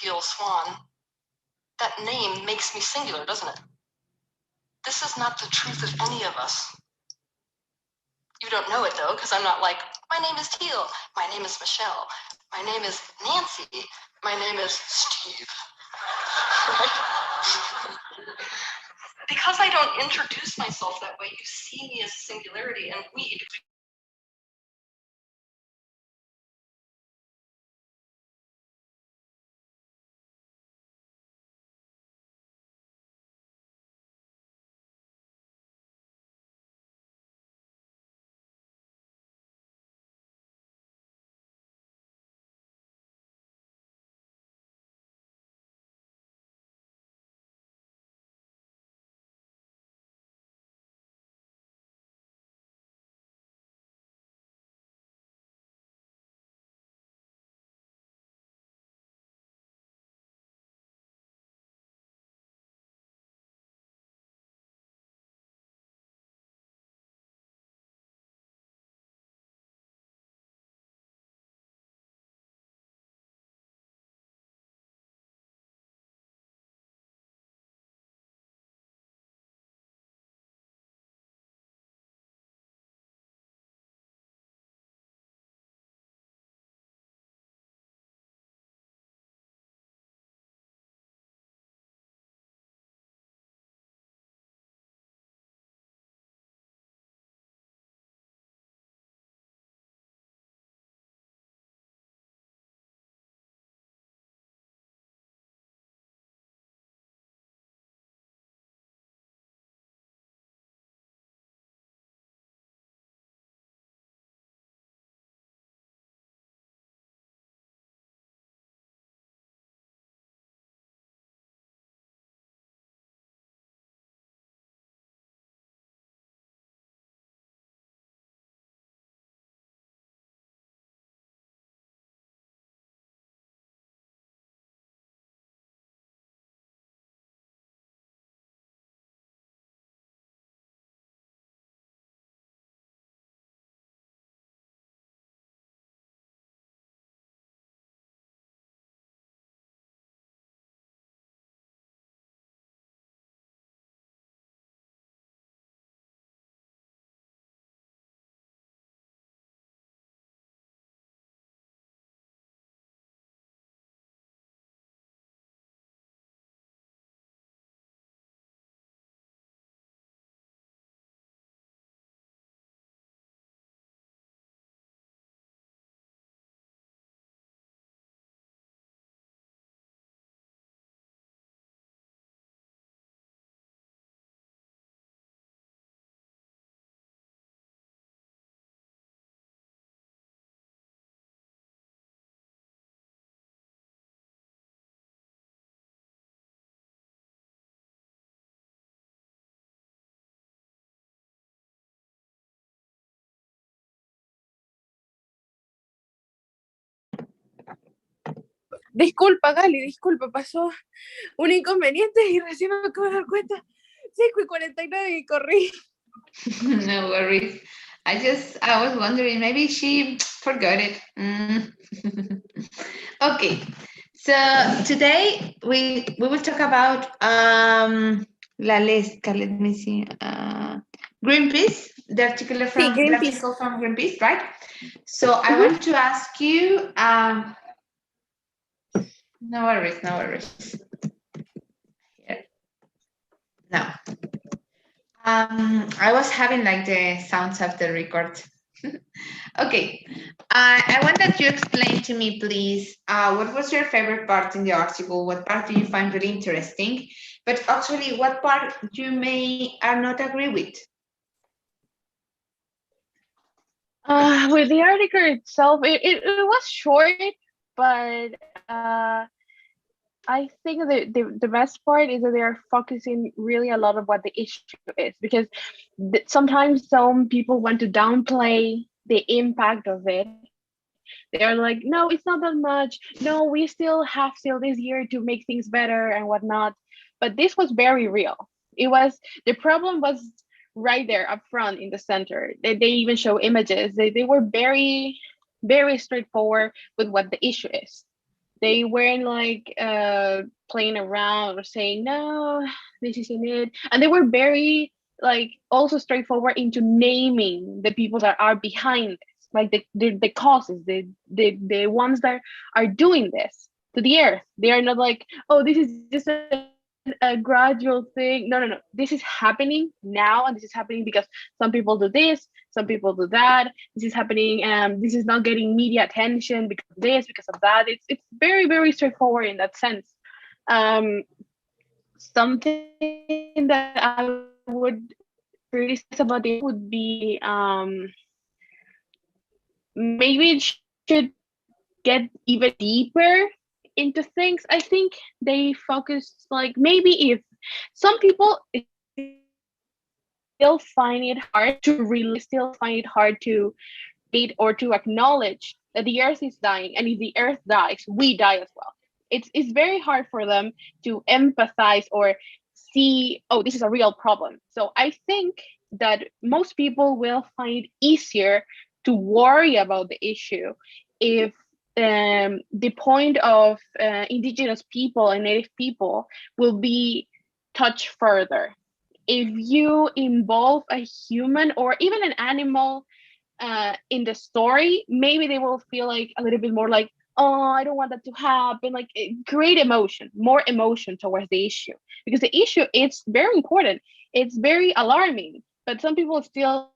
teal swan. That name makes me singular, doesn't it? This is not the truth of any of us. You don't know it though, because I'm not like, my name is Teal, my name is Michelle, my name is Nancy, my name is Steve. Because I don't introduce myself that way, you see me as a singularity, and we Disculpa, Gali, disculpa, pasó un inconveniente y recién me acabo de dar cuenta. 5:49 y corrí. No worries. I was wondering, maybe she forgot it. Okay, so today we will talk about la lista. Let me see. Greenpeace, the article from Greenpeace, right? So I want to ask you. No worries, no worries. Here. Now. I was having like the sounds of the record. Okay, I want that you explain to me, please, what was your favorite part in the article? What part do you find really interesting? But actually, what part you may or not agree with? With the article itself, it was short, but I think the best part is that they are focusing really a lot of what the issue is, because sometimes some people want to downplay the impact of it. They are like, no, it's not that much. No, we still have till this year to make things better and whatnot. But this was very real. The problem was right there up front in the center. They even show images. They were very, very straightforward with what the issue is. They weren't like playing around or saying no, this isn't it, and they were very like also straightforward into naming the people that are behind this, like the causes, the ones that are doing this to the earth. They are not like, oh, this is just a gradual thing. No, this is happening now, and this is happening because some people do this, some people do that. This is happening, and this is not getting media attention because of this, because of that. It's very, very straightforward in that sense. Something that I would criticize about the would be maybe it should get even deeper into things. I think they focus like maybe if some people still find it hard to relate, still find it hard to state or to acknowledge that the earth is dying, and if the earth dies, we die as well. It's very hard for them to empathize or see, oh, this is a real problem. So I think that most people will find it easier to worry about the issue if the point of indigenous people and native people will be touched further. If you involve a human or even an animal in the story, maybe they will feel like a little bit more like, oh, I don't want that to happen. Like create emotion, more emotion towards the issue, because the issue, it's very important. It's very alarming, but some people still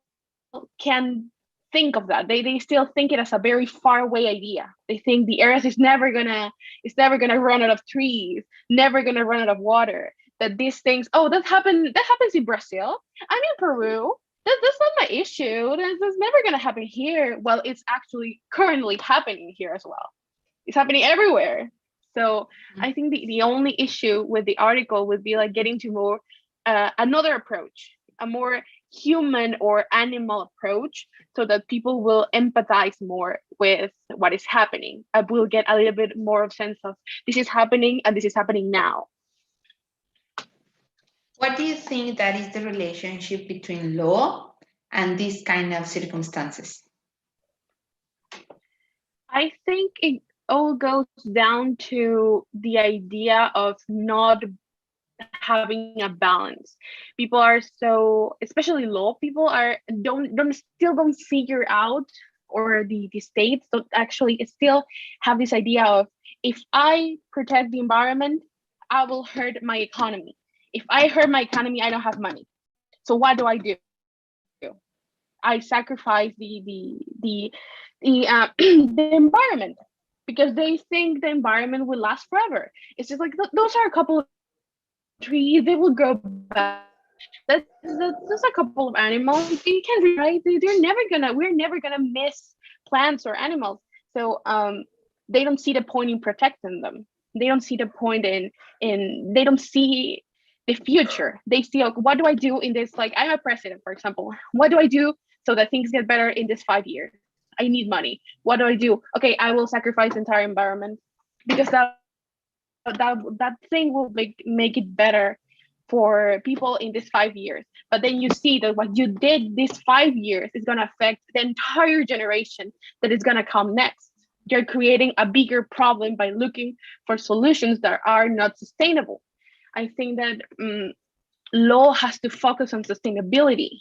can think of that. They still think it as a very far away idea. They think the earth is never gonna run out of trees, never gonna run out of water. That these things, oh, that happens in Brazil. I'm in Peru. That's not my issue. That's never gonna happen here. Well, it's actually currently happening here as well. It's happening everywhere. So I think the only issue with the article would be like getting to more another approach, a more human or animal approach, so that people will empathize more with what is happening. We'll get a little bit more of sense of this is happening and this is happening now. What do you think that is the relationship between law and these kind of circumstances? I think it all goes down to the idea of not having a balance. People are so, especially law people are don't figure out, or the states don't actually still have this idea of, if I protect the environment, I will hurt my economy. If I hurt my economy, I don't have money. So what do? I sacrifice the environment, because they think the environment will last forever. It's just like those are a couple of trees, they will grow back. That's a couple of animals. You can right. We're never gonna miss plants or animals. So they don't see the point in protecting them. They don't see the point in they don't see the future. They see, like, what do I do in this? Like, I'm a president, for example. What do I do so that things get better in this 5 years? I need money. What do I do? Okay, I will sacrifice the entire environment, because that thing will make it better for people in this 5 years. But then you see that what you did these 5 years is going to affect the entire generation that is going to come next. You're creating a bigger problem by looking for solutions that are not sustainable. I think that law has to focus on sustainability,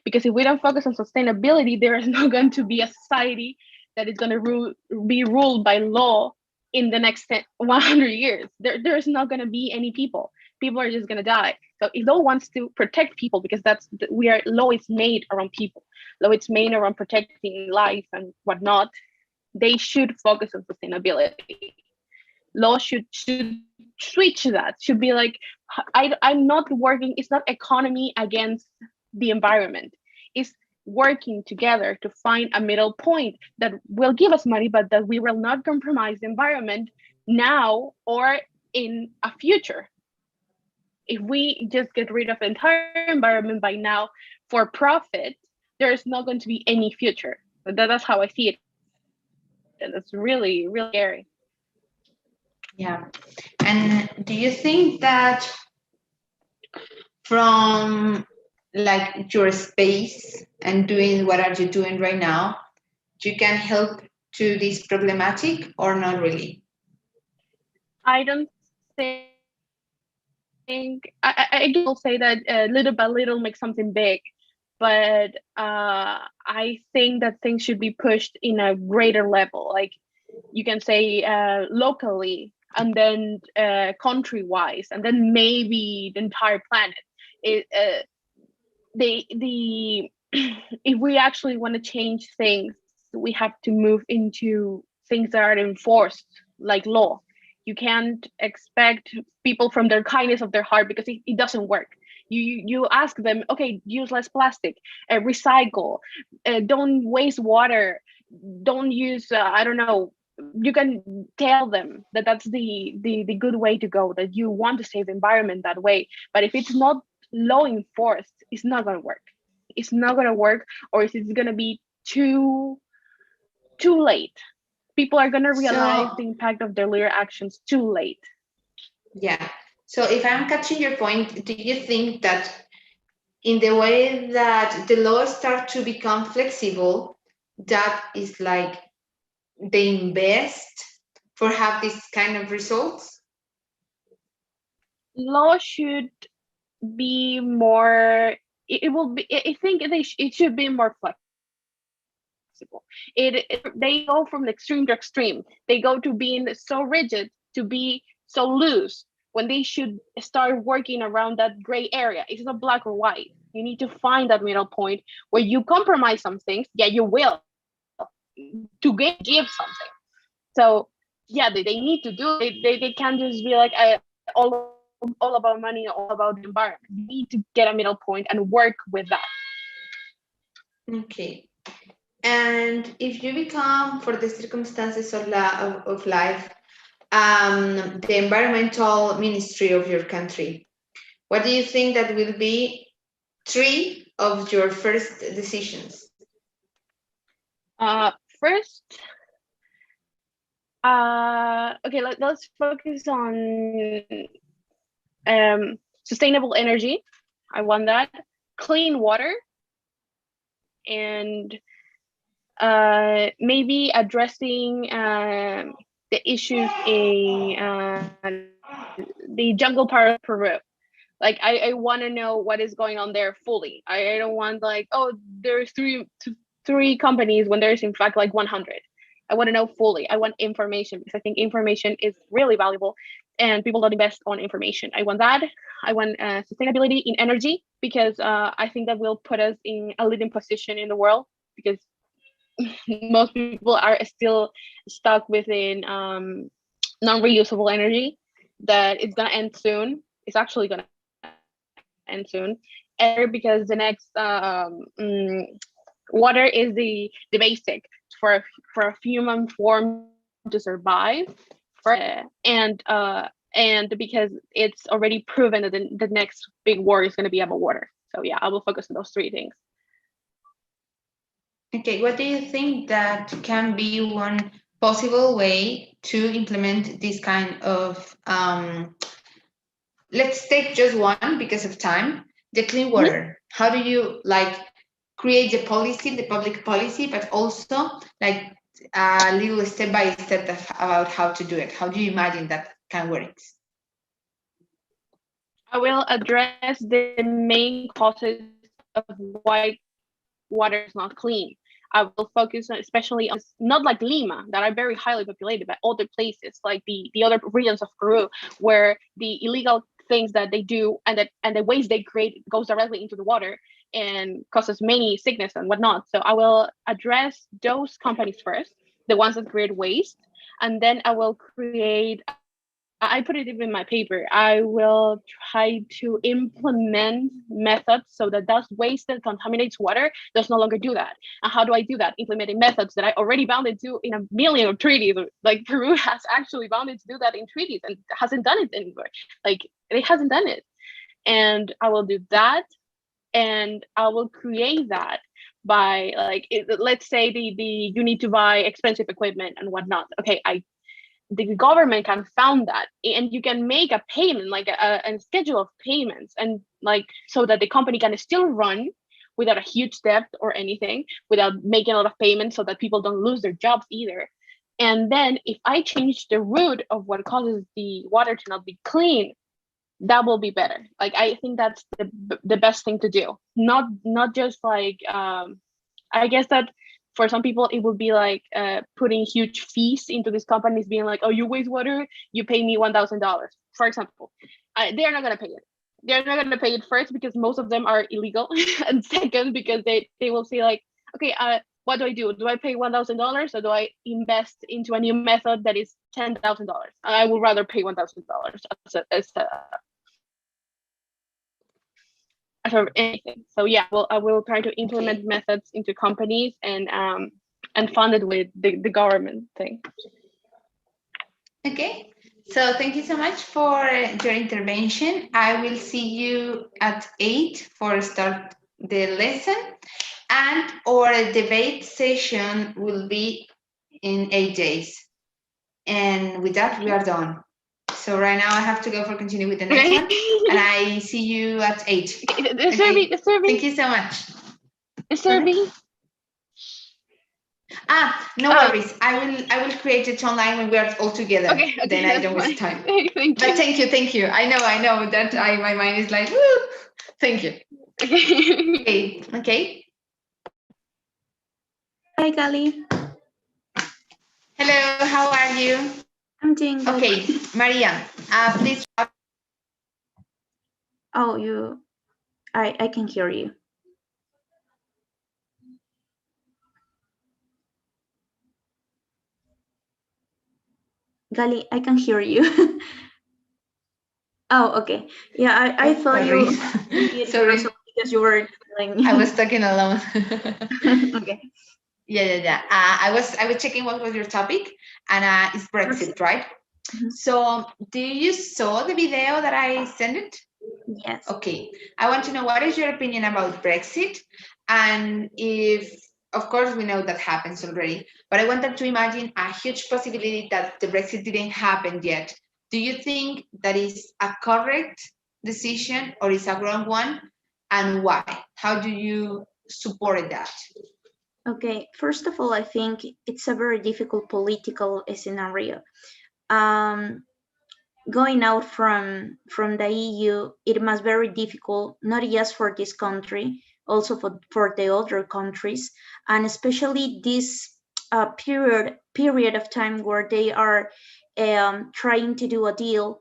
because if we don't focus on sustainability, there is not going to be a society that is going to be ruled by law in the next 100 years. There's not going to be any people. People are just going to die. So if law wants to protect people, because law is made around people, law is made around protecting life and whatnot, they should focus on sustainability. Law should switch that. Should be like, I'm not working. It's not economy against the environment. It's working together to find a middle point that will give us money, but that we will not compromise the environment now or in a future. If we just get rid of the entire environment by now for profit, there's not going to be any future. That's how I see it. And it's really, really scary. Yeah. And do you think that from like your space and doing what are you doing right now, you can help to this problematic or not really? I don't think I will say that little by little make something big, but I think that things should be pushed in a greater level. Like you can say locally, and then country wise, and then maybe the entire planet. It, the if we actually want to change things, we have to move into things that are enforced like law. You can't expect people from their kindness of their heart, because it doesn't work. You ask them, okay, use less plastic, recycle, don't waste water, don't use I don't know. You can tell them that that's the good way to go, that you want to save the environment that way. But if it's not law enforced, it's not going to work. It's not going to work, or it's going to be too late. People are going to realize So the impact of their little actions too late. yeah. So if I'm catching your point, do you think that in the way that the laws start to become flexible, that is like the best for have this kind of results? Law should be more. It will be. I think it should be more flexible. They go from extreme to extreme. They go to being so rigid to be so loose, when they should start working around that gray area. It's not black or white. You need to find that middle point where you compromise some things. Yeah, you will to give something. So yeah, they need to do it. They can't just be like all about money, all about the environment. You need to get a middle point and work with that. Okay. And if you become, for the circumstances of life, the environmental ministry of your country, what do you think that will be 3 of your first decisions? First, okay, let's focus on sustainable energy. I want that. Clean water, and maybe addressing the issues in the jungle part of Peru. Like I want to know what is going on there fully. I don't want like, oh, there's three companies when there's in fact like 100. I want to know fully. I want information, because I think information is really valuable, and people don't invest on information. I want that. I want sustainability in energy, because I think that will put us in a leading position in the world, because most people are still stuck within non-reusable energy, that it's gonna end soon. It's actually gonna end soon. And because the next water is the basic for a human form to survive, and because it's already proven that the next big war is going to be about water. So yeah, I will focus on those 3 things. Okay, what do you think that can be one possible way to implement this kind of, let's take just one because of time, the clean water. How do you like create the policy, the public policy, but also like a little step by step about how to do it? How do you imagine that can work? I will address the main causes of why water is not clean. I will focus on, especially on not like Lima, that are very highly populated, but other places like the other regions of Peru, where the illegal things that they do and the waste they create goes directly into the water and causes many sickness and whatnot. So I will address those companies first, the ones that create waste, and then I will create. I put it in my paper. I will try to implement methods so that waste that contaminates water does no longer do that. And how do I do that? Implementing methods that I already bounded to in a million of treaties. Like Peru has actually bounded to do that in treaties and hasn't done it anymore. Like it hasn't done it. And I will do that, and I will create that by like let's say the you need to buy expensive equipment and whatnot. Okay, the government can fund that, and you can make a payment, like a schedule of payments, and like so that the company can still run without a huge debt or anything, without making a lot of payments, so that people don't lose their jobs either. And then if I change the root of what causes the water to not be clean, that will be better. Like, I think that's the best thing to do. Not just like, I guess that for some people it would be like putting huge fees into these companies, being like, oh, you waste water, you pay me $1,000, for example. They're not gonna pay it. They're not gonna pay it, first because most of them are illegal, and second because they will say like, okay, what do I do? Do I pay $1,000 or do I invest into a new method that is $10,000? I would rather pay $1,000 as anything. So yeah, well, I will try to implement methods into companies and fund it with the government thing. Okay, so thank you so much for your intervention. I will see you at 8 for start the lesson, and our debate session will be in 8 days. And with that, we are done. So right now I have to go for continue with the next one, and I see you at 8. Okay. Thank you so much. Survey. No worries. I will create it online when we are all together. Okay, then I don't waste time. But thank you. I know that my mind is like, woo. Thank you. Okay. Hi, Gali. Hello, how are you? I'm doing good. Okay, Maria, please. Oh, I can hear you. Gali, I can hear you. Oh, okay. Yeah, I thought you Sorry. because you were telling. I was talking alone. Okay. Yeah. I was checking what was your topic, and it's Brexit, right? Mm-hmm. So, do you saw the video that I sent it? Yes. Okay. I want to know, what is your opinion about Brexit, and if, of course, we know that happens already, but I wanted to imagine a huge possibility that the Brexit didn't happen yet. Do you think that is a correct decision or is a wrong one, and why? How do you support that? Okay. First of all, I think it's a very difficult political scenario. Going out from the EU, it must be very difficult, not just for this country, also for the other countries, and especially this period of time where they are trying to do a deal.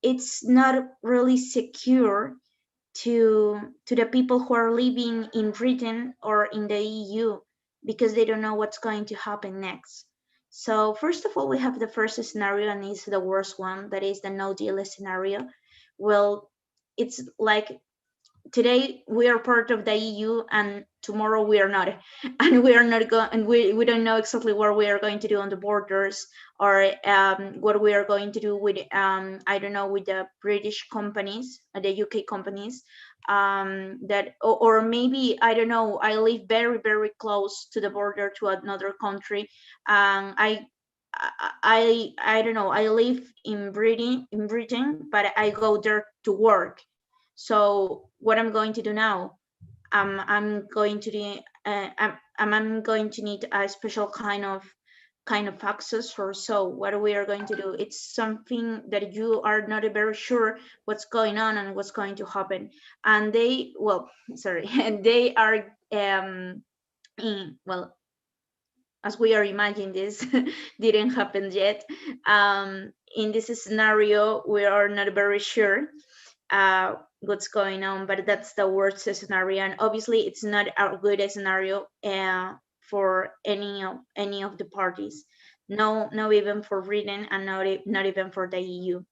It's not really secure to the people who are living in Britain or in the EU, because they don't know what's going to happen next. So first of all, we have the first scenario, and it's the worst one, that is the no deal scenario. Well, it's like today we are part of the EU and tomorrow we are not, and we are not going, and we don't know exactly what we are going to do on the borders, or what we are going to do with I don't know, with the British companies, the UK companies, that or maybe I don't know, I live very very close to the border to another country. I don't know, I live in Britain, but I go there to work. So what I'm going to do now, I'm going to do, I'm going to need a special kind of access. Or so what we are going to do, it's something that you are not very sure what's going on and what's going to happen. And they, well, sorry, and they are well, as we are imagining, this didn't happen yet. In this scenario, we are not very sure what's going on, but that's the worst scenario, and obviously it's not a good scenario for any of the parties. No, even for Britain, and not even for the EU.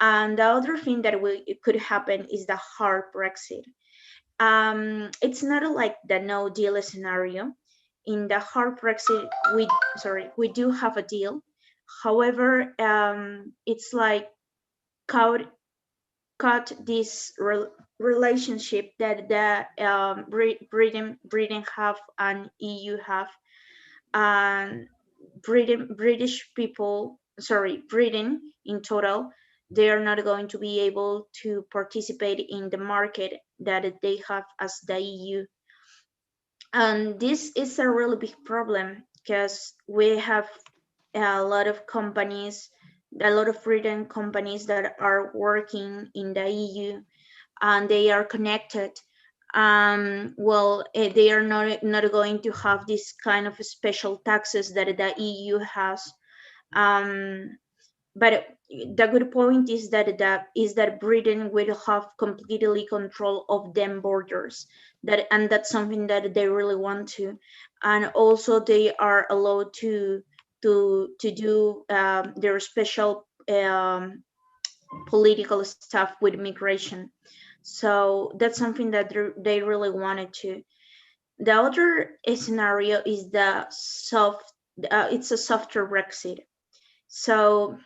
And the other thing that could happen is the hard Brexit. It's not like the no deal scenario. In the hard Brexit, we do have a deal. However, it's like cut this relationship that the Britain have and EU have, and British people, Britain in total, they are not going to be able to participate in the market that they have as the EU. And this is a really big problem, because we have a lot of companies, a lot of Britain companies that are working in the EU, and they are connected. They are not going to have this kind of special taxes that the EU has. Um, but the good point is that Britain will have completely control of them borders, and that's something that they really want to, and also they are allowed to do their special political stuff with migration. So that's something that they really wanted to. The other scenario is it's a softer Brexit. So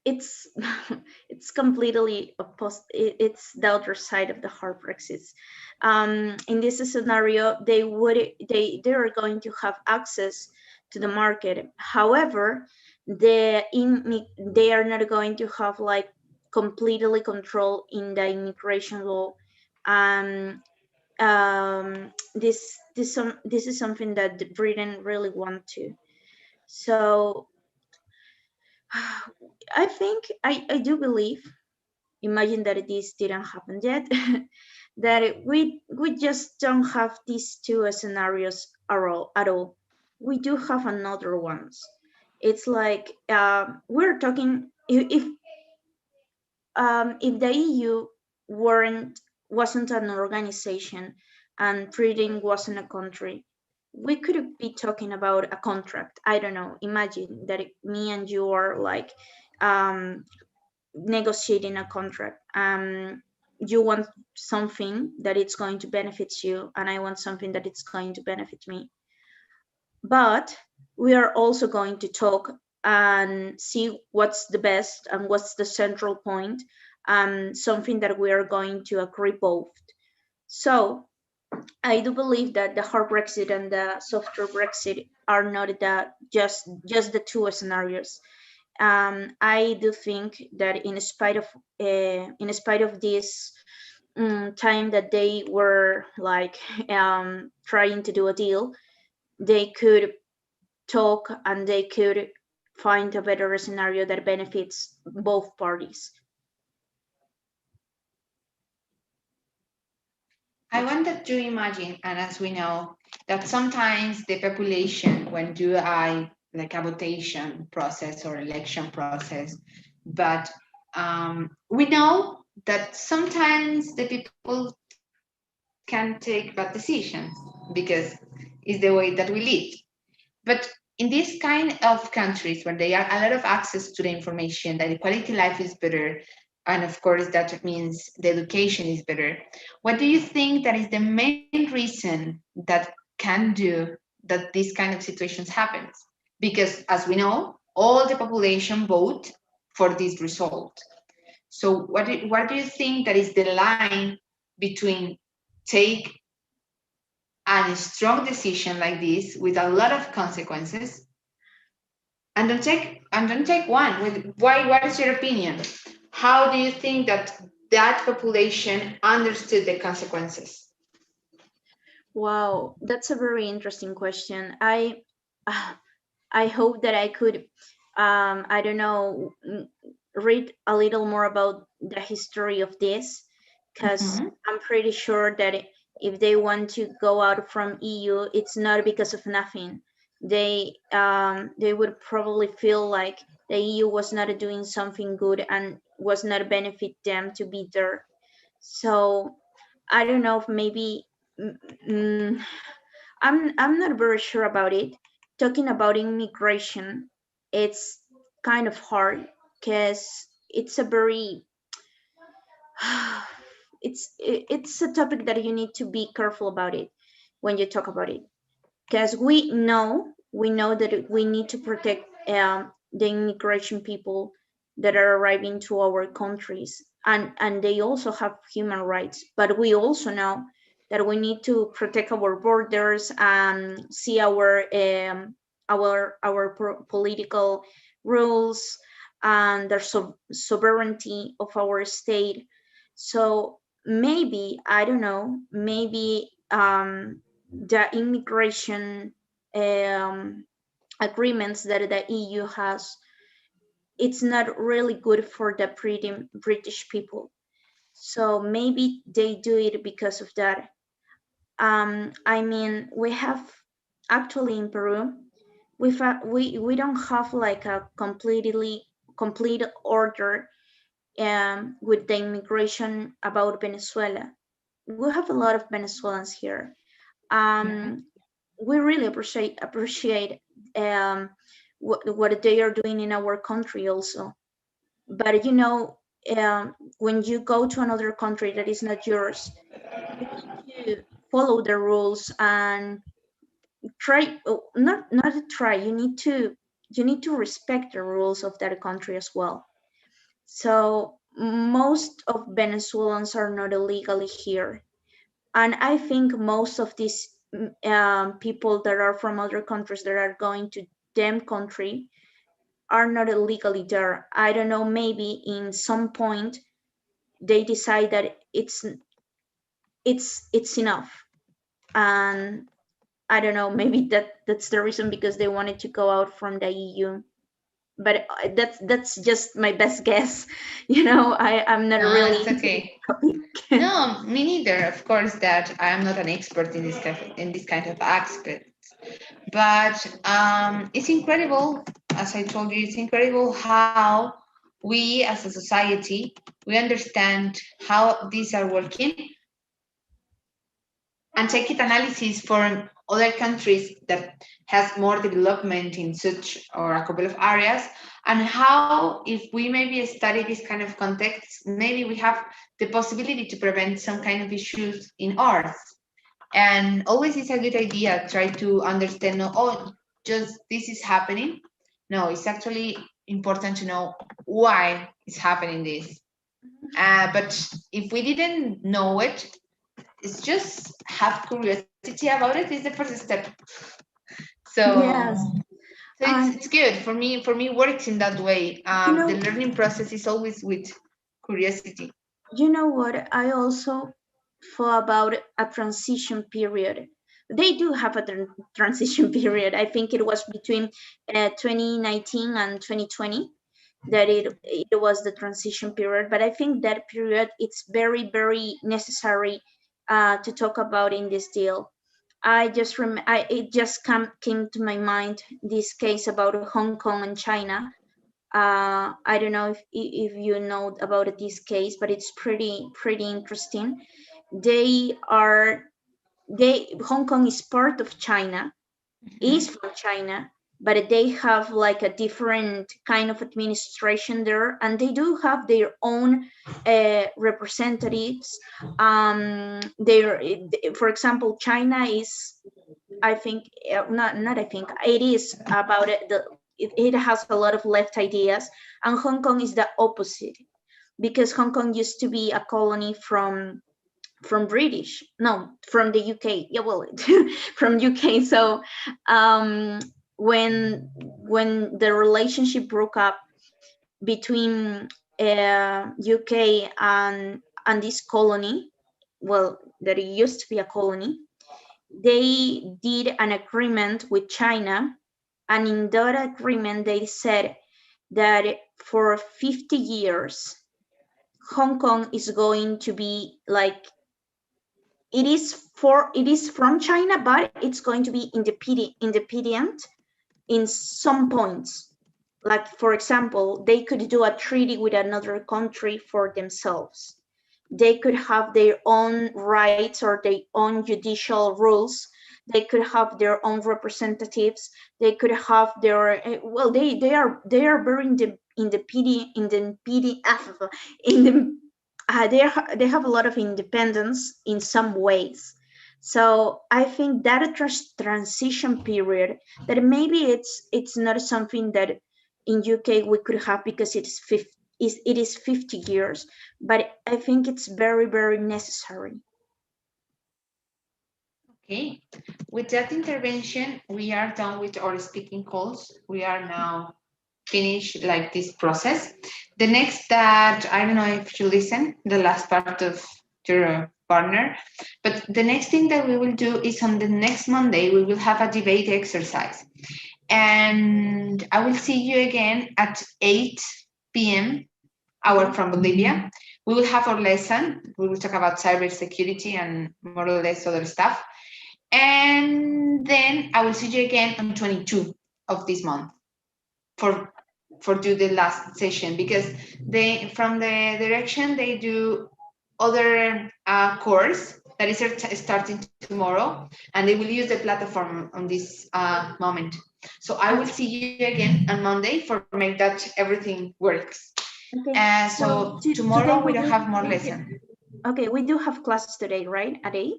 it's it's completely opposite. It's the other side of the hard Brexit. In this scenario, they are going to have access to the market. However, they are not going to have like completely control in the immigration law. Um, this is something that Britain really want to. So I think I do believe, imagine that this didn't happen yet, that we just don't have these two scenarios at all. We do have another ones. It's like we're talking if the EU wasn't an organization and Britain wasn't a country, we could be talking about a contract. I don't know. Imagine that me and you are like um, negotiating a contract. You want something that it's going to benefit you, and I want something that it's going to benefit me. But we are also going to talk and see what's the best and what's the central point, something that we are going to agree both. So I do believe that the hard Brexit and the softer Brexit are not just the two scenarios. I do think that in spite of this time that they were like trying to do a deal, they could talk and they could find a better scenario that benefits both parties. I wanted to imagine, and as we know, that sometimes the population, when do like a votation process or election process, but we know that sometimes the people can take bad decisions because it's the way that we live. But in this kind of countries where they have a lot of access to the information, that the quality life is better, and of course that means the education is better, what do you think that is the main reason that can do that these kind of situations happens? Because as we know, all the population vote for this result. So what do you think that is the line between take a strong decision like this with a lot of consequences and don't take one with why? What is your opinion? How do you think that that population understood the consequences? Wow, that's a very interesting question. I hope that I could, I don't know, read a little more about the history of this, because Mhm. I'm pretty sure that if they want to go out from EU, it's not because of nothing. They would probably feel like the EU was not doing something good and was not benefit them to be there. So I don't know if maybe mm, mm, I'm not very sure about it. Talking about immigration, it's kind of hard because it's a very it's a topic that you need to be careful about it when you talk about it, because we know that we need to protect the immigration people that are arriving to our countries, and they also have human rights, but we also know that we need to protect our borders and see our political rules and the sovereignty of our state. So maybe, I don't know, maybe the immigration um, agreements that the EU has, it's not really good for the British people. So maybe they do it because of that. I mean, we have actually in Peru, we don't have like a complete order with the immigration about Venezuela. We have a lot of Venezuelans here. We really appreciate what they are doing in our country also. But you know, when you go to another country that is not yours, you need to follow the rules and try not try you need to respect the rules of that country as well. So most of Venezuelans are not illegally here, and I think most of these people that are from other countries that are going to them country are not illegally there. I don't know, maybe in some point they decide that it's enough, and I don't know, maybe that's the reason, because they wanted to go out from the EU. But that's just my best guess. You know, I'm not really It's okay. topic. No, me neither. Of course, that I am not an expert in this kind of aspects. But it's incredible, as I told you, it's incredible how we as a society we understand how these are working and take it analysis for other countries that has more development in such or a couple of areas, and how if we maybe study this kind of context, maybe we have the possibility to prevent some kind of issues in ours. And always it's a good idea try to understand, oh, just this is happening. No, it's actually important to know why it's happening this. But if we didn't know it, it's just have curiosity about it is the first step. So, Yes. It's good for me. For me, works in that way. You know, The learning process is always with curiosity. you know what? I also thought about a transition period. They do have a transition period. I think it was between 2019 and 2020 that it was the transition period. But I think that period it's very necessary to talk about in this deal. It just came to my mind this case about Hong Kong and China. I don't know if you know about this case, but it's pretty interesting. They are they Hong Kong is part of China, is from China, but they have like a different kind of administration there, and they do have their own representatives. For example, China is, I think, not I think, it is about it has a lot of left ideas, and Hong Kong is the opposite, because Hong Kong used to be a colony from British, no, from the UK. Yeah, well, from UK. So when the relationship broke up between UK and this colony, well, that it used to be a colony, they did an agreement with China, and in that agreement they said that for 50 years Hong Kong is going to be like, it is from China, but it's going to be independent in some points. Like, for example, they could do a treaty with another country for themselves. They could have their own rights or their own judicial rules. They could have their own representatives. They could have their well. They are very they have a lot of independence in some ways. So I think that a transition period, that maybe it's not something that in UK we could have, because it is 50 years, but I think it's very necessary. Okay, with that intervention, we are done with our speaking calls. We are now finished like this process. The next that, I don't know if you listen, the last part of your partner, but the next thing that we will do is on the next Monday, we will have a debate exercise. And I will see you again at 8 p.m. hour from Bolivia. We will have our lesson. We will talk about cybersecurity and more or less other stuff. And then I will see you again on 22 of this month for do the last session, because they from the direction they do other course that is starting tomorrow, and they will use the platform on this moment. So I will see you again on Monday for make that everything works. Okay. So today tomorrow we we don't do. have more lesson. Okay, we do have classes today, right? At 8?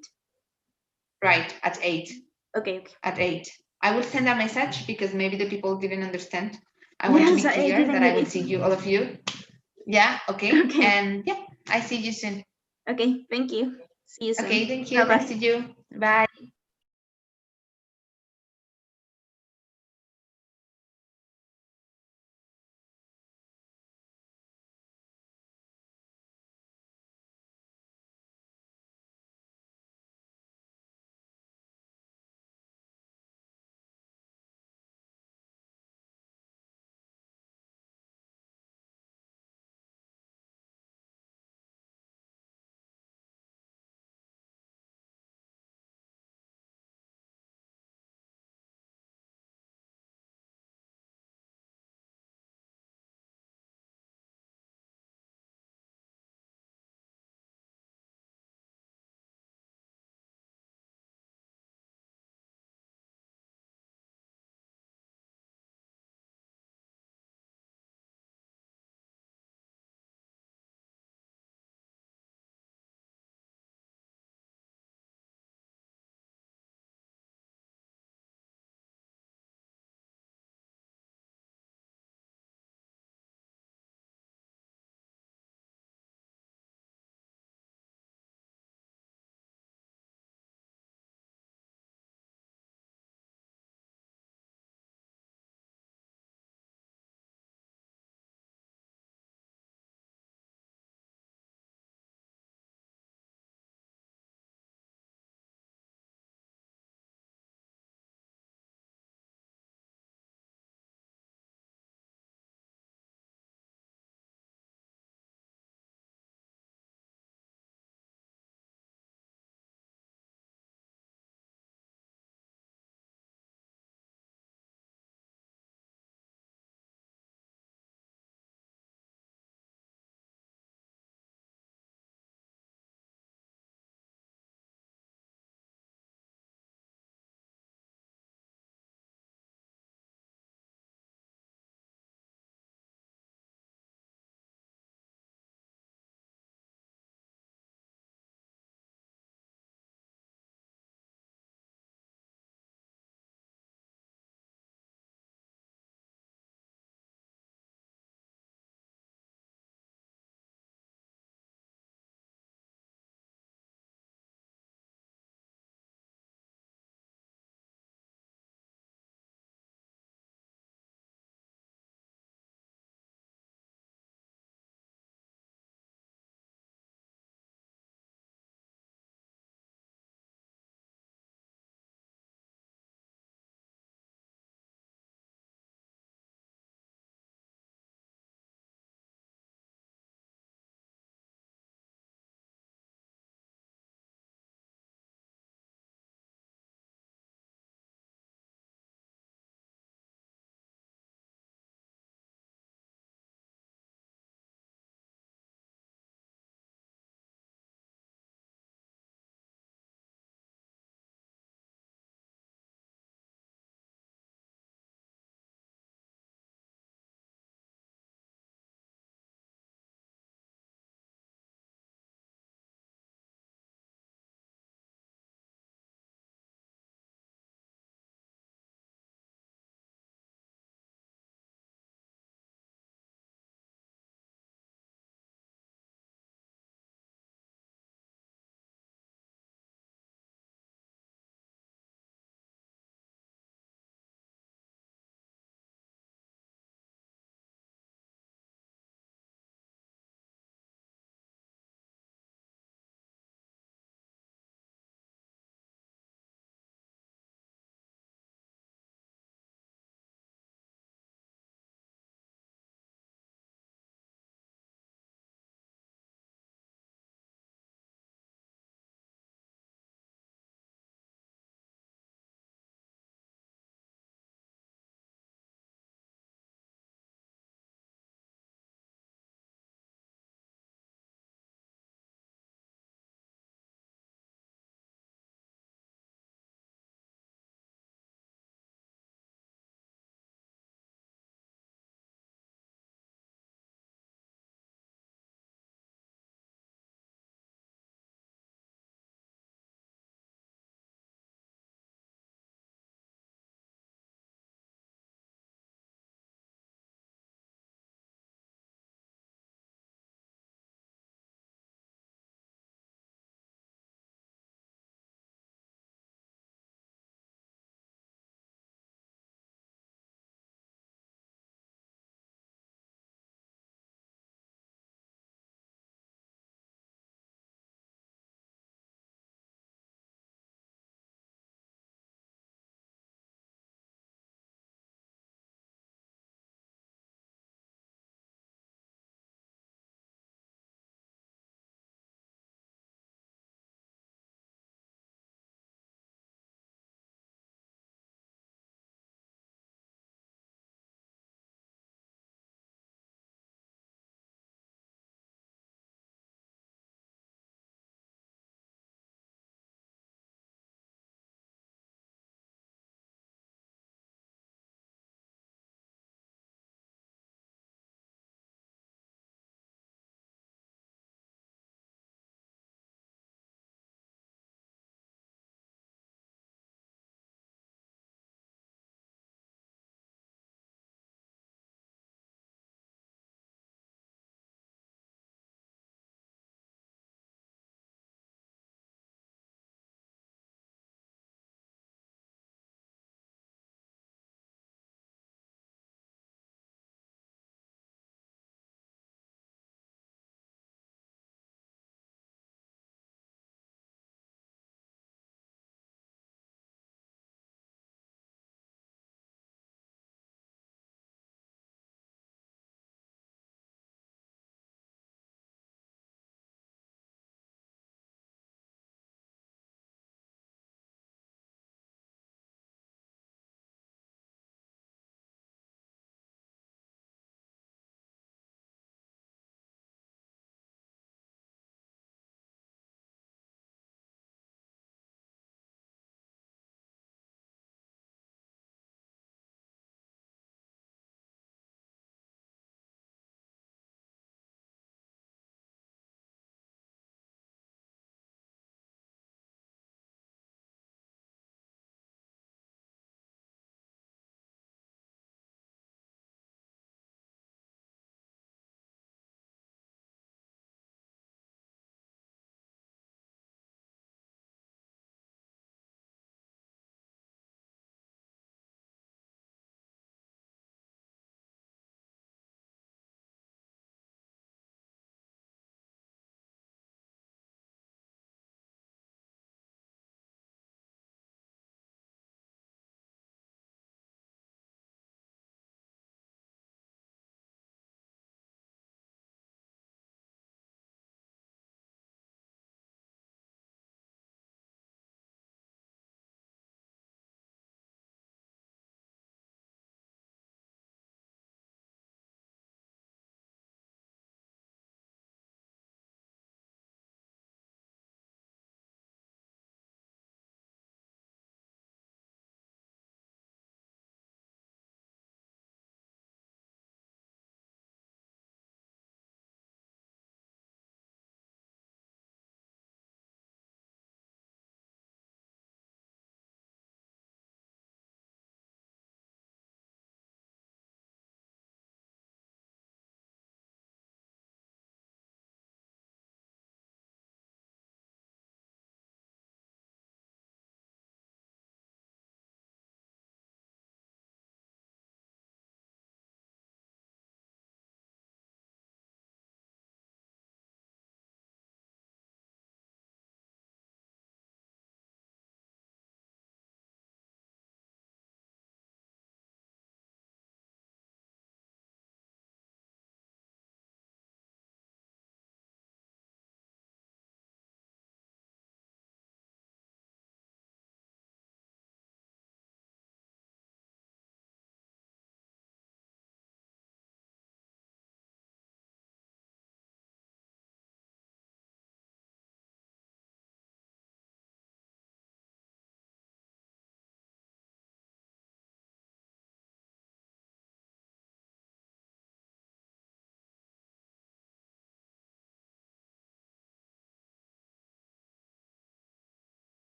Right, at 8. Okay. At 8. I will send a message because maybe the people didn't understand. I want to be Yes, I clear didn't that I get will it. see you, all of you. Yeah, okay. Okay. And yeah, I see you soon. Okay, thank you. See you soon. Okay, thank you. Bye-bye. Nice to see you. Bye.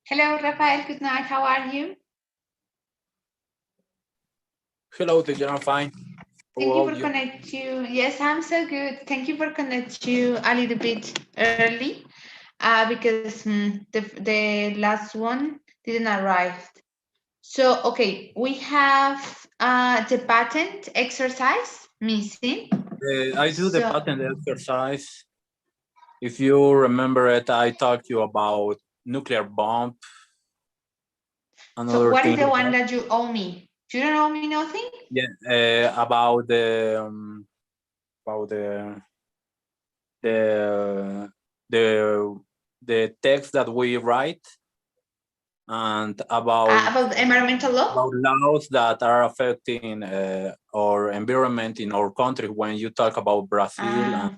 Hello, Rafael. Good night. How are you? Hello, teacher. I'm fine. Thank How you about for you? connect you. Yes, I'm so good. Thank you for connect you a little bit early because the last one didn't arrive. So, okay, we have the patent exercise missing. I do the So, patent exercise. If you remember it, I talked to you about nuclear bomb and so other what is things the like one that. that you owe me? You don't owe me nothing? Yeah, about the the the the text that we write and About the environmental law? about laws that are affecting our environment in our country. When you talk about Brazil,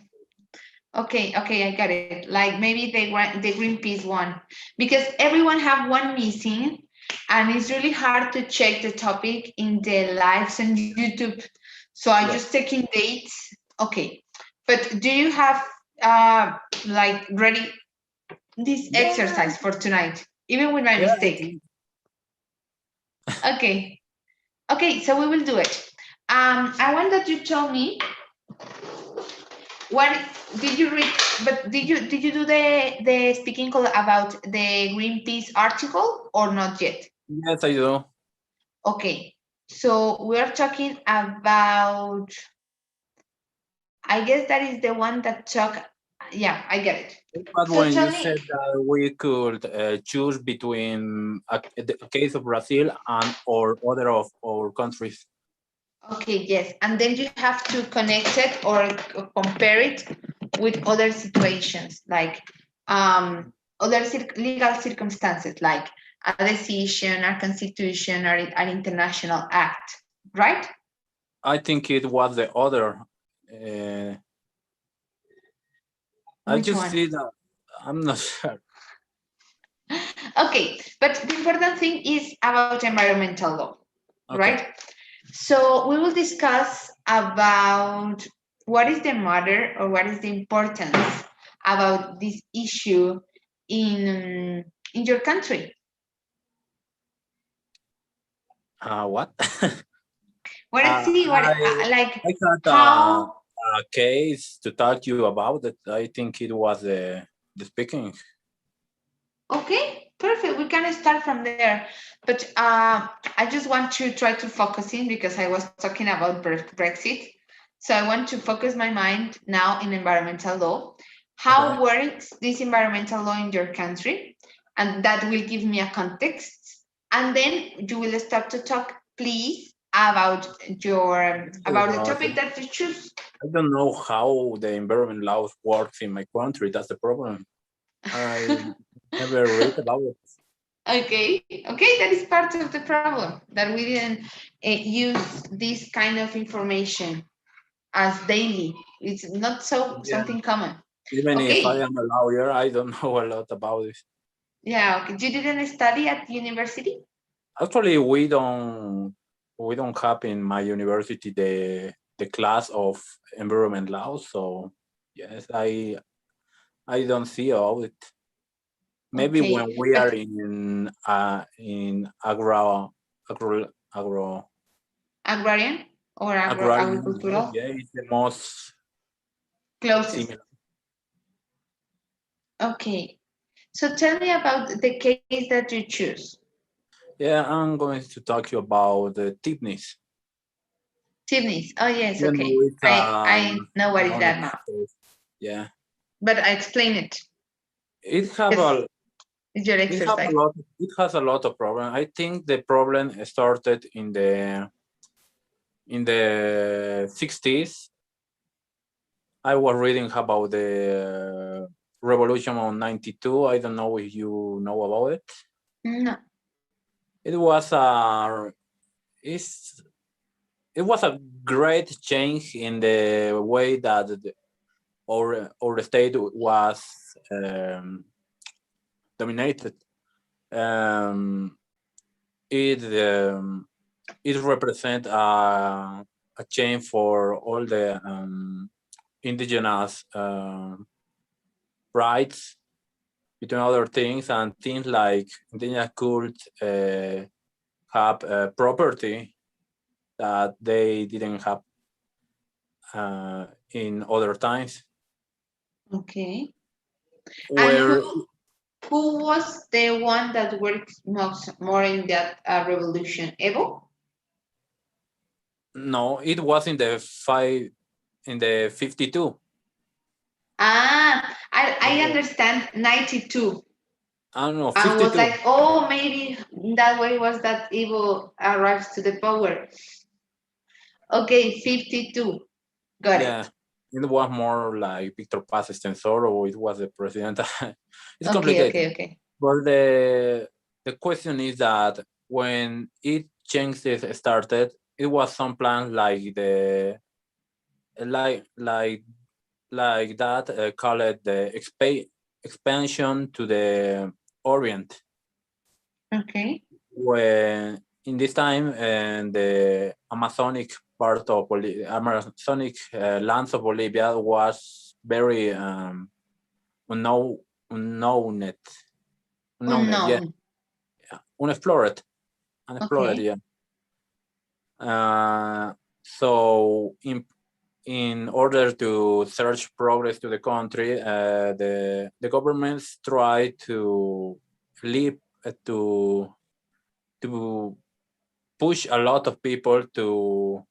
Okay, I got it. Like maybe they want the Greenpeace one because everyone have one missing, and it's really hard to check the topic in the lives on YouTube. So I just taking dates. Okay, but do you have like ready this exercise for tonight, even with my yeah, mistake? Okay, so we will do it. I want that you tell me what did you read, but did you do the speaking call about the Greenpeace article or not yet? yes, I do. Okay, so we're talking about, I guess that is the one that talk, yeah, I get it. But So when tell you me, said that we could choose between the case of Brazil and or other of our countries. okay, yes, and then you have to connect it or compare it with other situations, like other legal circumstances, like a decision, a constitution, or an international act, right? I think it was the other. Uh, I Which just one? see that I'm not sure. Okay, but the important thing is about environmental law, Okay. right? So we will discuss about what is the matter or what is the importance about this issue in your country. What? What is see what like I had how? a case to talk to you about it. I think it was the speaking. Okay, perfect. We can start from there. But I just want to try to focus in because I was talking about Brexit. So I want to focus my mind now in environmental law. How Okay. works this environmental law in your country? And that will give me a context. And then you will start to talk, please, about your about the topic that you choose. I don't know how the environment laws works in my country. That's the problem. I never read about it. Okay, that is part of the problem that we didn't use this kind of information as daily. It's not so Yeah. something common. Even if I Okay, am a lawyer, I don't know a lot about it. yeah, okay. You didn't study at university? Actually, we don't have in my university the class of environment law. So yes, I don't see all it. Maybe Okay, when we are but in agro agrarian or agrarian, yes, agricultural? yeah, it's the most Closest. similar. Okay, so tell me about the case that you choose. Yeah, I'm going to talk to you about the TIPNIS. Tiffany's. Oh yes, You know, okay. it's I know what is that anonymous now, case. Yeah, but I explain it. it have Yes, a it's your it have a exercise. lot. It has a lot of problem. I think the problem started in the 60s. I was reading about the revolution of '92. I don't know if you know about it. No. It was a it's it was a great change in the way that our state was dominated. Um, it it represents a change for all the indigenous rights between other things, and things like indigenous cults have property that they didn't have in other times. Okay. Where And who was the one that worked more in that revolution? Evo? no, it was in the 52. I understand 92. I don't know, I 52. was like, oh, maybe that way was that Evo arrives to the power. Okay, 52. Got it. It was more like Victor Paz Estensor, or it was the president. It's Okay, complicated. okay. But the question is that when it changes started, it was some plan like the like that call it the expansion to the Orient. Okay. When in this time and the Amazonic part of Amazonic lands of Bolivia was very unknown, yeah, unexplored, Okay. yeah. So in order to search progress to the country, the governments try to leap to push a lot of people to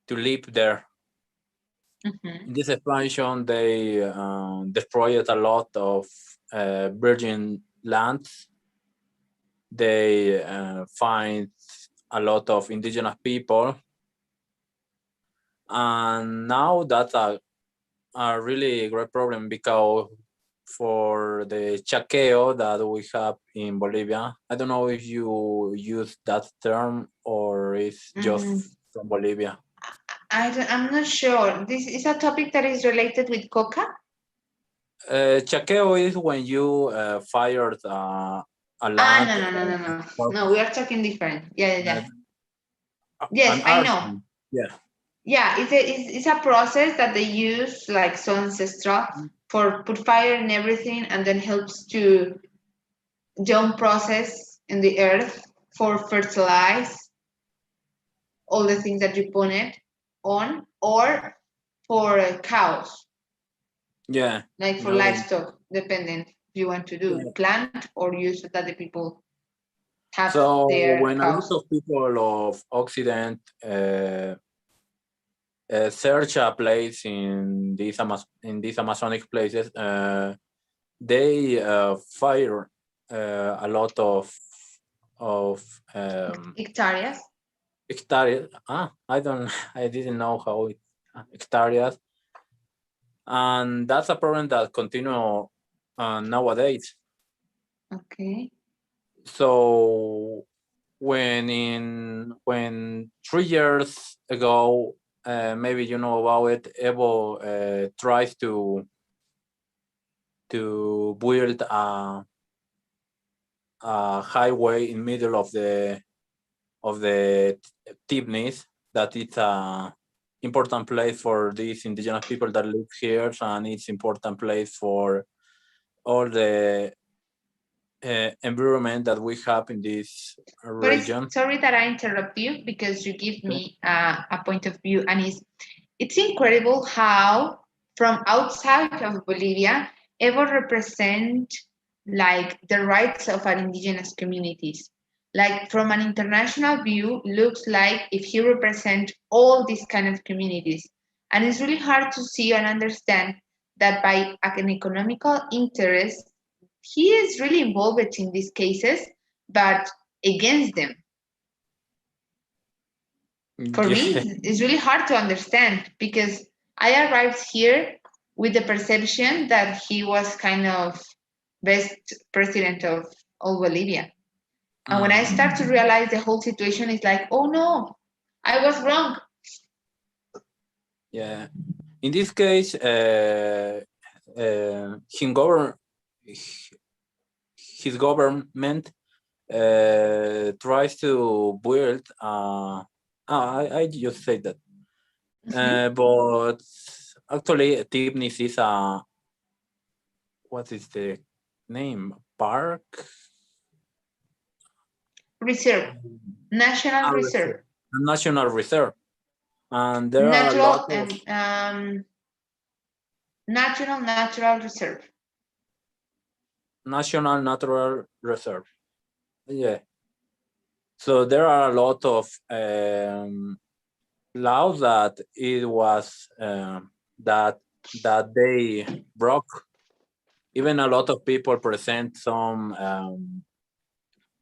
live there. Mhm. In this expansion, they destroyed a lot of virgin lands. They find a lot of indigenous people, and now that's a really great problem, because for the chaqueo that we have in Bolivia, I don't know if you use that term or it's just from Bolivia. I'm not sure. This is a topic that is related with coca. Chaqueo is when you fired a land. No, we are talking different. Yeah. Yes, An I know. arson. Yeah. Yeah, it's a process that they use, like so ancestral, for put fire and everything, and then helps to down process in the earth for fertilize all the things that you put it on, or for cows, Yeah. like for livestock, dependent you want to do plant or use that the people have. So their when cows. a lot of people of Occident search a place in these Amazonic places, they fire a lot of hectares. Hectares. I didn't know how hectares, and that's a problem that continue nowadays. Okay. So when 3 years ago, maybe you know about it, Evo tries to build a highway in middle of the Tibnis, that it's a important place for these indigenous people that live here, and it's important place for all the environment that we have in this region. Sorry that I interrupt you, because you give me a point of view, and it's incredible how from outside of Bolivia Evo represent like the rights of our indigenous communities. Like from an international view, looks like if he represent all these kind of communities. And it's really hard to see and understand that by an economical interest, he is really involved in these cases, but against them. For me, it's really hard to understand, because I arrived here with the perception that he was kind of best president of all Bolivia. And when I start to realize the whole situation, is like, oh no, I was wrong. Yeah. In this case, his government tries to build. I just said that, but actually, Tibnis is what is the name? Park? Reserve. National Reserve. National Reserve. And there are a lot of Natural Reserve. National Natural Reserve. Yeah. So there are a lot of laws that it was that they broke. Even a lot of people present some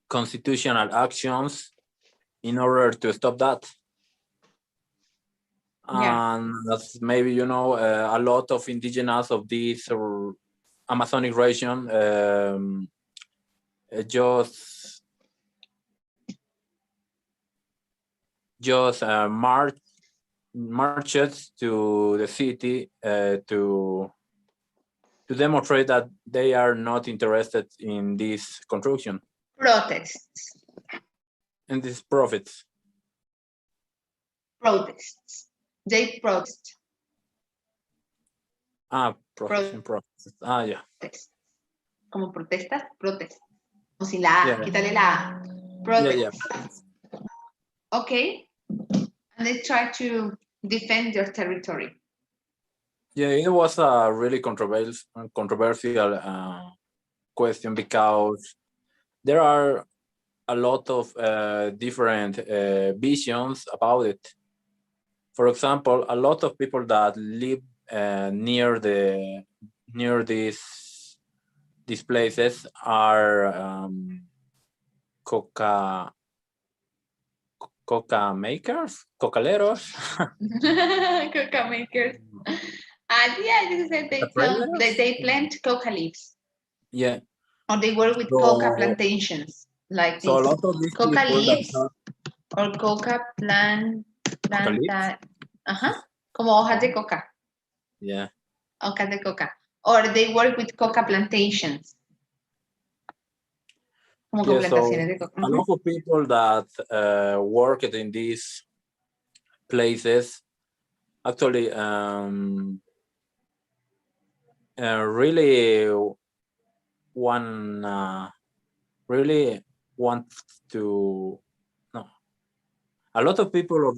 constitutional actions in order to stop that. Yeah. And as maybe you know, a lot of indigenous of this Amazonic region just marches to the city to demonstrate that they are not interested in this construction Protests. and these profits. Protests. They protest. Profits. Yeah. Como protestas, protest. Como si la A, Yeah. quítale la A. Protest. Yeah. Okay. And they try to defend their territory. Yeah, it was a really controversial question because there are a lot of different visions about it. For example, a lot of people that live near these places are coca makers, cocaleros. Coca makers. And yeah, this is it. They plant coca leaves. Yeah. Or they work with coca plantations. Like so this. A lot of these Coca people leaves that or coca planta. Ajá. Como hojas de coca. Yeah. Hojas de coca. Or they work with coca plantations. Como con plantaciones de coca. A lot of people that worked in these places actually really want to no. A lot of people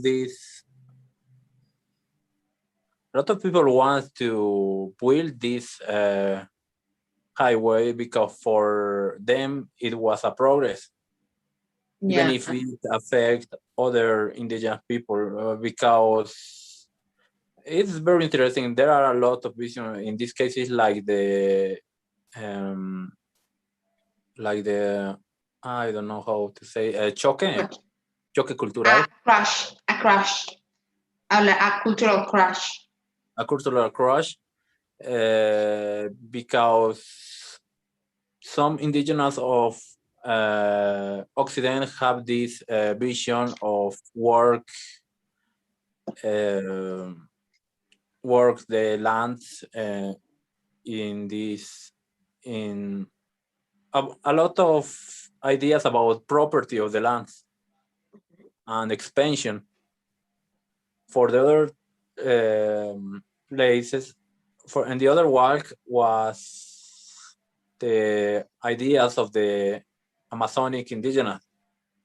want to build this highway because for them it was a progress. Even if it affects other indigenous people, because it's very interesting. There are a lot of visions in these cases, like the I don't know how to say choque cultural. A cultural crash. A cultural crash, because some indigenous of Occident have this vision of work the lands in a lot of ideas about property of the lands and expansion. For the other places, and the other work was the ideas of the Amazonic indigenous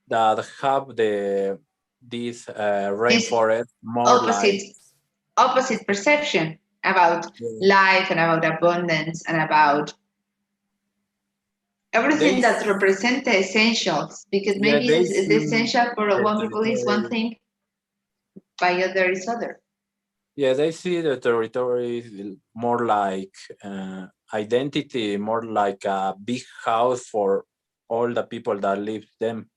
that have this rainforest more opposite perception about life and about abundance and about everything that represents the essentials, because maybe the essential for one people is one thing, by other is other. Yeah, they see the territory more like identity, more like a big house for all the people that lives them.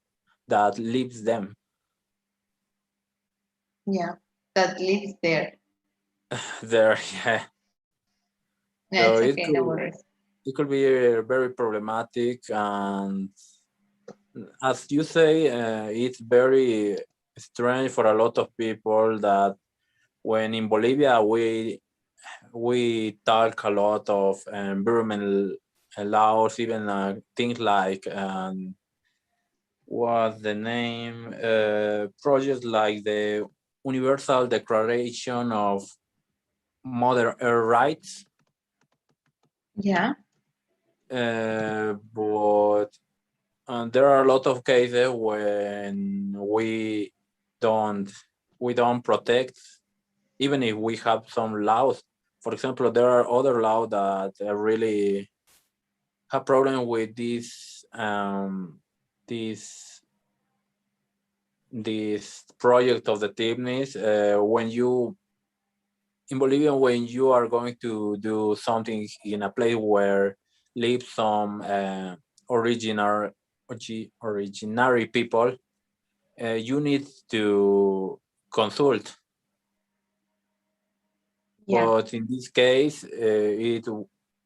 Yeah, that lives there. There, yeah. No, so it's okay, no worries. It could be very problematic, and as you say, it's very strange for a lot of people that when in Bolivia we talk a lot of environmental laws, even things like what's the name, projects like the Universal Declaration of Mother Earth Rights. Yeah. but there are a lot of cases when we don't protect, even if we have some laws. For example, there are other laws that really have problem with this this project of the TIPNIS. When you in Bolivia, when you are going to do something in a place where live some originary people, you need to consult. Yeah. But in this case, it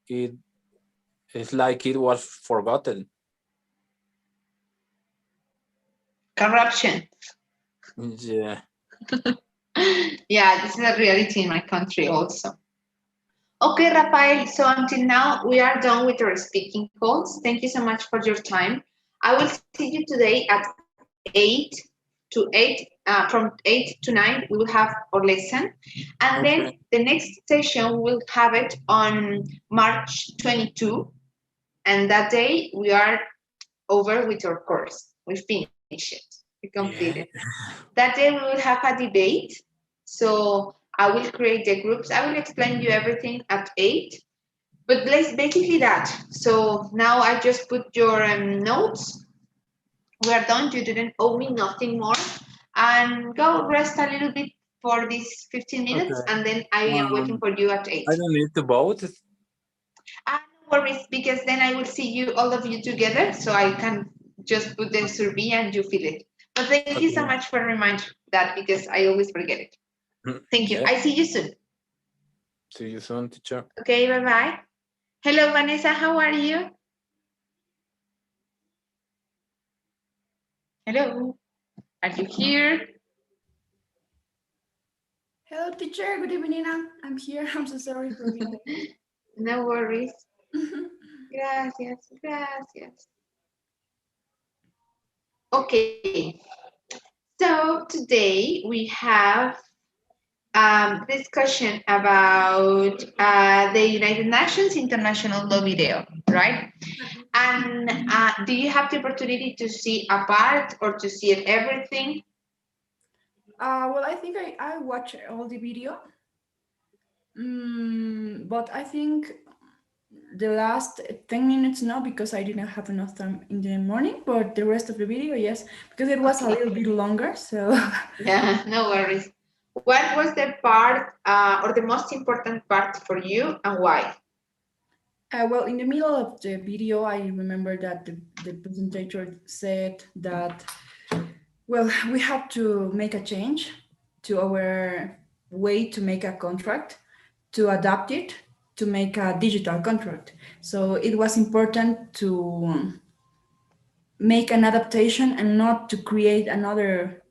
it's like it was forgotten. Corruption. Yeah. Yeah, this is a reality in my country also. Okay, Rafael, so until now, we are done with our speaking calls. Thank you so much for your time. I will see you today at 8 to 8, from 8 to 9, we will have our lesson. And Okay. then the next session, we'll have it on March 22. And that day, we are over with our course. We finish it. We complete it. That day, we will have a debate. So I will create the groups. I will explain you everything at 8. But basically that. So now I just put your notes. We are done. You didn't owe me nothing more. And go rest a little bit for these 15 minutes. Okay. And then I am waiting for you at 8. I don't need to vote. No worries, because then I will see you, all of you together. So I can just put the survey and you fill it. But thank you so much for reminding that, because I always forget it. Thank you. Yeah. I see you soon. See you soon, teacher. Okay, bye-bye. Hello, Vanessa. How are you? Hello. Are you here? Hello, teacher. Good evening. I'm here. I'm so sorry for being late. No worries. Gracias, gracias. Okay. So today we have discussion about the United Nations International Law Video, right? And do you have the opportunity to see a part or to see everything? Well, I think I watched all the video. But I think the last 10 minutes no, because I didn't have enough time in the morning, but the rest of the video, yes, because it was a little bit longer, so. Yeah, no worries. What was the part or the most important part for you, and why? Well, in the middle of the video, I remember that the presenter said that, well, we have to make a change to our way to make a contract, to adapt it, to make a digital contract. So it was important to make an adaptation and not to create another,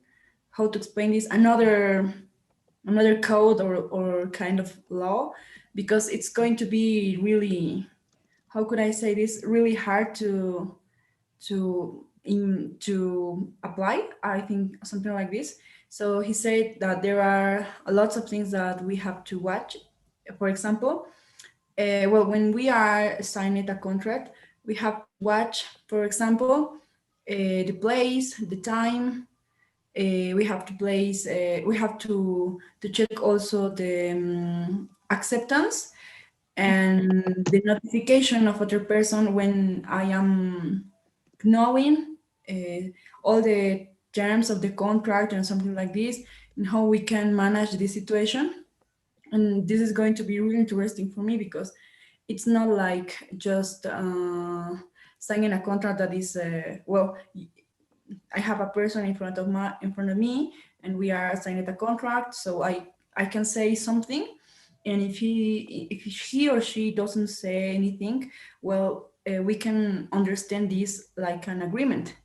how to explain this, another code or kind of law, because it's going to be really, how could I say this, really hard to apply, I think, something like this. So he said that there are lots of things that we have to watch. For example, well, when we are signing a contract, we have to watch, for example, the place, the time. We have to place. We have to check also the acceptance and the notification of other person when I am knowing all the terms of the contract and something like this, and how we can manage this situation. And this is going to be really interesting for me, because it's not like just signing a contract that is well, I have a person in front of me, and we are signing a contract, so I can say something, and if he or she doesn't say anything, well, we can understand this like an agreement,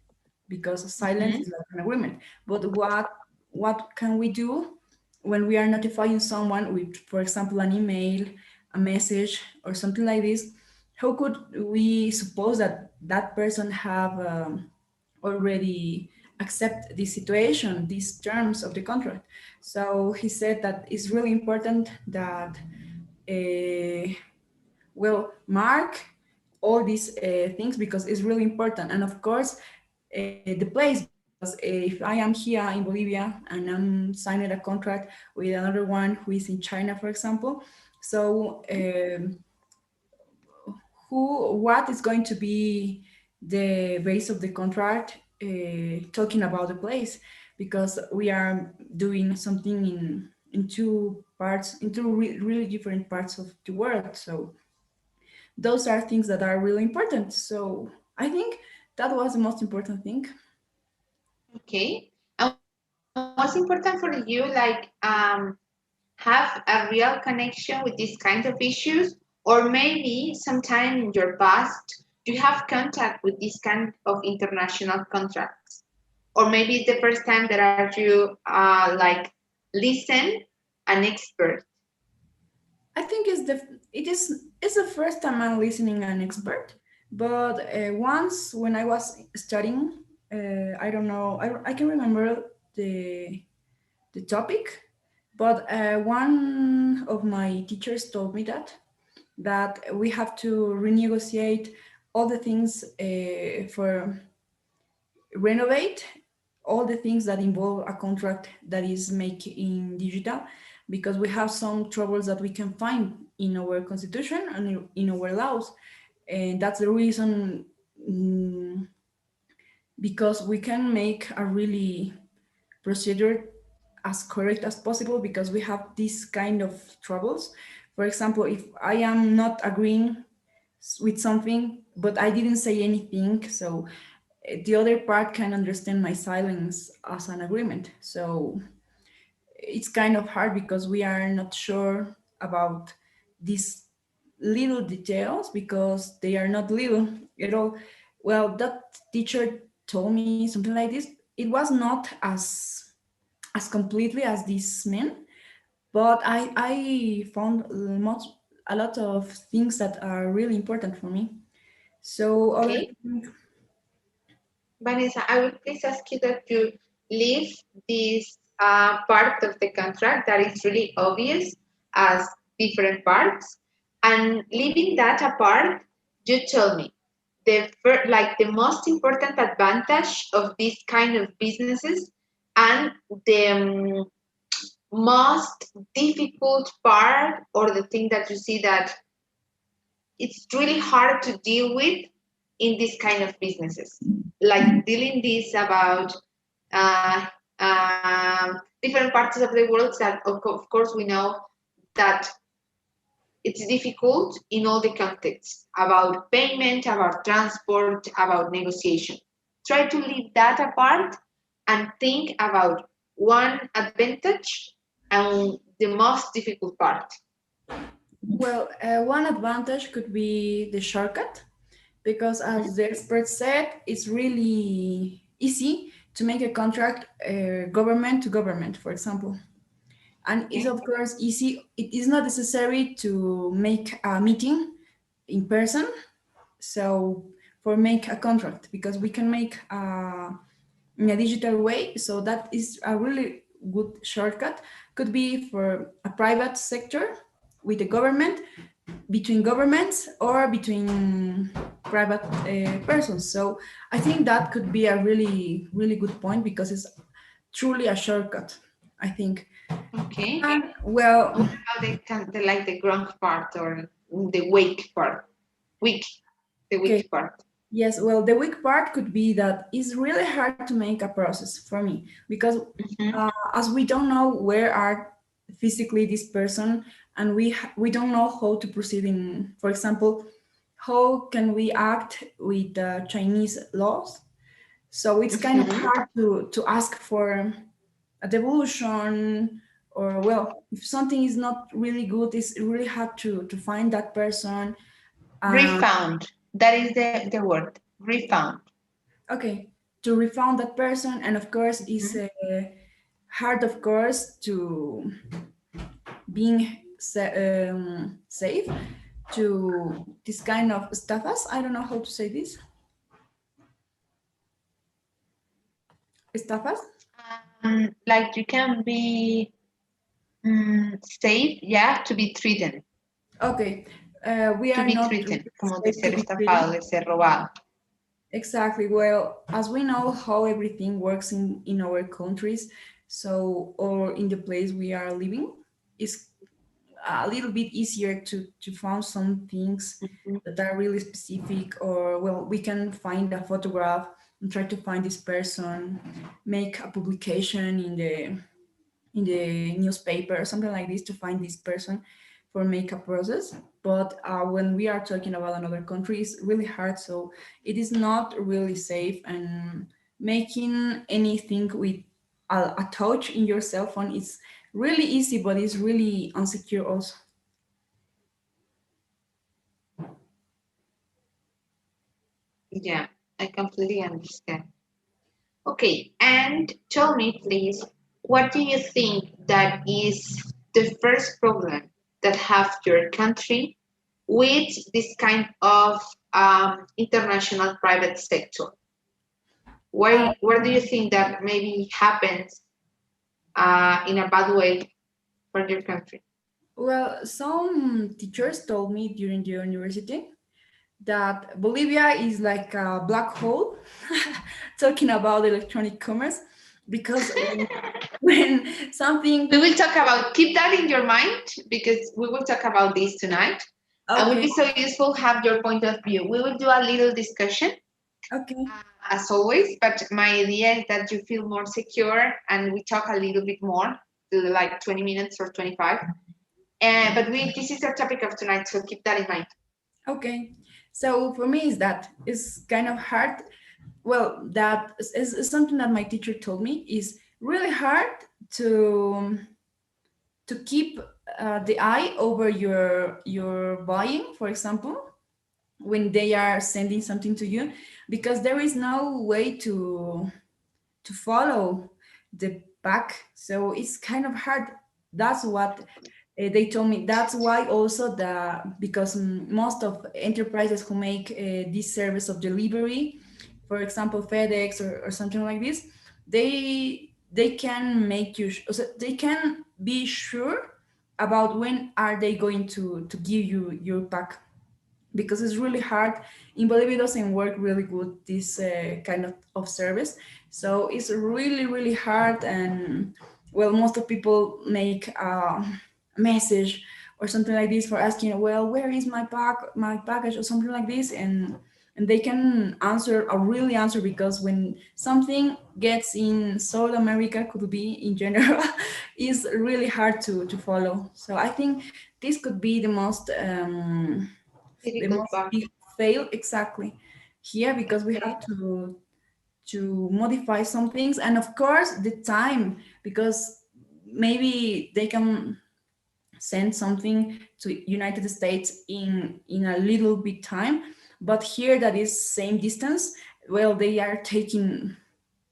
because silence is like an agreement. But what can we do when we are notifying someone with, for example, an email, a message, or something like this? How could we suppose that that person have already accept the situation, these terms of the contract? So he said that it's really important that, well, Mark all these things because it's really important. And of course, the place, because if I am here in Bolivia and I'm signing a contract with another one who is in China, for example, so what is going to be the base of the contract, talking about the place, because we are doing something in two parts, in two really different parts of the world. So those are things that are really important. So I think that was the most important thing. Okay. And what's important for you, like have a real connection with these kinds of issues, or maybe sometime in your past you have contact with this kind of international contracts, or maybe it's the first time that are you like listen an expert. I think it's the first time I'm listening an expert, but once when I was studying, I don't know, I can remember the topic, but one of my teachers told me that we have to renegotiate all the things for renovate all the things that involve a contract that is made in digital, because we have some troubles that we can find in our constitution and in our laws. And that's the reason, because we can make a really procedure as correct as possible, because we have this kind of troubles. For example, if I am not agreeing with something but I didn't say anything, so the other part can understand my silence as an agreement. So it's kind of hard because we are not sure about these little details, because they are not little at all. Well, that teacher told me something like this. It was not as completely as this man, but I found a lot of things that are really important for me. So other Okay, Vanessa, I would please ask you that you leave this part of the contract that is really obvious as different parts, and leaving that apart, you tell me like the most important advantage of this kind of businesses, and the most difficult part, or the thing that you see that it's really hard to deal with in this kind of businesses, like dealing this about uh, different parts of the world that of course we know that it's difficult in all the contexts, about payment, about transport, about negotiation. Try to leave that apart and think about one advantage and the most difficult part. Well, one advantage could be the shortcut, because as the expert said, it's really easy to make a contract government to government, for example. And it's Okay. of course easy. It is not necessary to make a meeting in person. So for make a contract, because we can make in a digital way. So that is a really good shortcut. Could be for a private sector with the government, between governments, or between private persons. So I think that could be a really, really good point, because it's truly a shortcut, I think. Okay. And well, What about the like the grunt part or the wake part? Weak, the okay, weak part. yes, well, the weak part could be that it's really hard to make a process for me, because Mhm. as we don't know where are physically this person, and we don't know how to proceed in, for example, how can we act with the Chinese laws. So it's kind of Mhm. hard to ask for a devolution, or well, if something is not really good, it's really hard to find that person. uh, Refound. That is the word. Refound. okay, to refund that person. And of course it's Mhm. hard, of course, to being safe to this kind of staffas. I don't know how to say this. Estafas. Like you can be safe, yeah, to be treated. Okay. We to are be not treated, really como de safe ser to be estafado, treated. de ser robado. Exactly. Well, as we know how everything works in our countries, so or in the place we are living, it's a little bit easier to find some things that are really specific, or well, we can find a photograph and try to find this person, make a publication in the newspaper or something like this to find this person for makeup process. But when we are talking about another country, it's really hard. So it is not really safe, and making anything with a touch in your cell phone is really easy, but it's really unsecure also. Yeah, I completely understand. Okay, and tell me, please, what do you think that is the first problem that have your country with this kind of international private sector? Where do you think that maybe happens in a bad way for your country? Well, some teachers told me during the university that Bolivia is like a black hole, talking about electronic commerce, because when something, We will talk about, keep that in your mind because we will talk about this tonight. And it will okay, be so useful have your point of view. We will do a little discussion okay, as always, but my idea is that you feel more secure and we talk a little bit more, like 20 minutes or 25. But this is our topic of tonight, so keep that in mind. okay. So for me, is that it's kind of hard. Well, that is something that my teacher told me is really hard to to keep the eye over your buying, for example, when they are sending something to you, because there is no way to follow the back. So it's kind of hard. That's what they told me. That's why also because most of enterprises who make this service of delivery, for example FedEx or something like this, they can make you so they can be sure about when are they going to give you your pack, because it's really hard. In Bolivia, it doesn't work really good, this kind of service. So it's really, really hard. And well, most of people make a message or something like this for asking, well, where is my package or something like this. And they can answer a really answer, because when something gets in South America, could be in general, is really hard to follow. So I think this could be the Difficult most part. big fail exactly here, because we have to modify some things, and of course the time, because maybe they can send something to United States in a little bit time, but here that is same distance, well, they are taking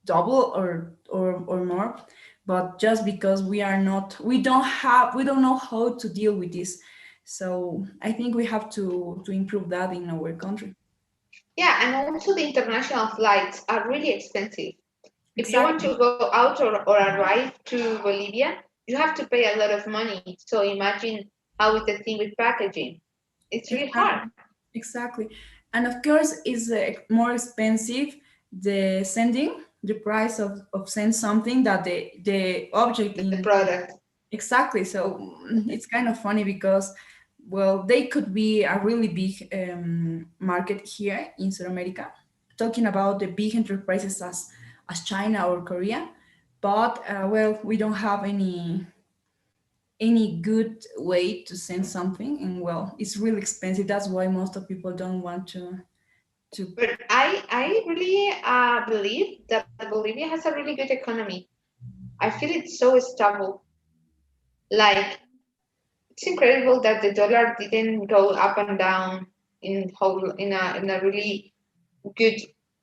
double or more. But just because we don't know how to deal with this. So I think we have to improve that in our country. Yeah, and also the international flights are really expensive. If you want Exactly. to go out or arrive to Bolivia, you have to pay a lot of money. So imagine how is the thing with packaging. It's really hard. Exactly. Exactly. And of course, it's more expensive the sending, the price of send something, that the object The in. product. Exactly. So it's kind of funny, because, well, they could be a really big market here in South America, talking about the big enterprises as China or Korea. But well, we don't have any good way to send something, and well, it's really expensive. That's why most of people don't want to. But I really believe that Bolivia has a really good economy. I feel it's so stable. Like it's incredible that the dollar didn't go up and down in a really good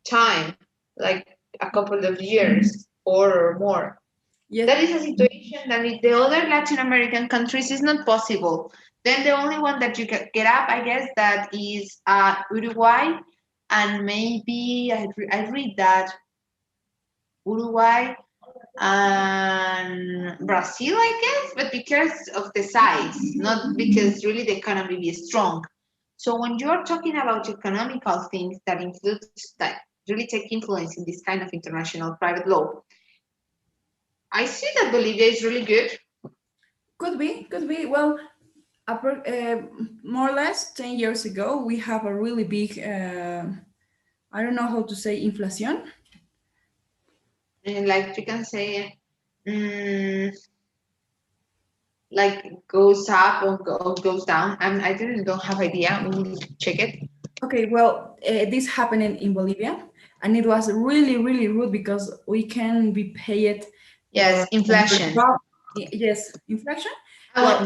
time, like a couple of years or more. Yes. That is a situation that with the other Latin American countries is not possible. Then the only one that you can get up, I guess, that is Uruguay, and maybe I read that Uruguay and Brazil, I guess, but because of the size, not because really the economy is strong. So when you're talking about economical things that really take influence in this kind of international private law, I see that Bolivia is really good. Could be. Well, more or less 10 years ago, we have a really big, I don't know how to say, inflation. And like you can say, like goes up or goes down. I don't have idea. We need to check it. Okay, well, this happened in Bolivia, and it was really, really rude because we can be paid Yes, per inflation. job. Yes, inflation.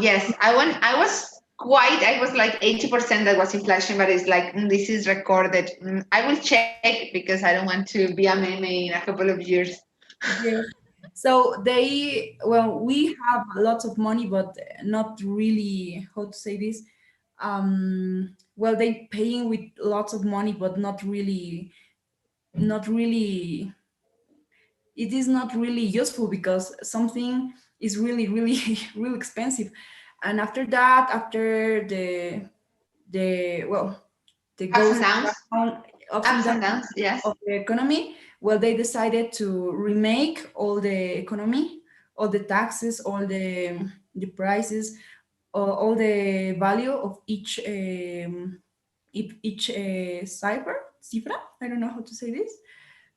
Yes, I was like 80% that was inflation, but it's like this is recorded. I will check because I don't want to be a meme in a couple of years. Yes. So we have lots of money, but not really, how to say this? Well, they paying with lots of money, but not really, it is not really useful because something is really, really, really expensive. And after that, after well, the Ups goes and downs, down, ups and ups and downs downs. Yes. of the economy, well, they decided to remake all the economy, all the taxes, all the prices, all the value of each cifra. I don't know how to say this.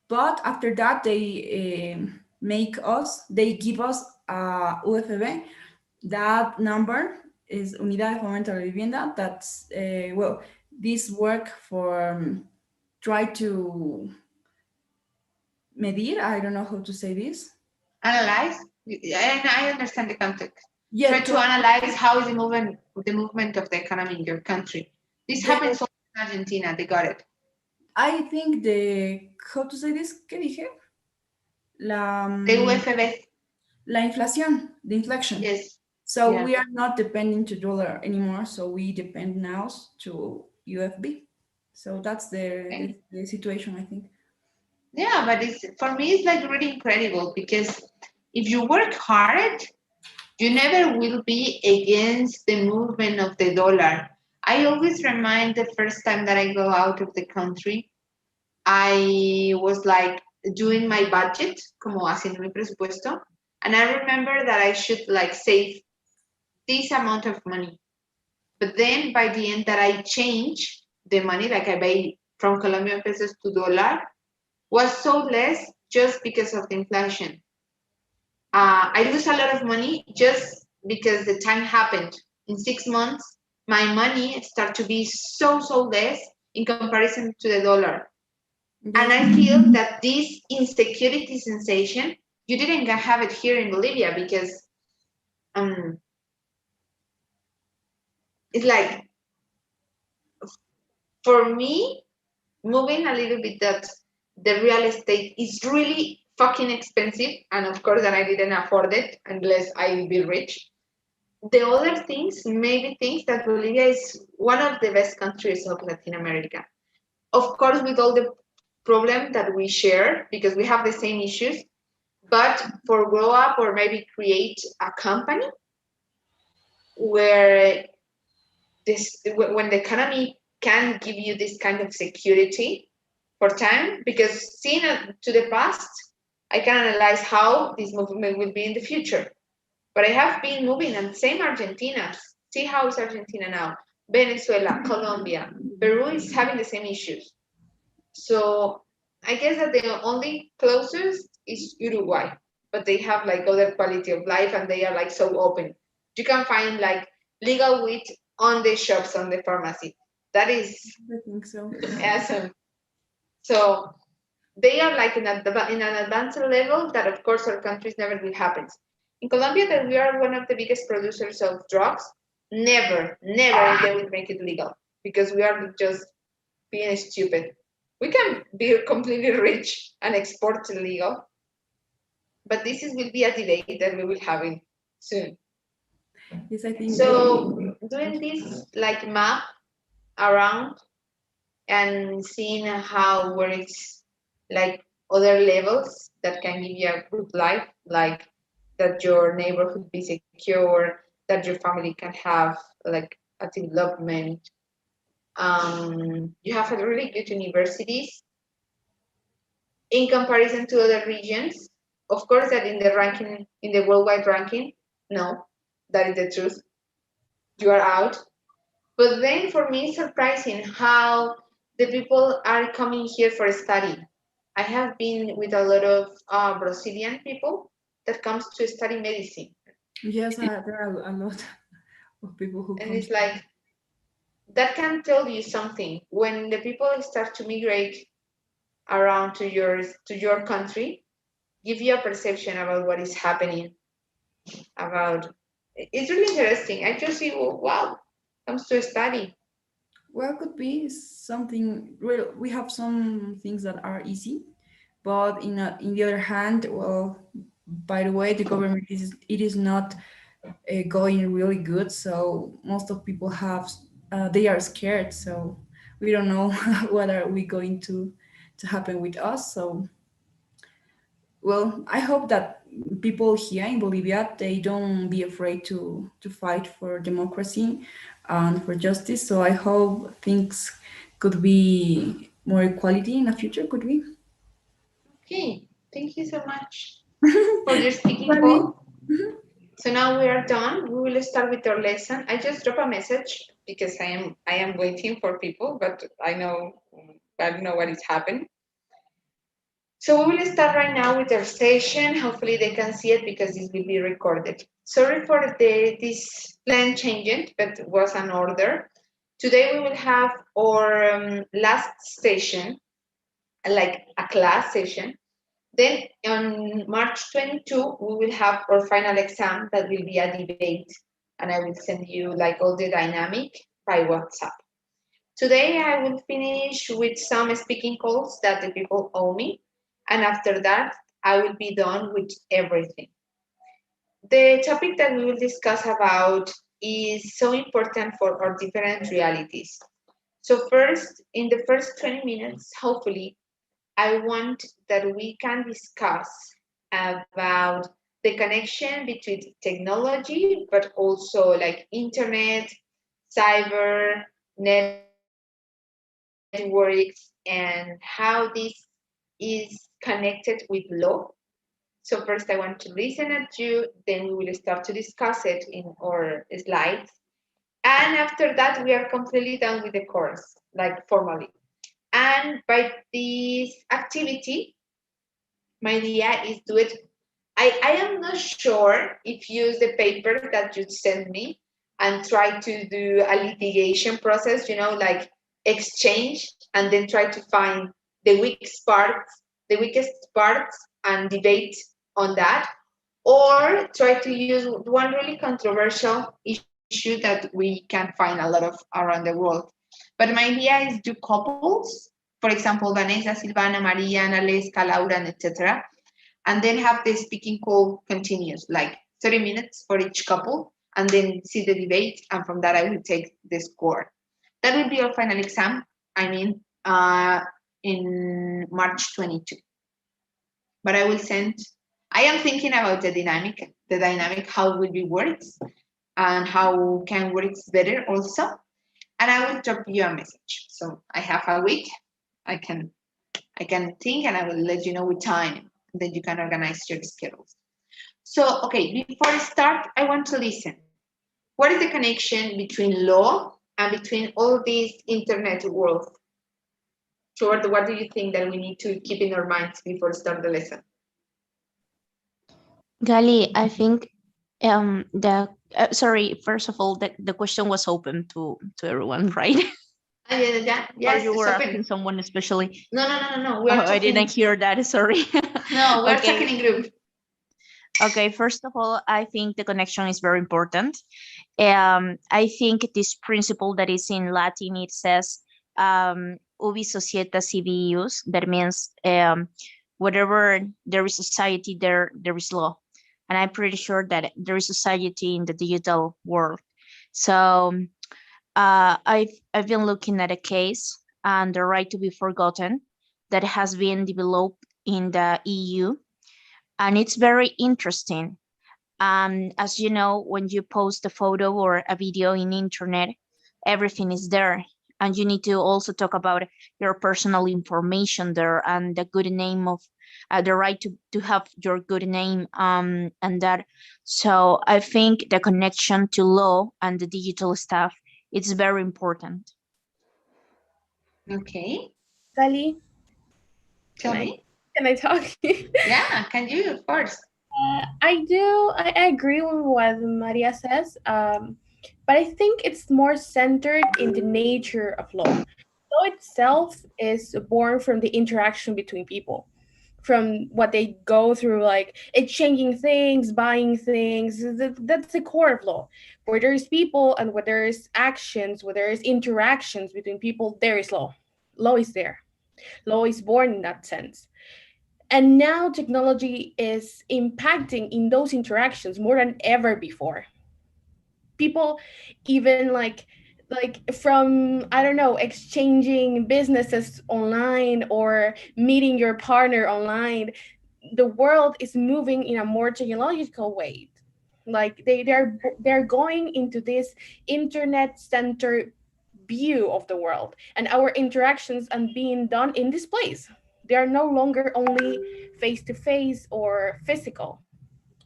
But after that, they give us a UFB. That number is Unidad de Fomento de la Vivienda. That's, well, this work for try to medir, I don't know how to say this. Analyze, and I understand the context. Yeah, Try to analyze how is the movement of the economy in your country. This yeah, happens also in Argentina. They got it. I think how to say this, ¿qué dije? The UFB. La inflación, the inflation. Yes. So Yeah. we are not depending to dollar anymore. So we depend now to UFB. So that's the situation, I think. Yeah, but for me it's like really incredible because if you work hard, you never will be against the movement of the dollar. I always remind the first time that I go out of the country, I was like doing my budget, como haciendo mi presupuesto, and I remember that I should like save this amount of money. But then by the end that I change the money, like I buy from Colombian pesos to dollar, was so less just because of the inflation. I lose a lot of money just because the time happened. In 6 months, my money start to be so less in comparison to the dollar. And I feel that this insecurity sensation, you didn't have it here in Bolivia because it's like, for me, moving a little bit that the real estate is really fucking expensive. And of course, that I didn't afford it unless I be rich. The other things, maybe things that Bolivia is one of the best countries of Latin America. Of course, with all the problem that we share, because we have the same issues, but for grow up or maybe create a company where when the economy can give you this kind of security for time, because seeing to the past, I can analyze how this movement will be in the future. But I have been moving, and same Argentina. See how is Argentina now? Venezuela, Colombia, Peru is having the same issues. So I guess that the only closest is Uruguay, but they have like other quality of life and they are like so open. You can find like legal weed on the shops, on the pharmacy. That is I think so. awesome. So they are like in an advanced level that of course our countries never will happen. In Colombia, that we are one of the biggest producers of drugs, never they will make it legal because we are just being stupid. We can be completely rich and export illegal, but will be a debate that we will have in soon. Yes, I think. So doing this like map around and seeing how works like other levels that can give you a good life, like that your neighborhood be secure, that your family can have like a development, You have a really good universities in comparison to other regions. Of course, that in the ranking, in the worldwide ranking, no, that is the truth. You are out. But then for me, it's surprising how the people are coming here for study. I have been with a lot of Brazilian people that comes to study medicine. Yes, there are a lot of people who And come. it's like, that can tell you something. When the people start to migrate around to your country, give you a perception about what is happening about. It's really interesting. I just see, well, wow, comes to study. Well, could be something real. We have some things that are easy, but in the other hand, well, by the way, the government is not going really good. So most of people have they are scared. So we don't know what are we going to happen with us. So well, I hope that people here in Bolivia they don't be afraid to fight for democracy and for justice. So I hope things could be more equality in the future. Could we? Okay, thank you so much for your speaking Vale. call. So now we are done. We will start with our lesson. I just drop a message because I am waiting for people, but I don't know what is happening. So we will start right now with our session. Hopefully they can see it because this will be recorded. Sorry for this plan changing, but it was an order. Today we will have our last session, like a class session. Then on March 22, we will have our final exam that will be a debate. And I will send you like all the dynamic by WhatsApp. Today I will finish with some speaking calls that the people owe me. And after that, I will be done with everything. The topic that we will discuss about is so important for our different realities. So first, in the first 20 minutes, hopefully, I want that we can discuss about the connection between technology, but also like internet, cyber, networks, and how this is connected with law. So first I want to listen at you, then we will start to discuss it in our slides. And after that, we are completely done with the course, like formally. And by this activity, my idea is do it. I am not sure if use the paper that you sent me and try to do a litigation process, like exchange and then try to find the weakest parts and debate on that, or try to use one really controversial issue that we can find a lot of around the world. But my idea is do couples, for example, Vanessa, Silvana, Maria, Analesca, Laura, and etc., and then have the speaking call continuous, like 30 minutes for each couple, and then see the debate, and from that I will take the score. That will be our final exam, in March 22. But I am thinking about the dynamic, how will be words, and how can words better also, and I will drop you a message. So I have a week, I can think, and I will let you know with time, then you can organize your schedules. So, okay, before I start, I want to listen. What is the connection between law and between all these internet world? Stuart, what do you think that we need to keep in our minds before start the lesson? Gali, I think the sorry, first of all, the question was open to everyone, right? Yeah, Or yes, you it's were open. asking someone especially? No. We are Oh, I didn't hear that. Sorry. No, we are Okay. talking in group. Okay, first of all, I think the connection is very important. I think this principle that is in Latin, it says, ubi societas sibi ius. That means whatever there is society, there is law. And I'm pretty sure that there is society in the digital world. So I've been looking at a case and the right to be forgotten that has been developed in the EU, and it's very interesting. As you know, when you post a photo or a video in internet, everything is there, and you need to also talk about your personal information there and the good name of the right to have your good name and that. So I think the connection to law and the digital stuff, it's very important. Okay, Sally, tell me. can I talk? Yeah, can you, of course. I agree with what Maria says, but I think it's more centered in the nature of law. Law itself is born from the interaction between people, from what they go through, like exchanging things, buying things. That's the core of law. Where there is people and where there is actions, where there is interactions between people, there is law. Law is there. Law is born in that sense. And now technology is impacting in those interactions more than ever before. People even like from, I don't know, exchanging businesses online or meeting your partner online, the world is moving in a more technological way. Like they're going into this internet centered view of the world, and our interactions and being done in this place, they are no longer only face to face or physical,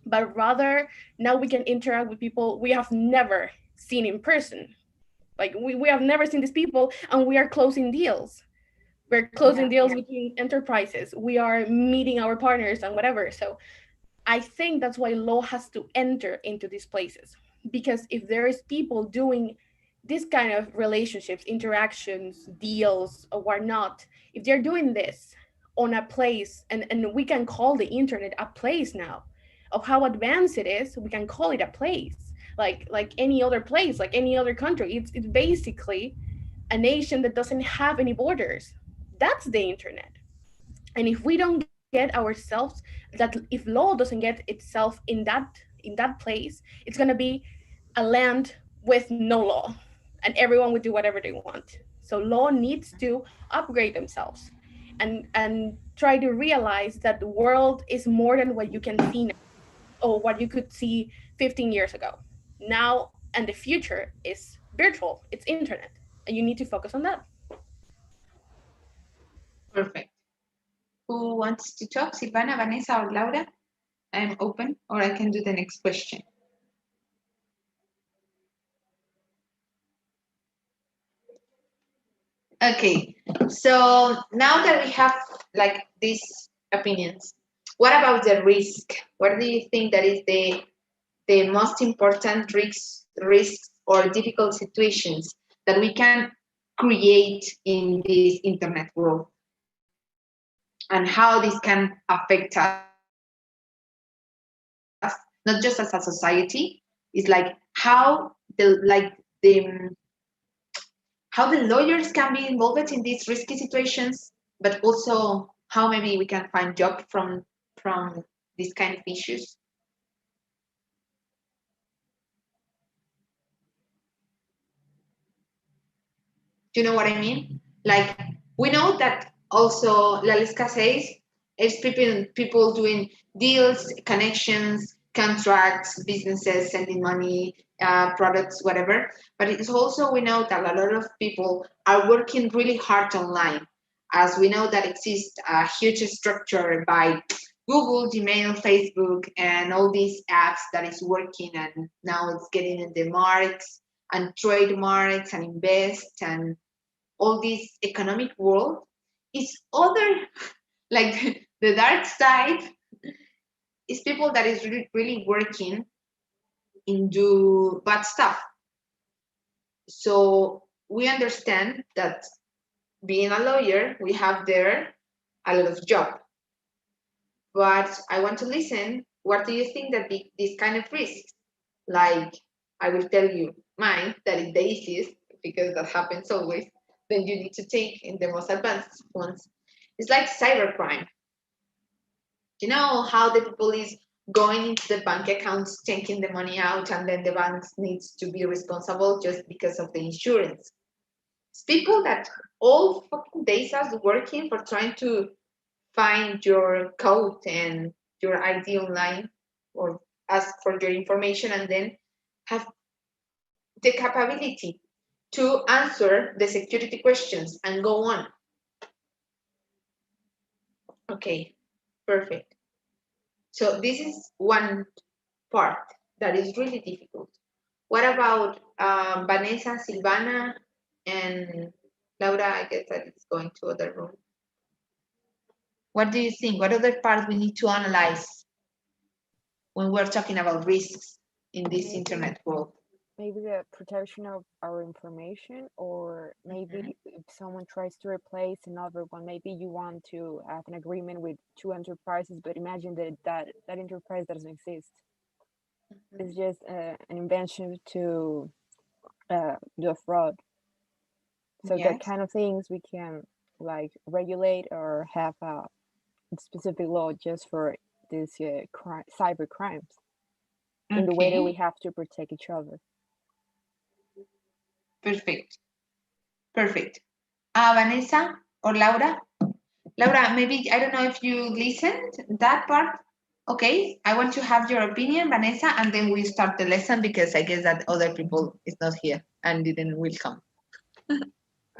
but rather now we can interact with people we have never seen in person. Like we have never seen these people, and we are closing deals. We're closing deals between enterprises. We are meeting our partners and whatever. So I think that's why law has to enter into these places. Because if there is people doing this kind of relationships, interactions, deals, or whatnot, if they're doing this on a place, and we can call the internet a place now, of how advanced it is, we can call it a place. Like any other place, like any other country. It's basically a nation that doesn't have any borders. That's the internet. And if we don't get ourselves, that if law doesn't get itself in that place, it's going to be a land with no law, and everyone would do whatever they want. So law needs to upgrade themselves and try to realize that the world is more than what you can see now, or what you could see 15 years ago. Now and the future is virtual, it's internet, and you need to focus on that. Perfect. Who wants to talk? Silvana, Vanessa, or Laura? I'm open, or I can do the next question. Okay, so now that we have like these opinions, what about the risk? What do you think that is the most important risks or difficult situations that we can create in this internet world, and how this can affect us, not just as a society? It's like how the lawyers can be involved in these risky situations, but also how maybe we can find job from these kind of issues. Do you know what I mean? Like, we know that also la escasez is people doing deals, connections, contracts, businesses sending money, products, whatever. But it's also, we know that a lot of people are working really hard online, as we know that exists a huge structure by Google, Gmail, Facebook, and all these apps that is working, and now it's getting in the marks and trademarks and invest and all this economic world is other, like the dark side is people that is really, really working into bad stuff. So we understand that being a lawyer, we have there a lot of job. But I want to listen, what do you think that these kind of risks, like I will tell you mine, that is the easiest, because that happens always, then you need to take in the most advanced ones. It's like cybercrime. You know how the people is going into the bank accounts, taking the money out, and then the bank needs to be responsible just because of the insurance. It's people that all fucking days are working for trying to find your code and your ID online, or ask for your information, and then have the capability to answer the security questions and go on. Okay, perfect. So this is one part that is really difficult. What about Vanessa, Silvana, and Laura? I guess that it's going to other room. What do you think? What other part we need to analyze when we're talking about risks in this internet world? Maybe the protection of our information, or maybe if someone tries to replace another one, maybe you want to have an agreement with two enterprises, but imagine that enterprise doesn't exist. It's just an invention to do a fraud. So Yes. that kind of things we can like regulate or have a specific law just for these cyber crimes in the way that we have to protect each other. Perfect. Perfect. Vanessa or Laura? Laura, maybe, I don't know if you listened that part. Okay, I want to have your opinion, Vanessa, and then we start the lesson because I guess that other people is not here and didn't will come.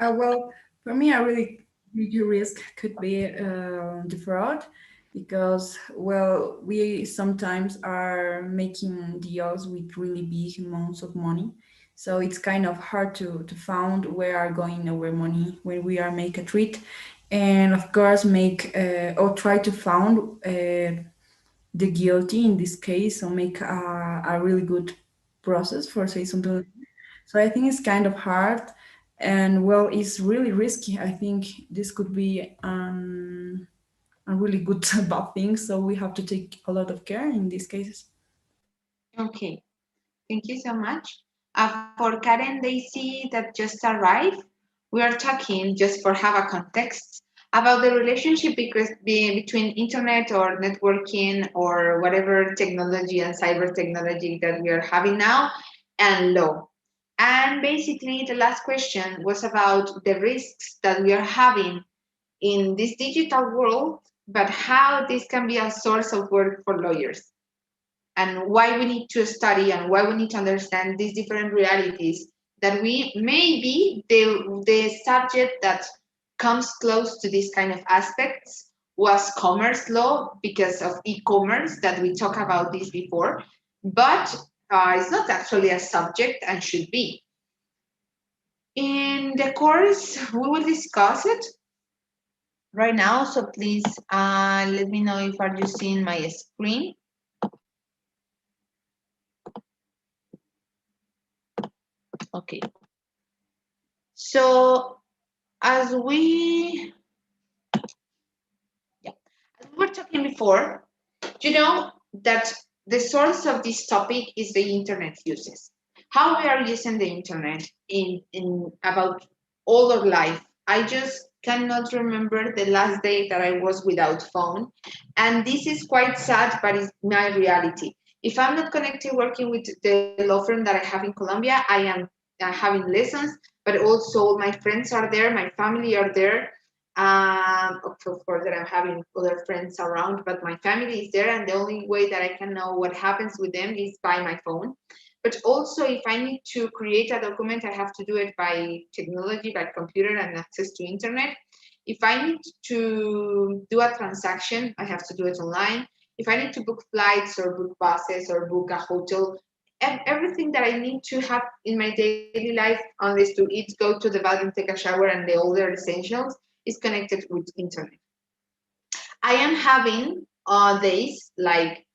Well, for me, a really big risk could be the fraud, because, well, we sometimes are making deals with really big amounts of money. So it's kind of hard to find where are going our money when we are make a trade, and of course make or try to find the guilty in this case, or make a really good process for say something like that. So I think it's kind of hard, and well, it's really risky. I think this could be a really good bad thing, so we have to take a lot of care in these cases. Okay, thank you so much. For Karen Daisy that just arrived, we are talking, just for have a context, about the relationship between internet or networking or whatever technology and cyber technology that we are having now and law. And basically the last question was about the risks that we are having in this digital world, but how this can be a source of work for lawyers, and why we need to study and why we need to understand these different realities, that we maybe the subject that comes close to this kind of aspects was commerce law because of e-commerce, that we talked about this before, but it's not actually a subject and should be. In the course, we will discuss it right now, so please let me know if are you seeing my screen. Okay. So as we were talking before, you know that the source of this topic is the internet uses. How we are using the internet in about all our life. I just cannot remember the last day that I was without phone. And this is quite sad, but it's my reality. If I'm not connected working with the law firm that I have in Colombia, I am having lessons, but also my friends are there, my family are there. Of course, that I'm having other friends around, but my family is there, and the only way that I can know what happens with them is by my phone. But also, if I need to create a document, I have to do it by technology, by computer and access to internet. If I need to do a transaction, I have to do it online. If I need to book flights or book buses or book a hotel, everything that I need to have in my daily life, unless to eat, go to the bathroom, take a shower, and the other essentials, is connected with internet. I am having days like,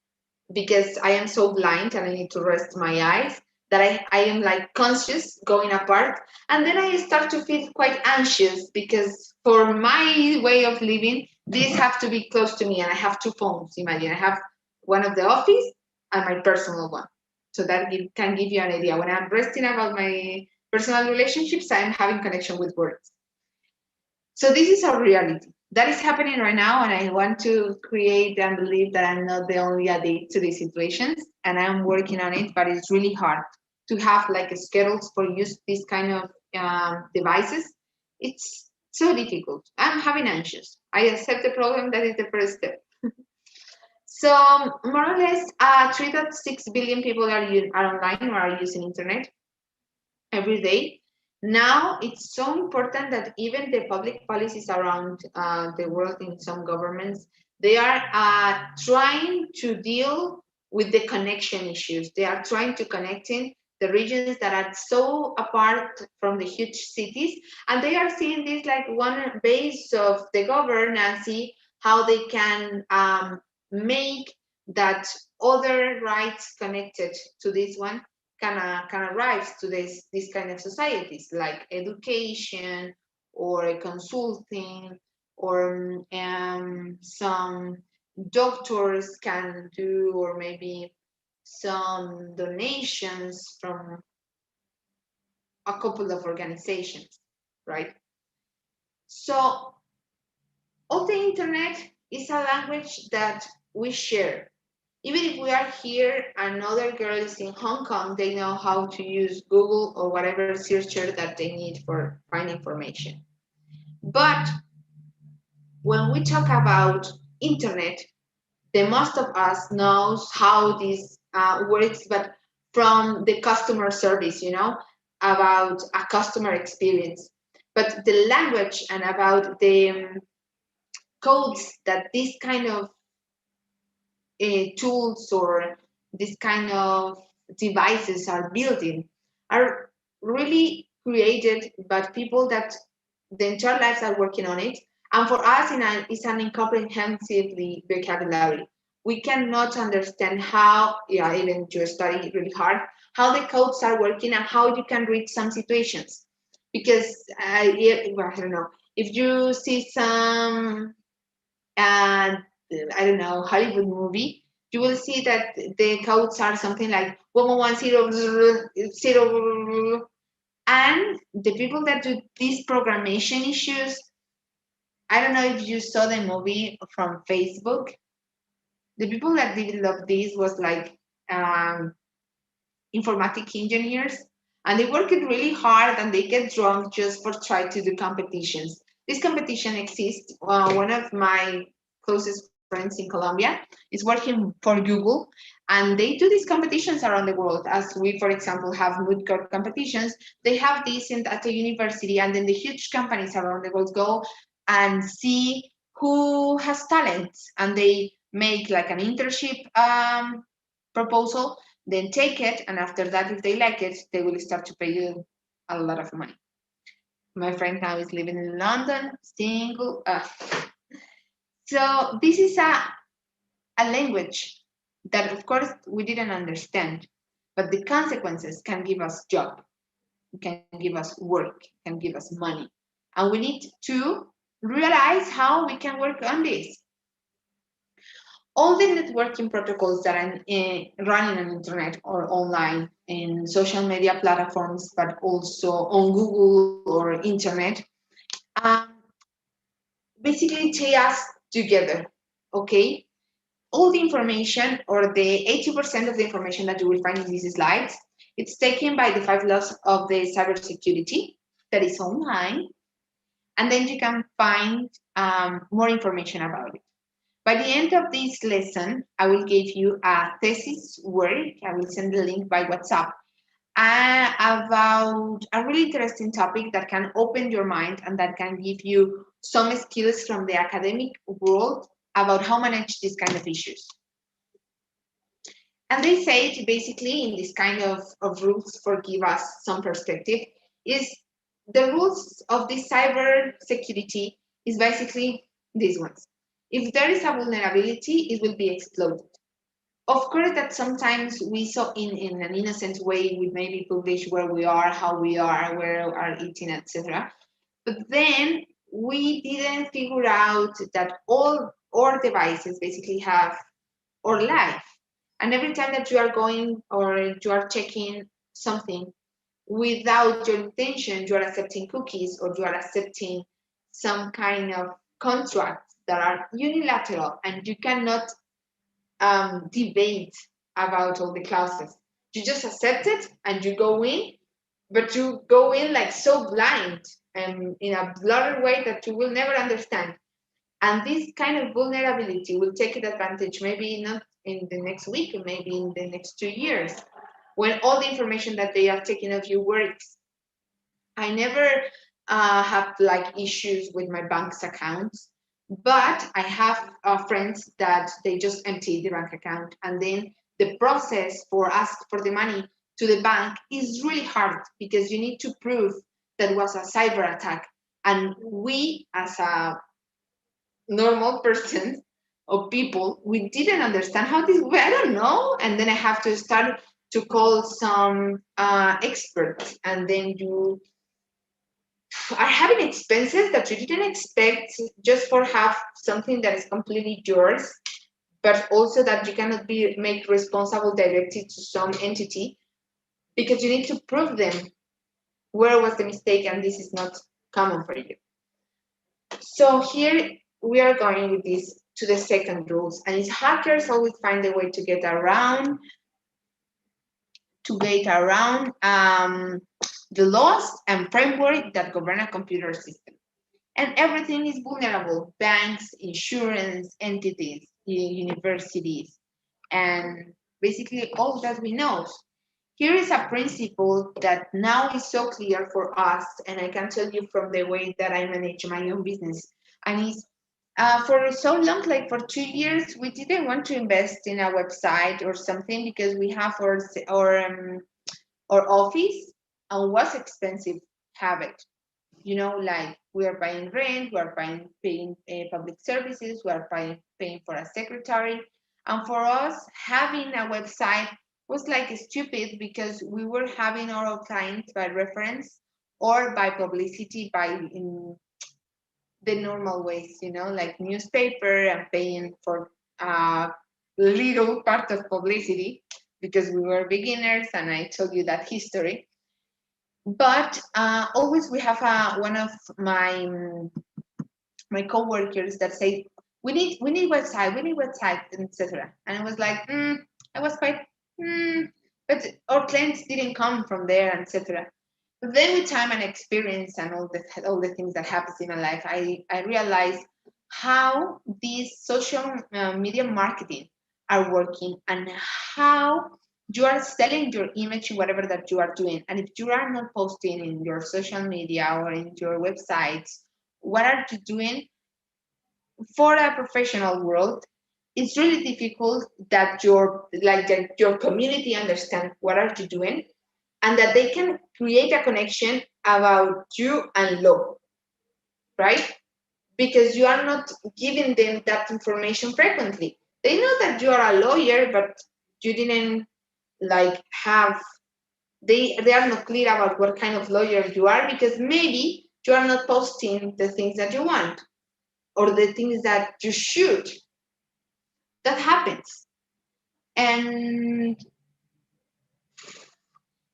because I am so blind and I need to rest my eyes, that I am like conscious going apart, and then I start to feel quite anxious because for my way of living, these have to be close to me, and I have two phones. Imagine I have one of the office and my personal one. So that can give you an idea. When I'm resting about my personal relationships, I'm having connection with words. So this is our reality. That is happening right now, and I want to create and believe that I'm not the only addict to these situations, and I'm working on it, but it's really hard to have like schedules for use these kind of devices. It's so difficult. I'm having anxious. I accept the problem. That is the first step. So more or less, 3.6 billion people are online or are using internet every day. Now it's so important that even the public policies around the world in some governments, they are trying to deal with the connection issues. They are trying to connect in the regions that are so apart from the huge cities, and they are seeing this like one base of the governance, how they can make that other rights connected to this one can arrive to this kind of societies, like education or a consulting, or some doctors can do, or maybe some donations from a couple of organizations, right? So all the internet is a language that we share. Even if we are here, another girl is in Hong Kong, they know how to use Google or whatever searcher that they need for find information. But when we talk about internet, the most of us knows how this works, but from the customer service, about a customer experience. But the language and about the codes that this kind of tools or this kind of devices are building are really created by people that the entire lives are working on it. And for us, it's an incomprehensibly vocabulary. We cannot understand how, even to study really hard, how the codes are working and how you can read some situations. Because, well, I don't know, if you see some I don't know, Hollywood movie, you will see that the codes are something like 1110, and the people that do these programmation issues, I don't know if you saw the movie from Facebook. The people that developed this was like informatic engineers, and they worked really hard and they get drunk just for try to do competitions. This competition exists. One of my closest friends in Colombia is working for Google, and they do these competitions around the world. As we, for example, have mood court competitions, they have this at a university, and then the huge companies around the world go and see who has talents, and they make like an internship proposal, then take it, and after that, if they like it, they will start to pay you a lot of money. My friend now is living in London, single. So this is a language that, of course, we didn't understand, but the consequences can give us job, can give us work, can give us money, and we need to realize how we can work on this. All the networking protocols that are running on internet or online in social media platforms, but also on Google or internet, um, basically tie us together, okay? All the information, or the 80% of the information that you will find in these slides, it's taken by the 5 laws of the cybersecurity that is online, and then you can find more information about it. By the end of this lesson, I will give you a thesis work. I will send the link by WhatsApp about a really interesting topic that can open your mind and that can give you some skills from the academic world about how to manage these kind of issues. And they say it basically in this kind of rules, for give us some perspective, is the rules of this cyber security is basically these ones. If there is a vulnerability, it will be exploited. Of course, that sometimes we saw in an innocent way, we maybe publish where we are, how we are, where we are eating, etc. But then we didn't figure out that all our devices basically have our life. And every time that you are going or you are checking something without your intention, you are accepting cookies or you are accepting some kind of contracts that are unilateral, and you cannot debate about all the clauses. You just accept it and you go in, but you go in like so blind and in a blurry way that you will never understand. And this kind of vulnerability will take advantage, maybe not in the next week, maybe in the next 2 years, when all the information that they are taking of you works. I never have like issues with my bank's accounts, but I have friends that they just empty the bank account, and then the process for ask for the money to the bank is really hard because you need to prove that it was a cyber attack, and we as a normal person or people, we didn't understand how this. I don't know, and then I have to start to call some experts, and then you are having expenses that you didn't expect just for have something that is completely yours, but also that you cannot be made responsible directly to some entity because you need to prove them where was the mistake, and this is not common for you. So here we are going with this to the second rules, and it's hackers always find a way to get around the laws and framework that govern a computer system. And everything is vulnerable: banks, insurance, entities, universities, and basically all that we know. Here is a principle that now is so clear for us, and I can tell you from the way that I manage my own business. And it's for so long, like for 2 years, we didn't want to invest in a website or something because we have our office and was expensive have it. You know, like we are paying rent, we are paying public services, we are paying for a secretary. And for us, having a website was like stupid because we were having our clients by reference or by publicity by in the normal ways, you know, like newspaper and paying for a little part of publicity because we were beginners, and I told you that history. But always we have one of my coworkers that say we need website, etc. And I was like, I was quite, but our clients didn't come from there, etc. But then with time and experience and all the things that happens in my life, I realized how these social media marketing are working and how you are selling your image in whatever that you are doing. And if you are not posting in your social media or in your websites, what are you doing for a professional world? It's really difficult that your community understand what are you doing and that they can create a connection about you and law, right? Because you are not giving them that information frequently. They know that you are a lawyer, but you didn't like have they are not clear about what kind of lawyer you are because maybe you are not posting the things that you want or the things that you should. That happens. And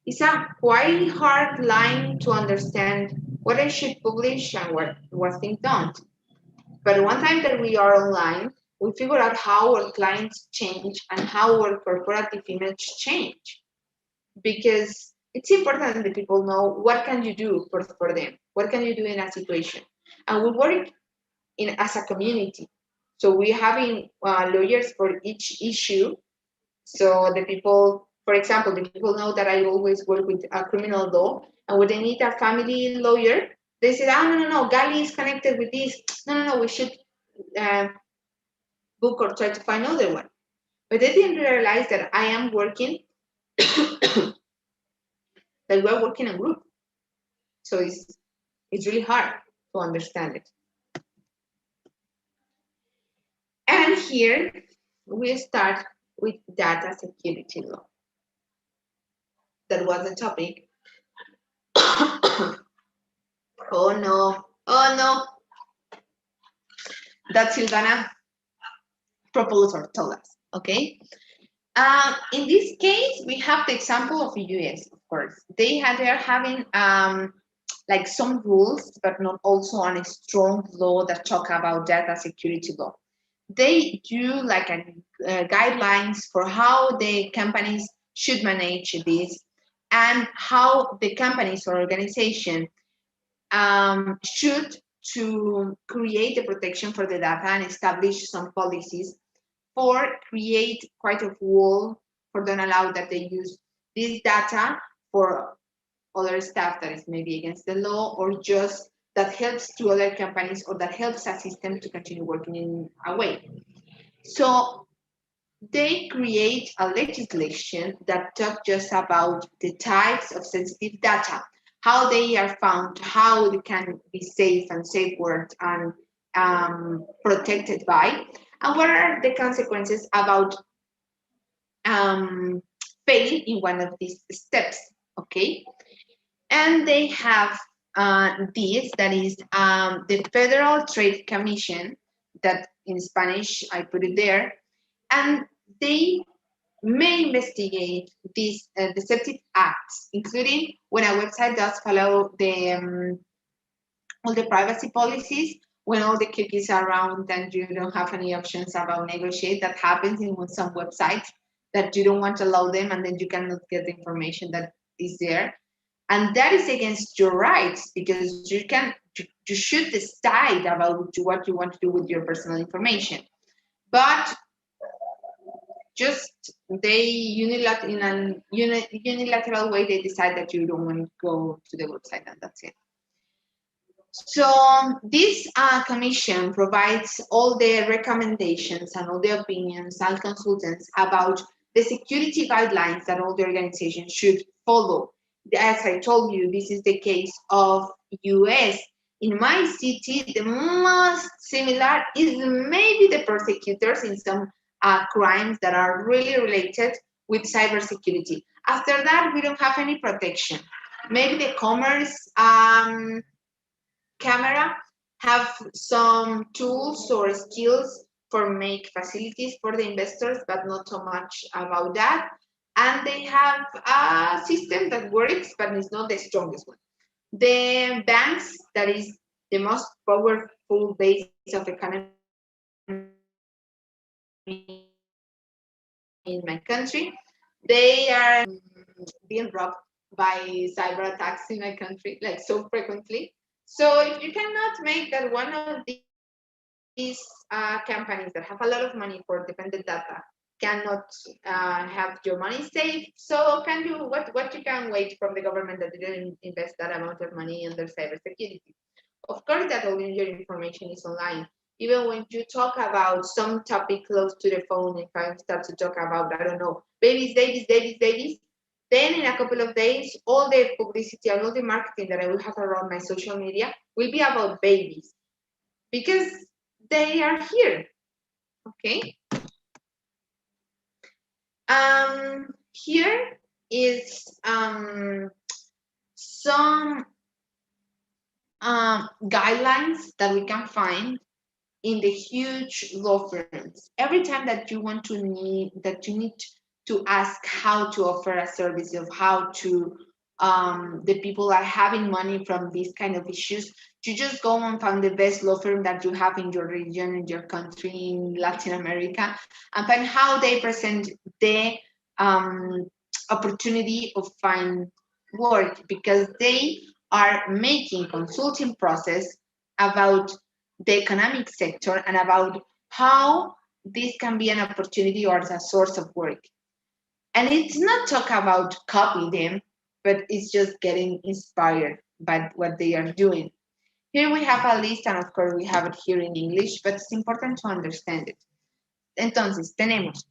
it's a quite hard line to understand what I should publish and what things don't. But one time that we are online, we figure out how our clients change and how our corporative image change. Because it's important that people know what can you do for them, what can you do in a situation. And we work as a community. So we're having lawyers for each issue. So the people, for example, the people know that I always work with a criminal law, and when they need a family lawyer, they say, no, Gali is connected with this. No, we should book or try to find another one. But they didn't realize that I am working, that we're working in a group. So it's really hard to understand it. And here we start with data security law. That was the topic. Oh no. That Silvana proposed or told us, okay? In this case, we have the example of the US, of course. They're having like some rules, but not also on a strong law that talk about data security law. They do like guidelines for how the companies should manage this and how the companies or organization should to create the protection for the data and establish some policies for create quite a wall for don't allow that they use this data for other stuff that is maybe against the law, or just that helps to other companies, or that helps a system to continue working in a way. So they create a legislation that talks just about the types of sensitive data, how they are found, how they can be safe and safeguarded and protected by, and what are the consequences about fail in one of these steps, okay? And they have this, that is the Federal Trade Commission, that in Spanish I put it there, and they may investigate these deceptive acts, including when a website does follow all the privacy policies, when all the cookies are around and you don't have any options about negotiate. That happens in some websites, that you don't want to allow them, and then you cannot get the information that is there. And that is against your rights, because you should decide about what you want to do with your personal information. But just they in a unilateral way, they decide that you don't want to go to the website, and that's it. So this commission provides all the recommendations and all the opinions and consultants about the security guidelines that all the organizations should follow. As I told you, this is the case of US. In my city, the most similar is maybe the prosecutors in some crimes that are really related with cybersecurity. After that, we don't have any protection. Maybe the commerce camera have some tools or skills for make facilities for the investors, but not so much about that. And they have a system that works, but it's not the strongest one. The banks, that is the most powerful base of economy in my country, they are being robbed by cyber attacks in my country, like so frequently. So if you cannot make that one of these companies that have a lot of money for dependent data cannot have your money safe, so can you what you can wait from the government that didn't invest that amount of money in their cybersecurity? Of course, that all your information is online. Even when you talk about some topic close to the phone, if I start to talk about, I don't know, babies, then in a couple of days, all the publicity and all the marketing that I will have around my social media will be about babies, because they are here, okay? Here is some guidelines that we can find in the huge law firms. Every time that you need to ask how to offer a service, of how to the people are having money from these kind of issues, you just go and find the best law firm that you have in your region, in your country, in Latin America, and find how they present the opportunity of find work, because they are making consulting process about the economic sector and about how this can be an opportunity or as a source of work. And it's not talk about copy them, but it's just getting inspired by what they are doing. Here we have a list, and of course we have it here in English, but it's important to understand it. Entonces, tenemos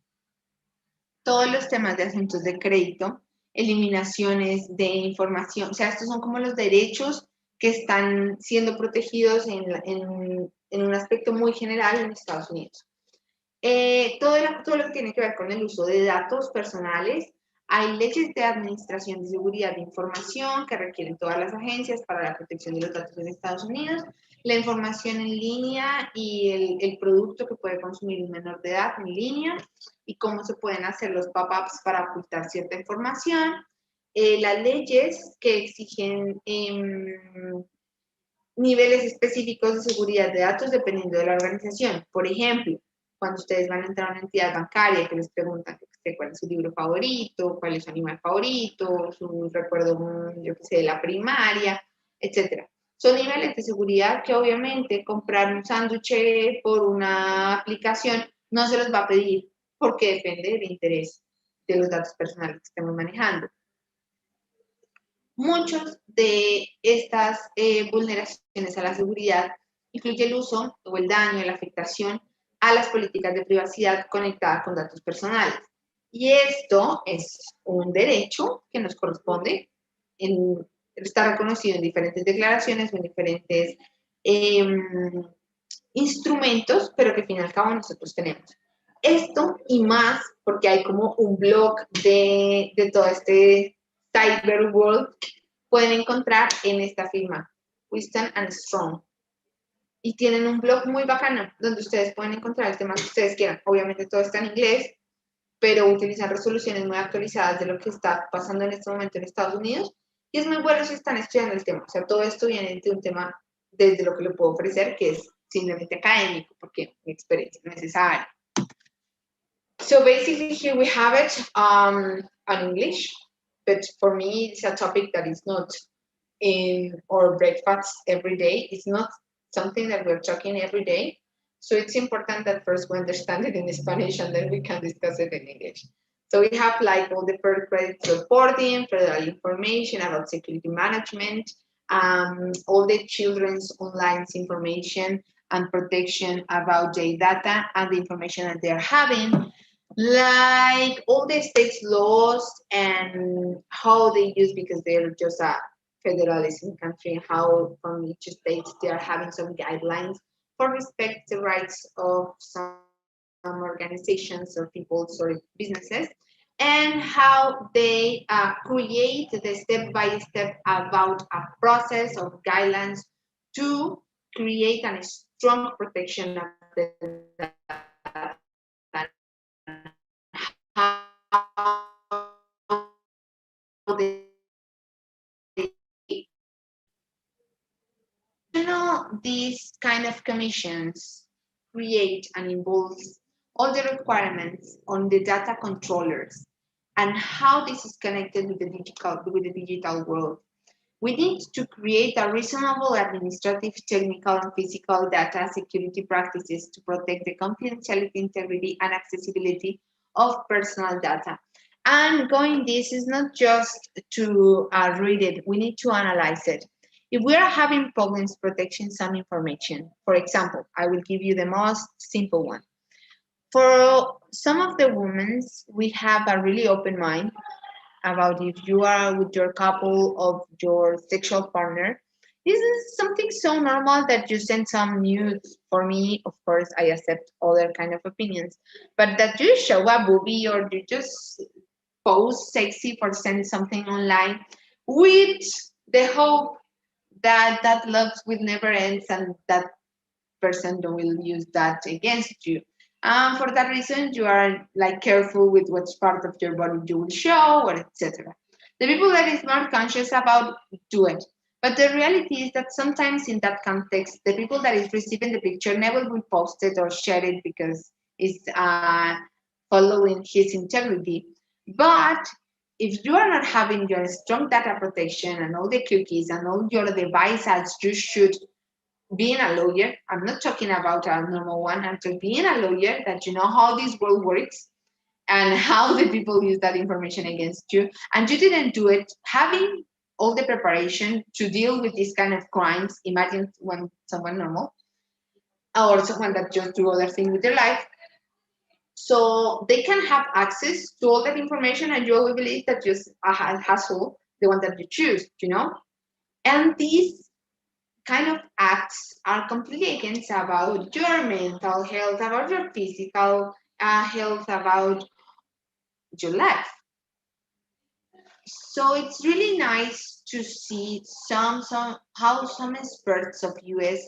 todos los temas de asuntos de crédito, eliminaciones de información, o sea, estos son como los derechos que están siendo protegidos en un aspecto muy general en Estados Unidos. Todo lo que tiene que ver con el uso de datos personales, hay leyes de administración de seguridad de información que requieren todas las agencias para la protección de los datos en Estados Unidos, la información en línea y el producto que puede consumir un menor de edad en línea y cómo se pueden hacer los pop-ups para ocultar cierta información, las leyes que exigen niveles específicos de seguridad de datos dependiendo de la organización. Por ejemplo, cuando ustedes van a entrar a una entidad bancaria que les preguntan cuál es su libro favorito, cuál es su animal favorito, su recuerdo, yo qué sé, de la primaria, etc. Son niveles de seguridad que obviamente comprar un sándwich por una aplicación no se los va a pedir, porque depende del interés de los datos personales que estemos manejando. Muchos de estas vulneraciones a la seguridad incluye el uso o el daño, la afectación a las políticas de privacidad conectadas con datos personales. Y esto es un derecho que nos corresponde, está reconocido en diferentes declaraciones o en diferentes instrumentos, pero que al fin y al cabo nosotros tenemos. Esto y más, porque hay como un blog de todo este cyber world, pueden encontrar en esta firma, Wisdom and Strong. Y tienen un blog muy bacano, donde ustedes pueden encontrar el tema que ustedes quieran. Obviamente todo está en inglés, pero utilizan resoluciones muy actualizadas de lo que está pasando en este momento en Estados Unidos. Y es muy bueno si están estudiando el tema. O sea, todo esto viene de un tema desde lo que le puedo ofrecer, que es simplemente académico, porque mi experiencia no es esa área. So basically here we have it on English, but for me it's a topic that is not in our breakfast every day. It's not something that we're talking every day. So it's important that first we understand it in Spanish and then we can discuss it in English. So we have like all the first credit reporting, federal information about security management, all the children's online information and protection about their data and the information that they're having, like all the states' laws and how they use, because they're just a federalism country, how from each state they are having some guidelines for respect the rights of some organizations or people or businesses, and how they create the step-by-step about a process of guidelines to create a strong protection of the data. How they, these kind of commissions create and involve all the requirements on the data controllers and how this is connected with the digital world. We need to create a reasonable administrative, technical, and physical data security practices to protect the confidentiality, integrity, and accessibility of personal data. And going this is not just to read it, we need to analyze it. If we are having problems protecting some information, for example, I will give you the most simple one. For some of the women, we have a really open mind about if you are with your couple of your sexual partner. This is something so normal that you send some nudes. For me, of course, I accept other kind of opinions, but that you show a boobie or you just pose sexy for send something online with the hope that that love will never end and that person will use that against you. For that reason, you are like careful with which part of your body you will show, or etc. The people that is more conscious about do it, but the reality is that sometimes in that context, the people that is receiving the picture never will post it or share it because it's following his integrity. But if you are not having your strong data protection and all the cookies and all your devices, you should, being a lawyer, I'm not talking about a normal one, I'm just being a lawyer that you know how this world works and how the people use that information against you, and you didn't do it, having all the preparation to deal with these kind of crimes. Imagine when someone normal or someone that just do other things with their life, so they can have access to all that information, and you always believe that just a hassle, the one that you choose, you know? And these kind of acts are completely against about your mental health, about your physical health, about your life. So it's really nice to see how some experts of US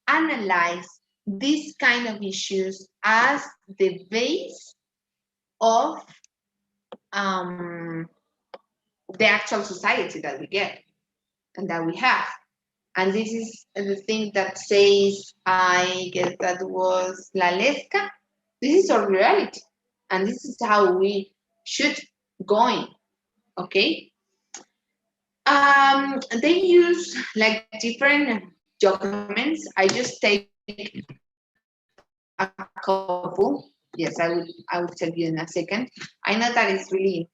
analyze these kind of issues as the base of the actual society that we get and that we have. And this is the thing that says, I guess that was La Lesca. This is our reality. And this is how we should going, okay? They use like different documents. I just take a couple. Yes, I will tell you in a second. I know that it's really,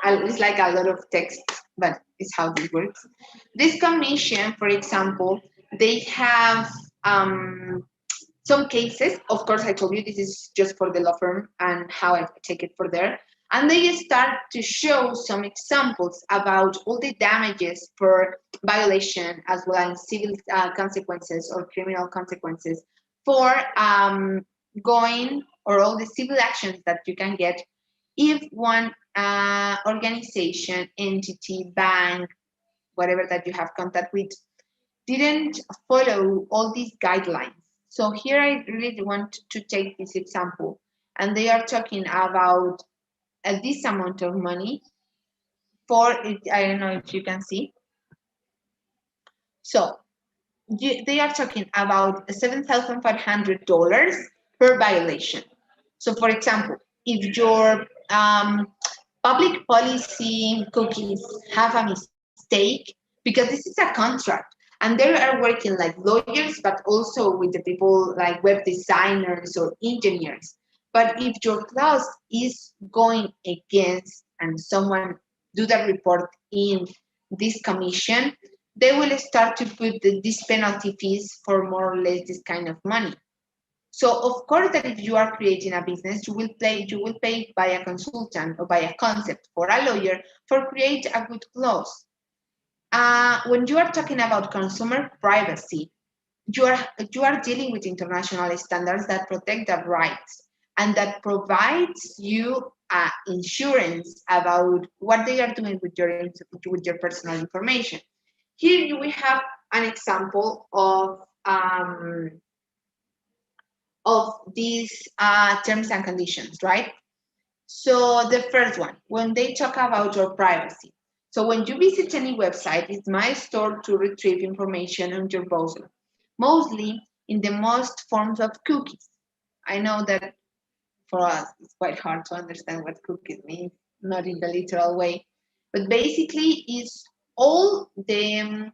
it's like a lot of text, but it's how this works. This commission, for example, they have some cases. Of course, I told you this is just for the law firm and how I take it for there. And they start to show some examples about all the damages for violation, as well as civil consequences or criminal consequences for going, or all the civil actions that you can get if one organization, entity, bank, whatever that you have contact with, didn't follow all these guidelines. So here I really want to take this example, and they are talking about this amount of money for it. I don't know if you can see. So they are talking about $7,500 per violation. So for example, if your public policy cookies have a mistake, because this is a contract, and they are working like lawyers, but also with the people like web designers or engineers. But if your clause is going against and someone do that report in this commission, they will start to put these penalty fees for more or less this kind of money. So of course that if you are creating a business, you will pay by a consultant or by a concept for a lawyer for create a good clause. When you are talking about consumer privacy, you are dealing with international standards that protect the rights and that provides you insurance about what they are doing with your personal information. Here we have an example of these terms and conditions, right? So the first one, when they talk about your privacy. So when you visit any website, it's my store to retrieve information on your browser, mostly in the most forms of cookies. I know that for us, it's quite hard to understand what cookies mean, not in the literal way, but basically it's all the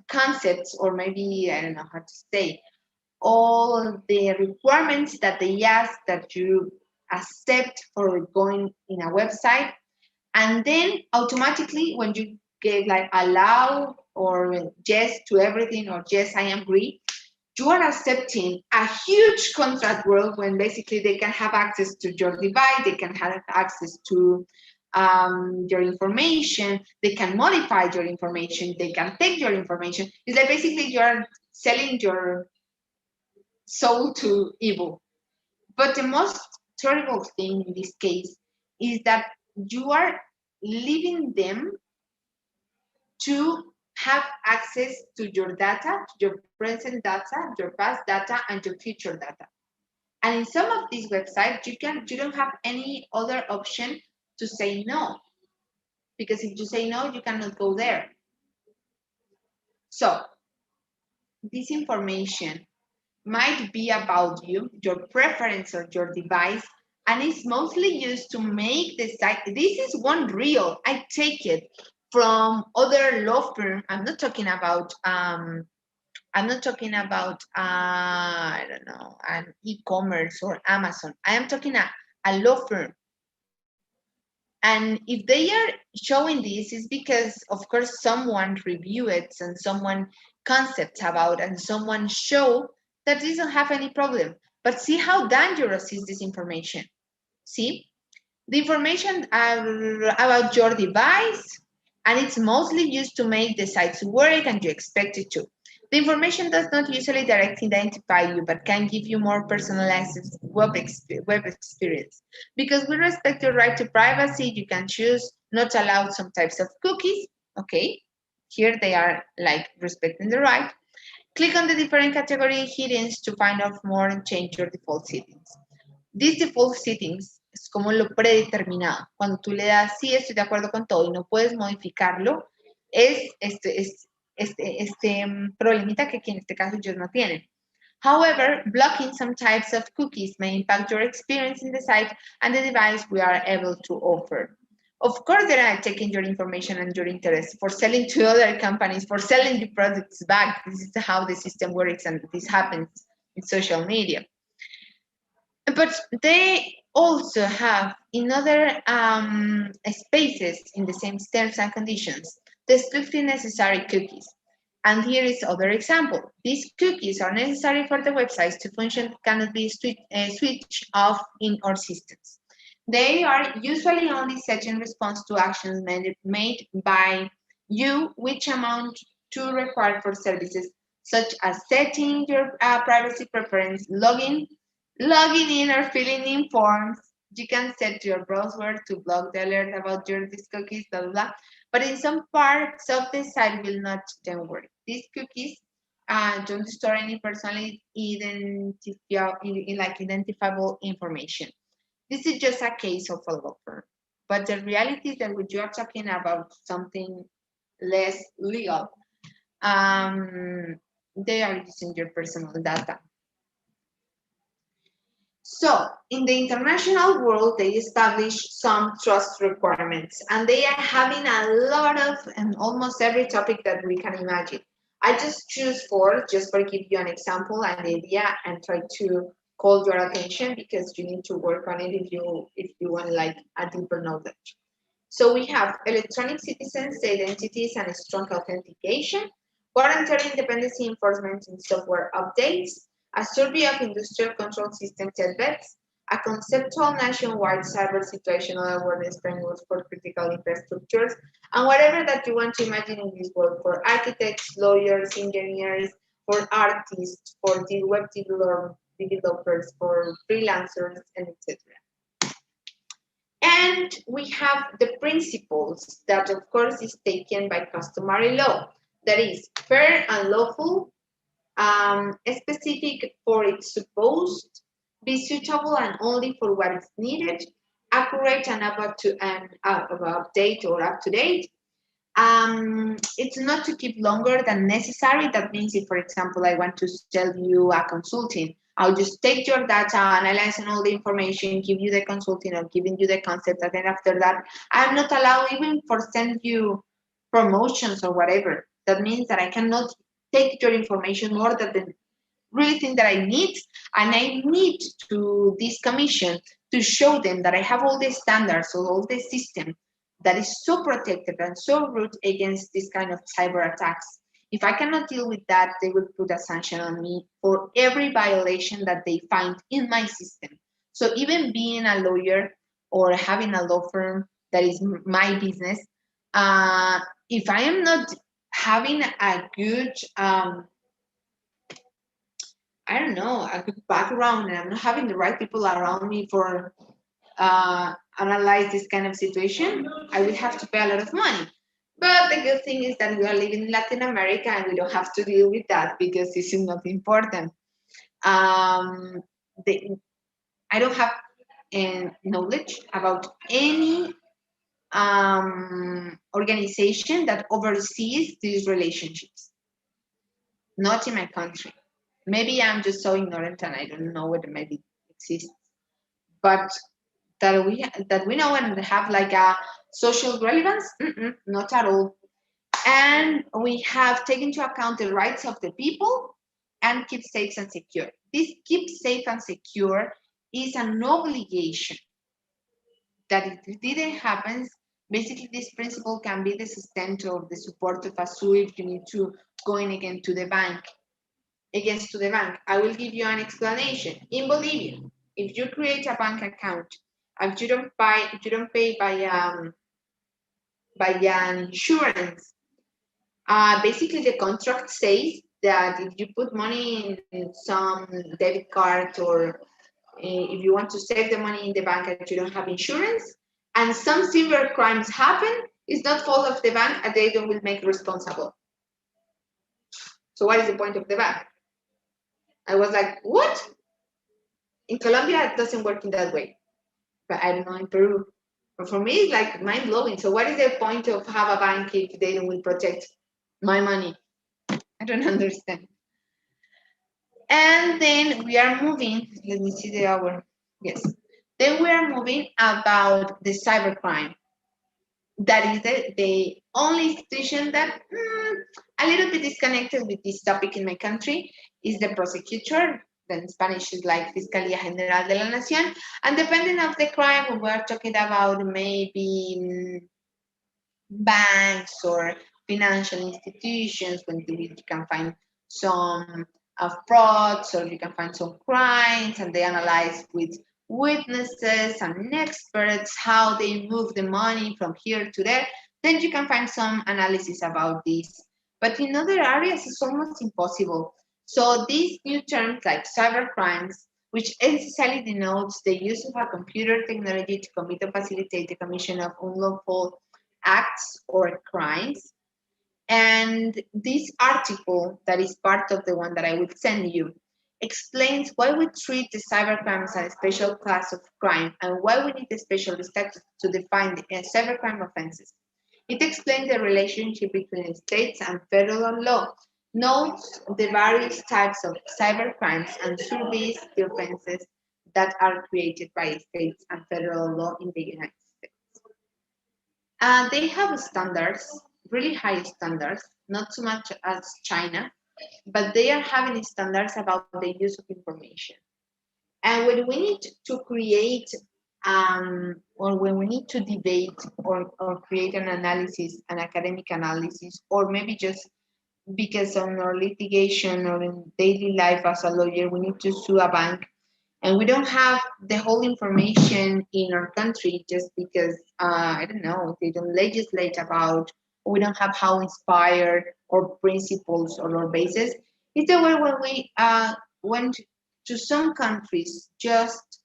concepts, or maybe, I don't know how to say, all the requirements that they ask that you accept for going in a website. And then automatically when you get like allow or yes to everything, or yes, I agree, you are accepting a huge contract world when basically they can have access to your device, they can have access to your information, they can modify your information, they can take your information. It's like basically you're selling your soul to evil. But the most terrible thing in this case is that you are leaving them to have access to your data, your present data, your past data, and your future data. And in some of these websites, you don't have any other option to say no, because if you say no, you cannot go there. So this information might be about you, your preference or your device, and it's mostly used to make the site. This is one real, I take it from other law firm. I'm not talking about I don't know, an e-commerce or Amazon. I am talking a law firm. And if they are showing this, is because of course someone review it and someone concepts about and someone show that this doesn't have any problem. But see how dangerous is this information. See, the information about your device, and it's mostly used to make the sites work and you expect it to. The information does not usually directly identify you, but can give you more personalized web experience. Because we respect your right to privacy, you can choose not to allow some types of cookies. Okay, here they are like respecting the right. Click on the different category headings to find out more and change your default settings. These default settings es como lo predeterminado. Cuando tú le das sí, estoy de acuerdo con todo y no puedes modificarlo, es este problemita que aquí en este caso ellos no tienen. However, blocking some types of cookies may impact your experience in the site and the device we are able to offer. Of course, they are taking your information and your interest for selling to other companies, for selling the products back. This is how the system works, and this happens in social media. But they also have in other spaces in the same terms and conditions, the strictly necessary cookies. And here is other example. These cookies are necessary for the websites to function, cannot be switched off in our systems. They are usually only set in response to actions made by you, which amount to required for services such as setting your privacy preference, logging in or filling in forms. You can set your browser to block the alert about these cookies, blah, blah, blah. But in some parts of the site will not then work. These cookies don't store any personally identifiable information. This is just a case of a law firm. But the reality is that when you are talking about something less legal, they are using your personal data. So in the international world, they established some trust requirements, and they are having a lot of, and almost every topic that we can imagine. I just choose four, just for give you an example, an idea, and try to call your attention because you need to work on it if you want like a deeper knowledge. So we have electronic citizens, identities, and strong authentication, voluntary independency enforcement in software updates, a survey of industrial control system testbeds, a conceptual nationwide cyber situational awareness framework for critical infrastructures, and whatever that you want to imagine in this world for architects, lawyers, engineers, for artists, for the web developers, for freelancers, and etc. And we have the principles that, of course, is taken by customary law. That is fair and lawful, specific for its supposed, be suitable and only for what is needed, accurate and about to update or up to date. It's not to keep longer than necessary. That means if, for example, I want to sell you a consulting, I'll just take your data, analyze all the information, give you the consulting, or giving you the concept, and then after that, I'm not allowed even for send you promotions or whatever. That means that I cannot take your information more than the really thing that I need, and I need to this commission to show them that I have all the standards or all the system that is so protected and so root against this kind of cyber attacks. If I cannot deal with that, they will put a sanction on me for every violation that they find in my system. So even being a lawyer or having a law firm that is my business, if I am not having a good I don't know, a good background, and I'm not having the right people around me for analyze this kind of situation, I will have to pay a lot of money. But the good thing is that we are living in Latin America and we don't have to deal with that because this is not important. I don't have knowledge about any organization that oversees these relationships. Not in my country. Maybe I'm just so ignorant and I don't know whether maybe exists. But that we know and have like a social relevance, not at all. And we have taken into account the rights of the people and keep safe and secure. This keep safe and secure is an obligation that if it didn't happen, basically this principle can be the sustento or the support of a suit if you need to go in again to the bank. Against to the bank. I will give you an explanation. In Bolivia, if you create a bank account, if you don't pay by an insurance, basically the contract says that if you put money in some debit card or if you want to save the money in the bank and you don't have insurance, and some severe crimes happen, it's not fault of the bank and they don't will make responsible. So what is the point of the bank? I was like, what? In Colombia, it doesn't work in that way. But I don't know in Peru. But for me, it's like mind blowing. So what is the point of have a bank if they don't will protect my money? I don't understand. And then we are moving, let me see the hour. Yes. Then we are moving about the cybercrime. That is the only institution that a little bit disconnected with this topic in my country is the prosecutor, then Spanish is like Fiscalía General de la Nación. And depending of the crime, when we're talking about maybe banks or financial institutions, when you can find some frauds or you can find some crimes, and they analyze with witnesses and experts how they move the money from here to there, then you can find some analysis about this. But in other areas, it's almost impossible. So these new terms like cyber crimes, which essentially denotes the use of a computer technology to commit or facilitate the commission of unlawful acts or crimes. And this article, that is part of the one that I will send you, explains why we treat the cybercrime as a special class of crime and why we need a special statute to define the cybercrime offenses. It explains the relationship between states and federal law, notes the various types of cybercrimes, and surveys the offenses that are created by states and federal law in the United States. They have standards, really high standards, not so much as China, but they are having standards about the use of information. And when we need to create or when we need to debate or create an analysis, an academic analysis, or maybe just because on our litigation or in daily life as a lawyer, we need to sue a bank and we don't have the whole information in our country just because, I don't know, they don't legislate about, or we don't have how inspired or principles or our basis. It's the way when we went to some countries just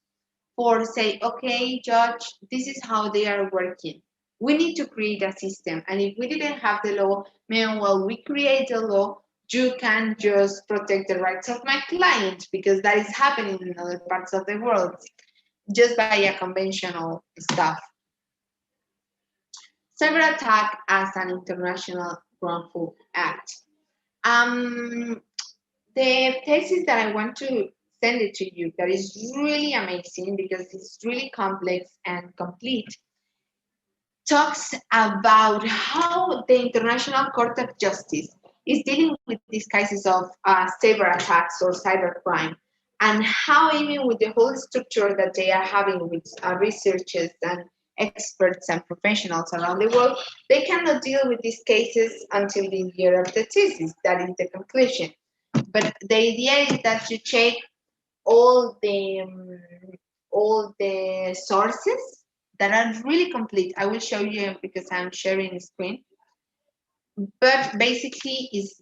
for say, okay, judge, this is how they are working. We need to create a system. And if we didn't have the law, well, we create the law, you can just protect the rights of my client because that is happening in other parts of the world just by a conventional stuff. Cyber attack as an international wrongful act. The thesis that I want to send it to you that is really amazing because it's really complex and complete talks about how the International Court of Justice is dealing with these cases of cyber attacks or cybercrime, and how even with the whole structure that they are having with researchers and experts and professionals around the world, they cannot deal with these cases until the year of the thesis. That is the conclusion. But the idea is that you check all the sources that are really complete. I will show you because I'm sharing the screen. But basically is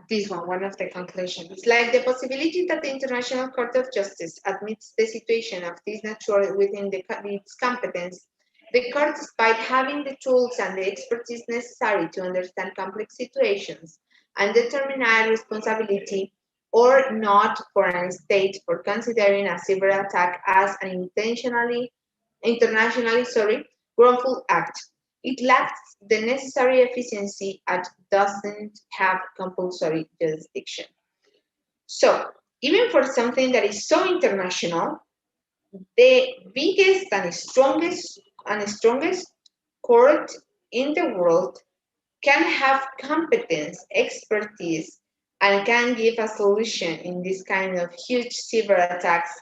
this one of the conclusions. It's like the possibility that the International Court of Justice admits the situation of this nature within its competence. The court, despite having the tools and the expertise necessary to understand complex situations and determine responsibility or not for a state for considering a cyber attack as an internationally wrongful act. It lacks the necessary efficiency and doesn't have compulsory jurisdiction. So, even for something that is so international, the biggest and strongest court in the world can have competence, expertise, and can give a solution in this kind of huge cyber attacks,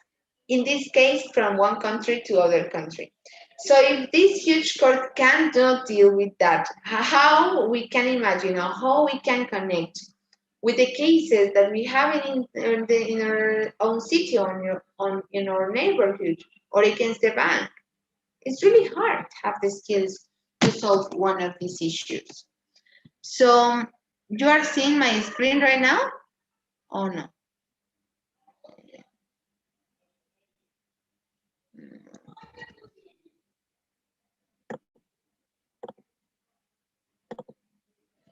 in this case from one country to other country. So if this huge court cannot deal with that, how we can imagine or how we can connect with the cases that we have in our own city or in our neighborhood or against the bank? It's really hard to have the skills to solve one of these issues. So you are seeing my screen right now? Oh no.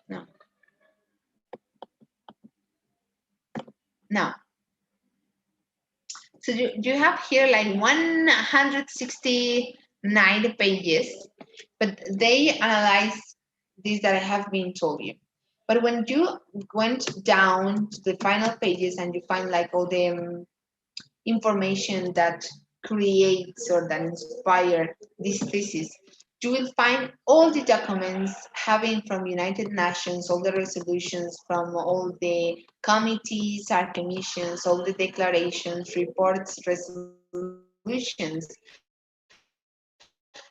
No. Now. So you have here like 169 pages, but they analyze this that I have been told you. But when you went down to the final pages and you find like all the information that creates or that inspire this thesis, you will find all the documents having from United Nations, all the resolutions from all the committees, our commissions, all the declarations, reports, resolutions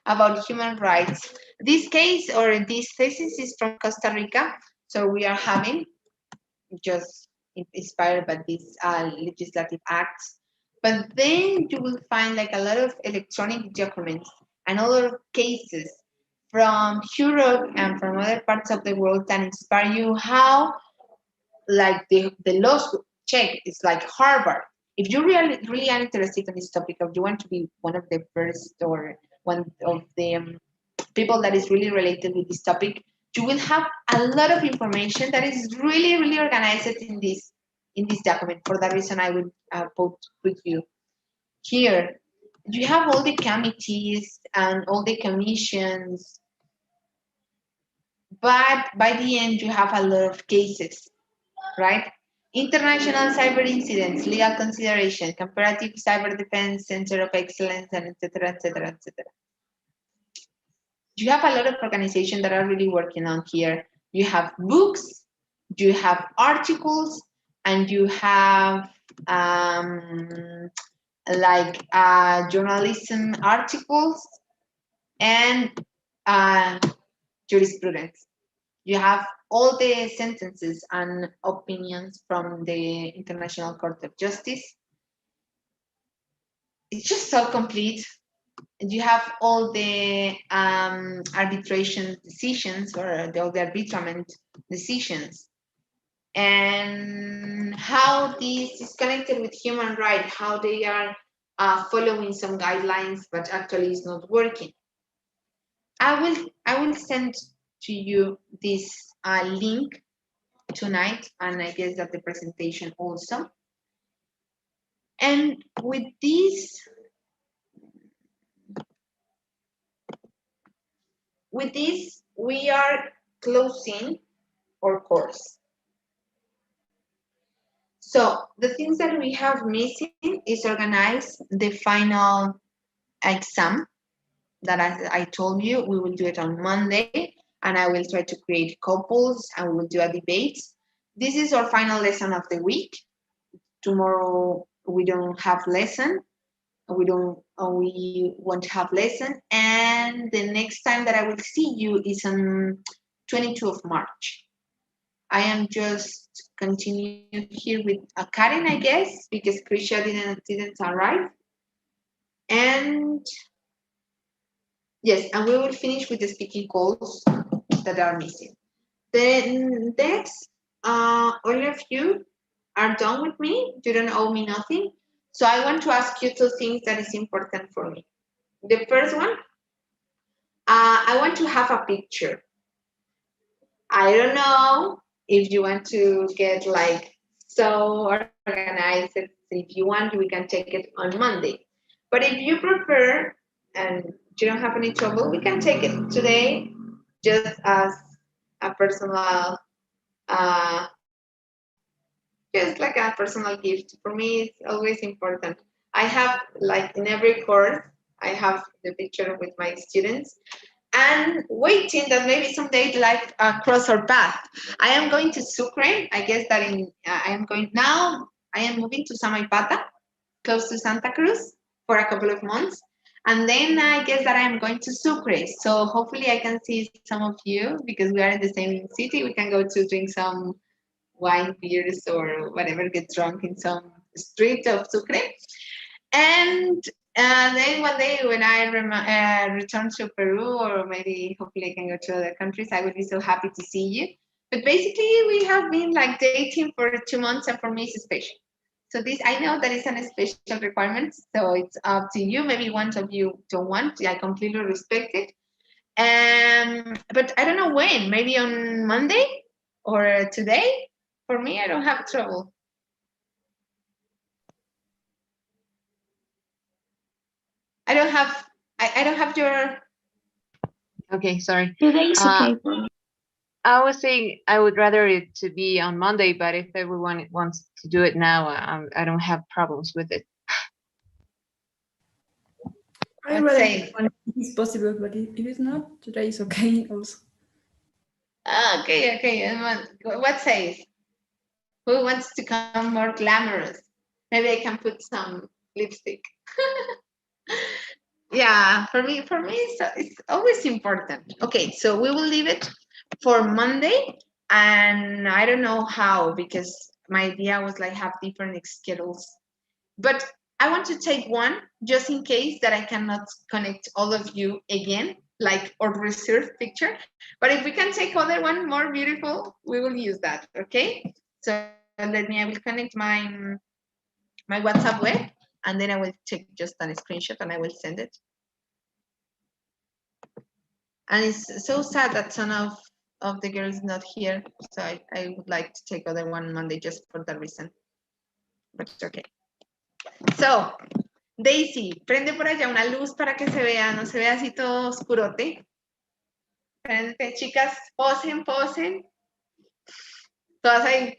about human rights. This case or this thesis is from Costa Rica, so we are having just inspired by these legislative acts. But then you will find like a lot of electronic documents and other cases from Europe and from other parts of the world that inspire you how like the laws check is like Harvard. If you really are interested in this topic, or you want to be one of the first or one of the people that is really related with this topic, you will have a lot of information that is really organized in this document. For that reason, I will put with you here. You have all the committees and all the commissions, but by the end, you have a lot of cases, right? International cyber incidents, legal consideration, comparative cyber defense, center of excellence, and etc., etc., etc. You have a lot of organizations that are really working on here. You have books, you have articles, and you have like journalism articles and jurisprudence. You have all the sentences and opinions from the International Court of Justice. It's just so complete. You have all the arbitration decisions or all the arbitrament decisions, and how this is connected with human rights, how they are following some guidelines, but actually it's not working. I will send to you this link tonight, and I guess that the presentation also. And with this, we are closing our course. So the things that we have missing is organize the final exam that I told you. We will do it on Monday, and I will try to create couples, and we will do a debate. This is our final lesson of the week. Tomorrow we don't have lesson. We won't have lesson, and the next time that I will see you is on 22 of March. I am just continue here with Karen, I guess, because Krisha didn't arrive. And yes, and we will finish with the speaking calls that are missing. Then next, all of you are done with me. You don't owe me nothing. So I want to ask you two things that is important for me. The first one, I want to have a picture. I don't know if you want to get like so organized. If you want, we can take it on Monday. But if you prefer and you don't have any trouble, we can take it today just as a personal, just like a personal gift. For me, it's always important. I have like in every course, I have the picture with my students, and waiting that maybe someday life cross our path. I am going to Sucre. I guess that I am moving to Samaipata, close to Santa Cruz, for a couple of months. And then I guess that I'm going to Sucre. So hopefully I can see some of you because we are in the same city. We can go to drink some wine, beers, or whatever, get drunk in some street of Sucre. And then one day when I return to Peru, or maybe hopefully I can go to other countries, I would be so happy to see you. But basically, we have been like dating for 2 months, and for me, it's special. So this, I know that it's a special requirement, so it's up to you. Maybe one of you don't want, I completely respect it. But I don't know when, maybe on Monday or today. For me, I don't have trouble. I don't have your. Okay, sorry. Today is okay for me. I was saying I would rather it to be on Monday, but if everyone wants to do it now, I don't have problems with it. I What rather say? when it's possible, but if it's not, today is okay also. Ah, okay, okay. What says? Who wants to come more glamorous? Maybe I can put some lipstick. Yeah, for me, it's always important. Okay, so we will leave it for Monday, and I don't know how because my idea was like have different schedules. But I want to take one just in case that I cannot connect all of you again, like or reserve picture. But if we can take other one more beautiful, we will use that. Okay. So I will connect my WhatsApp web, and then I will take just a screenshot and I will send it. And it's so sad that some of the girls not here. So I would like to take other one Monday just for that reason. But it's okay. So, Daisy, prende por allá una luz para que se vea, no se vea así todo oscurote. Prende, chicas, posen, posen. Todas ahí.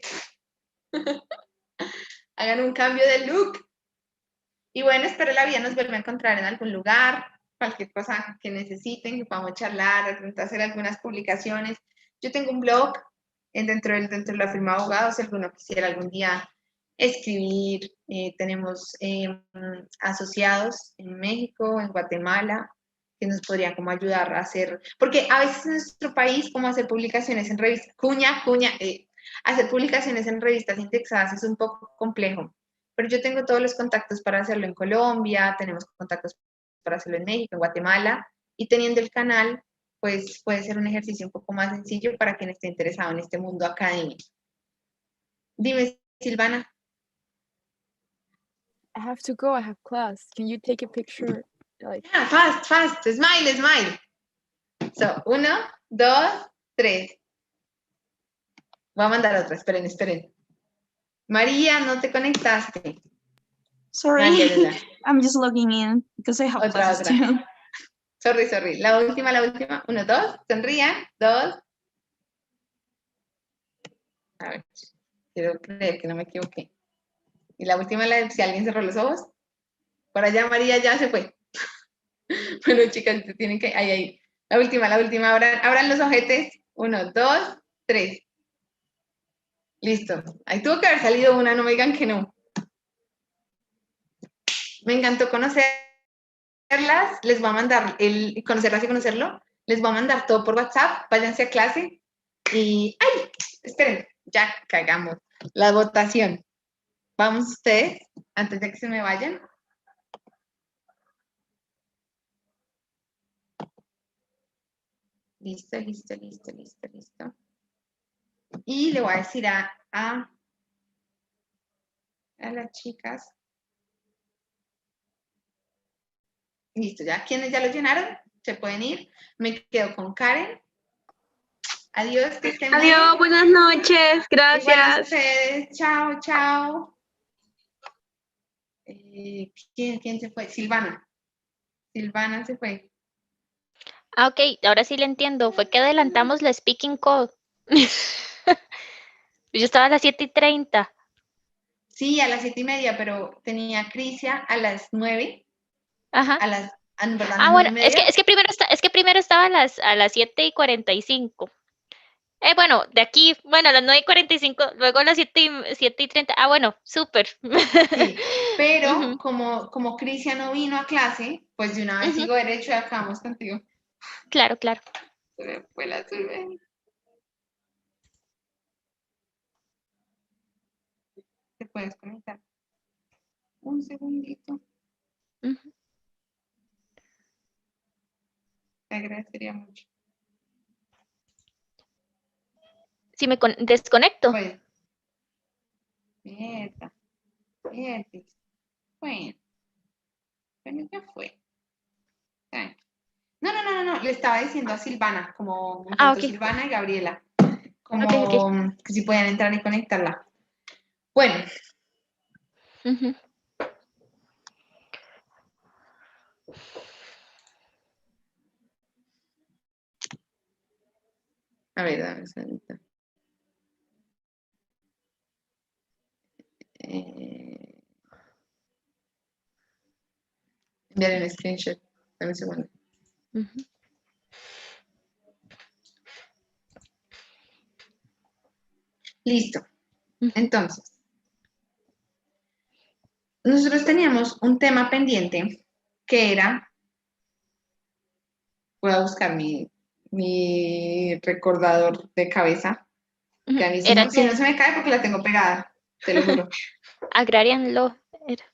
Hagan un cambio de look. Y bueno, espero la vida nos vuelva a encontrar en algún lugar, cualquier cosa que necesiten, que podamos charlar, hacer algunas publicaciones. Yo tengo un blog dentro de la firma de abogados, si alguno quisiera algún día escribir. Tenemos asociados en México, en Guatemala, que nos podrían como ayudar a hacer, porque a veces en nuestro país, como hacer publicaciones en revistas, hacer publicaciones en revistas indexadas es un poco complejo. Pero yo tengo todos los contactos para hacerlo en Colombia, tenemos contactos para hacerlo en México, en Guatemala, y teniendo el canal, pues puede ser un ejercicio un poco más sencillo para quien esté interesado en este mundo académico. Dime, Silvana. I have to go. I have class. Can you take a picture? Like, Yeah, fast. Smile. So, 1, 2, 3. Voy a mandar otra. Esperen. María, no te conectaste. Sorry, Dale. I'm just logging in because I have classes too. Sorry. La última. 1, 2. Sonrían. 2. A ver, quiero creer que no me equivoqué. Y la última, si alguien cerró los ojos. Por allá María ya se fue. Bueno, chicas, tienen que... Ahí. La última. Abran los ojetes. 1, 2, 3. Listo. Ahí tuvo que haber salido una, no me digan que no. Me encantó conocerlas. Les voy a mandar conocerlas y conocerlo. Les voy a mandar todo por WhatsApp. Váyanse a clase. Y... ¡Ay! Esperen. Ya cagamos. La votación. Vamos ustedes, antes de que se me vayan. Listo. Y le voy a decir a las chicas. Listo, ya. ¿Quiénes ya lo llenaron? Se pueden ir. Me quedo con Karen. Adiós, que estén bien. Adiós, buenas noches, Igual gracias. ustedes. Chao. ¿Quién se fue? Silvana se fue. Ah, ok, ahora sí le entiendo. Fue que adelantamos la speaking code. Yo estaba a las 7:30. Sí, a las 7:30, pero tenía Crisia a las 9. Ajá. ¿Verdad? Ah, bueno, 9:30. es que primero estaba a las 7:45. Bueno, de aquí, bueno, a las 9:45, luego a las 7:30. Ah, bueno, súper. Sí, pero Ujú, como Crisia no vino a clase, pues de una vez ujú, sigo derecho y acabamos contigo. claro. Se me fue la turbe. Te puedes conectar. Un segundito. Ujú. Te agradecería mucho. Si me desconecto. Pues, mierda. Bueno, ya fue. Tranqui. No. Le estaba diciendo a Silvana, como Ah, tanto ok. Silvana y Gabriela, como Ok. que si podían entrar y conectarla. Bueno, Ujú. a ver, dame un segundito. Enviar un screenshot. Dame un segundo. Ujú. Listo. Ujú. Entonces, nosotros teníamos un tema pendiente que era, voy a buscar mi recordador de cabeza, que a mí si Era no, si no de se me cae porque la tengo pegada, te lo juro. Agrarian Law. Era.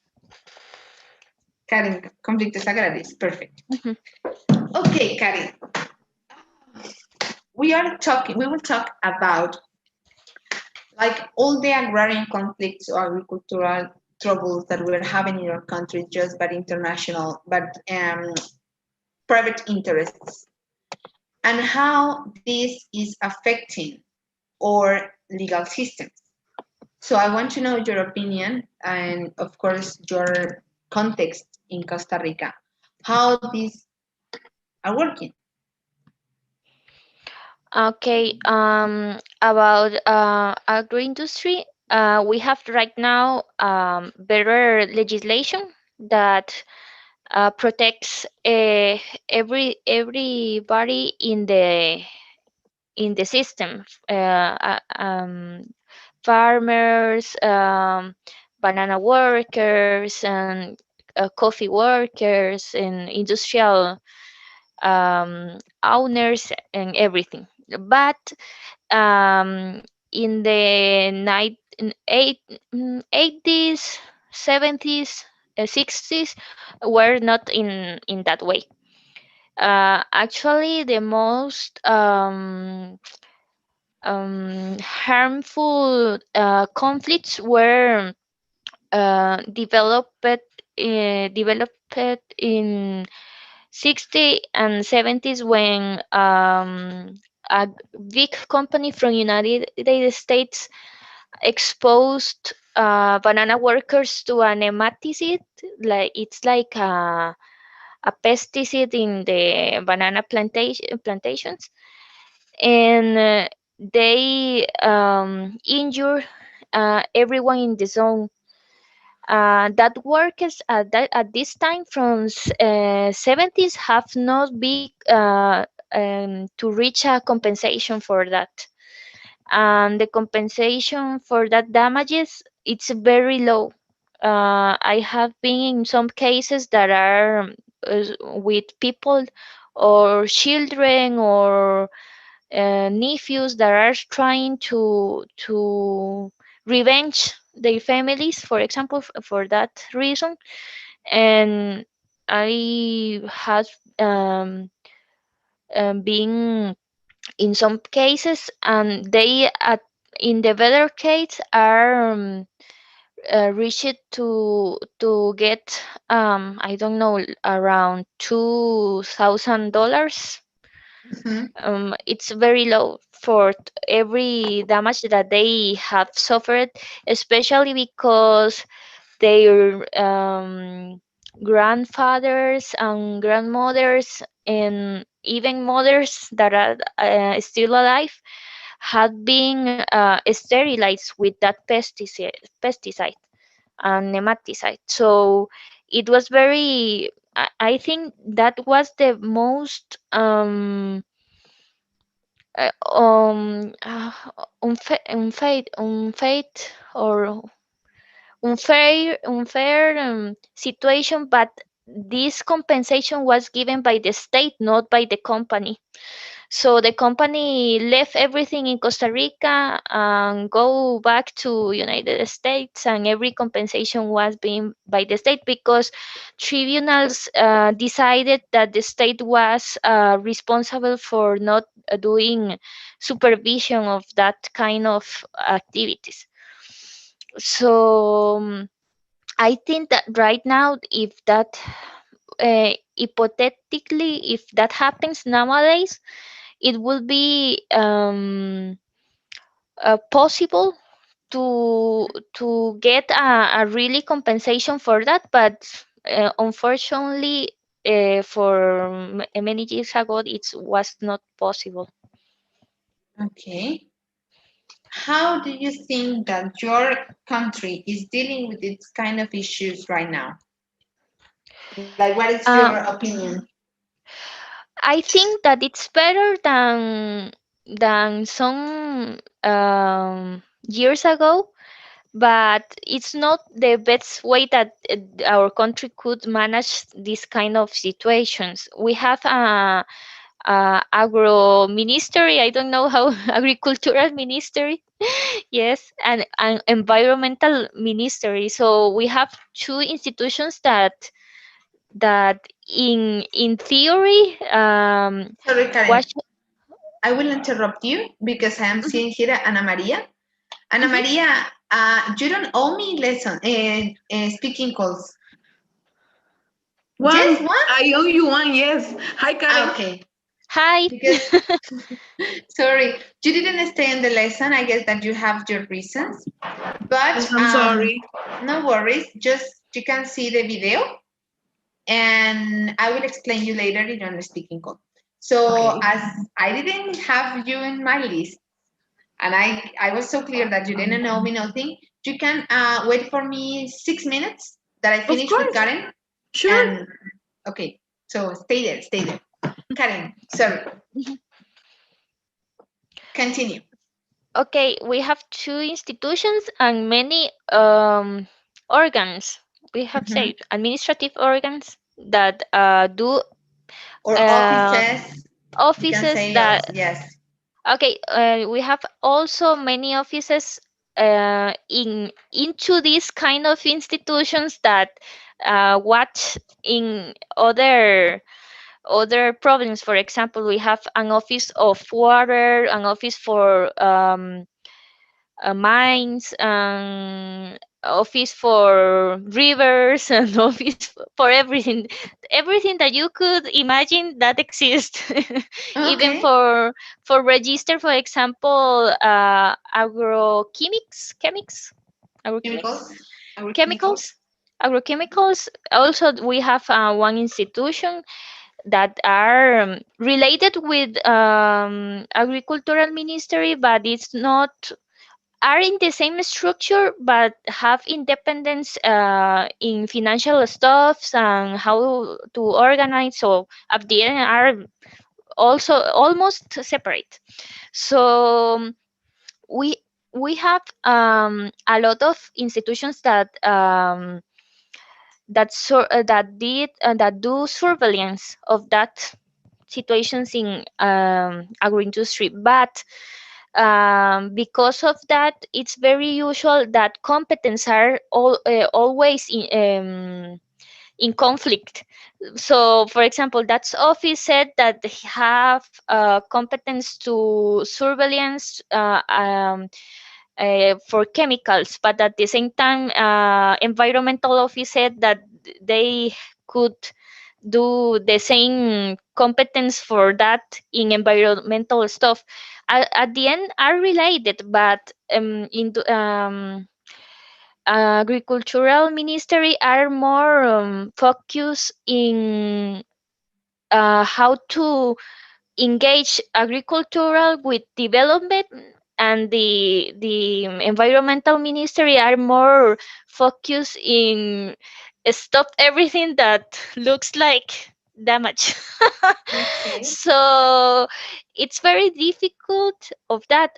Karen, conflictos agrarios, perfect. Ujú. Okay, Karen. We will talk about like all the agrarian conflicts or agricultural troubles that we're having in our country just by international, but private interests, and how this is affecting our legal systems. So I want to know your opinion and of course your context in Costa Rica, how these are working. Okay, about agro industry, we have right now better legislation that protects everybody in the system. Farmers, banana workers, and coffee workers, and industrial owners, and everything. But in the 80s, 70s, 60s, were not in that way. Actually, the most harmful conflicts were developed in 60s and 70s when a big company from United States exposed banana workers to a nematicide. Like it's like a pesticide in the banana plantations, and they injure everyone in the zone. That workers at this time from 70s have not been to reach a compensation for that, and the compensation for that damages it's very low. I have been in some cases that are with people or children or nephews that are trying to revenge their families, for example, for that reason. And I have been in some cases, and they in the better case are reached to get I don't know, around $2,000. Mhm. It's very low for every damage that they have suffered, especially because their grandfathers and grandmothers and even mothers that are still alive had been sterilized with that pesticide and nematicide. So it was very. I think that was the most unfair or unfair situation, but this compensation was given by the state, not by the company. So the company left everything in Costa Rica and go back to United States, and every compensation was being by the state because tribunals decided that the state was responsible for not doing supervision of that kind of activities. So I think that right now, if that hypothetically, if that happens nowadays, it will be possible to get a really compensation for that, but unfortunately, for many years ago, it was not possible. Okay. How do you think that your country is dealing with this kind of issues right now? Like, what is your Uh, opinion? I think that it's better than some years ago, but it's not the best way that our country could manage this kind of situations. We have agro ministry. I don't know how agricultural ministry. Yes, and an environmental ministry. So we have two institutions that in theory Sorry, Karen. what. I will interrupt you because I am Mhm, seeing here Ana Maria. Ana mhm. Maria, you don't owe me lesson speaking calls. Yes, One, one? I owe you one, yes. Hi, Karen. Okay. Hi. Because, sorry, you didn't stay in the lesson. I guess that you have your reasons. But Yes, I'm sorry. no worries. Just you can see the video and I will explain you later in your speaking call. So Okay. as I didn't have you in my list, and I was so clear that you didn't know me nothing, you can wait for me 6 minutes that I Of finish with course. Karen. Sure. And okay, so stay there, stay there. Karen, sorry, continue. Okay, we have two institutions and many organs. We have Mhm. say administrative organs that do Or uh, offices, you can offices say that. also, yes. Okay, we have also many offices in into these kind of institutions that watch in other provinces. For example, we have an office of water, an office for mines, office for rivers, and office for everything that you could imagine that exists. Even Okay, for register, for example, agrochemics, chemicals, our chemicals. chemicals, agrochemicals. Also, we have one institution that are related with agricultural ministry, but it's not are in the same structure but have independence in financial stuffs and how to organize. So at the end are also almost separate. So we we have a lot of institutions that do surveillance of that situations in agro industry, but because of that, it's very usual that competence are always in conflict. So, for example, that's office said that they have competence to surveillance for chemicals, but at the same time, environmental office said that they could do the same competence for that in environmental stuff. At the end are related, but agricultural ministry are more focused in how to engage agricultural with development, and the environmental ministry are more focused in stop everything that looks like damage. Okay. So it's very difficult of that.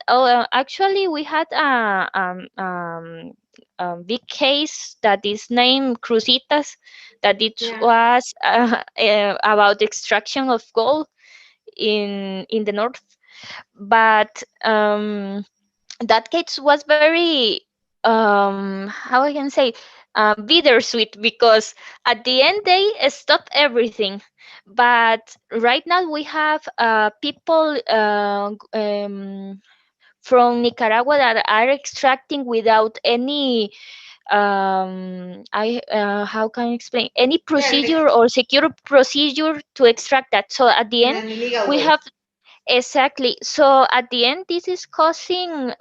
Actually, we had a big case that is named Cruzitas, that it Yeah. was about extraction of gold in the north. But that case was very how I can say bittersweet, because at the end they stopped everything. But right now we have people from Nicaragua that are extracting without any I how can I explain, any Yeah, like procedure or secure procedure to extract that. So at the in end an illegal we way. have. Exactly. So at the end, this is causing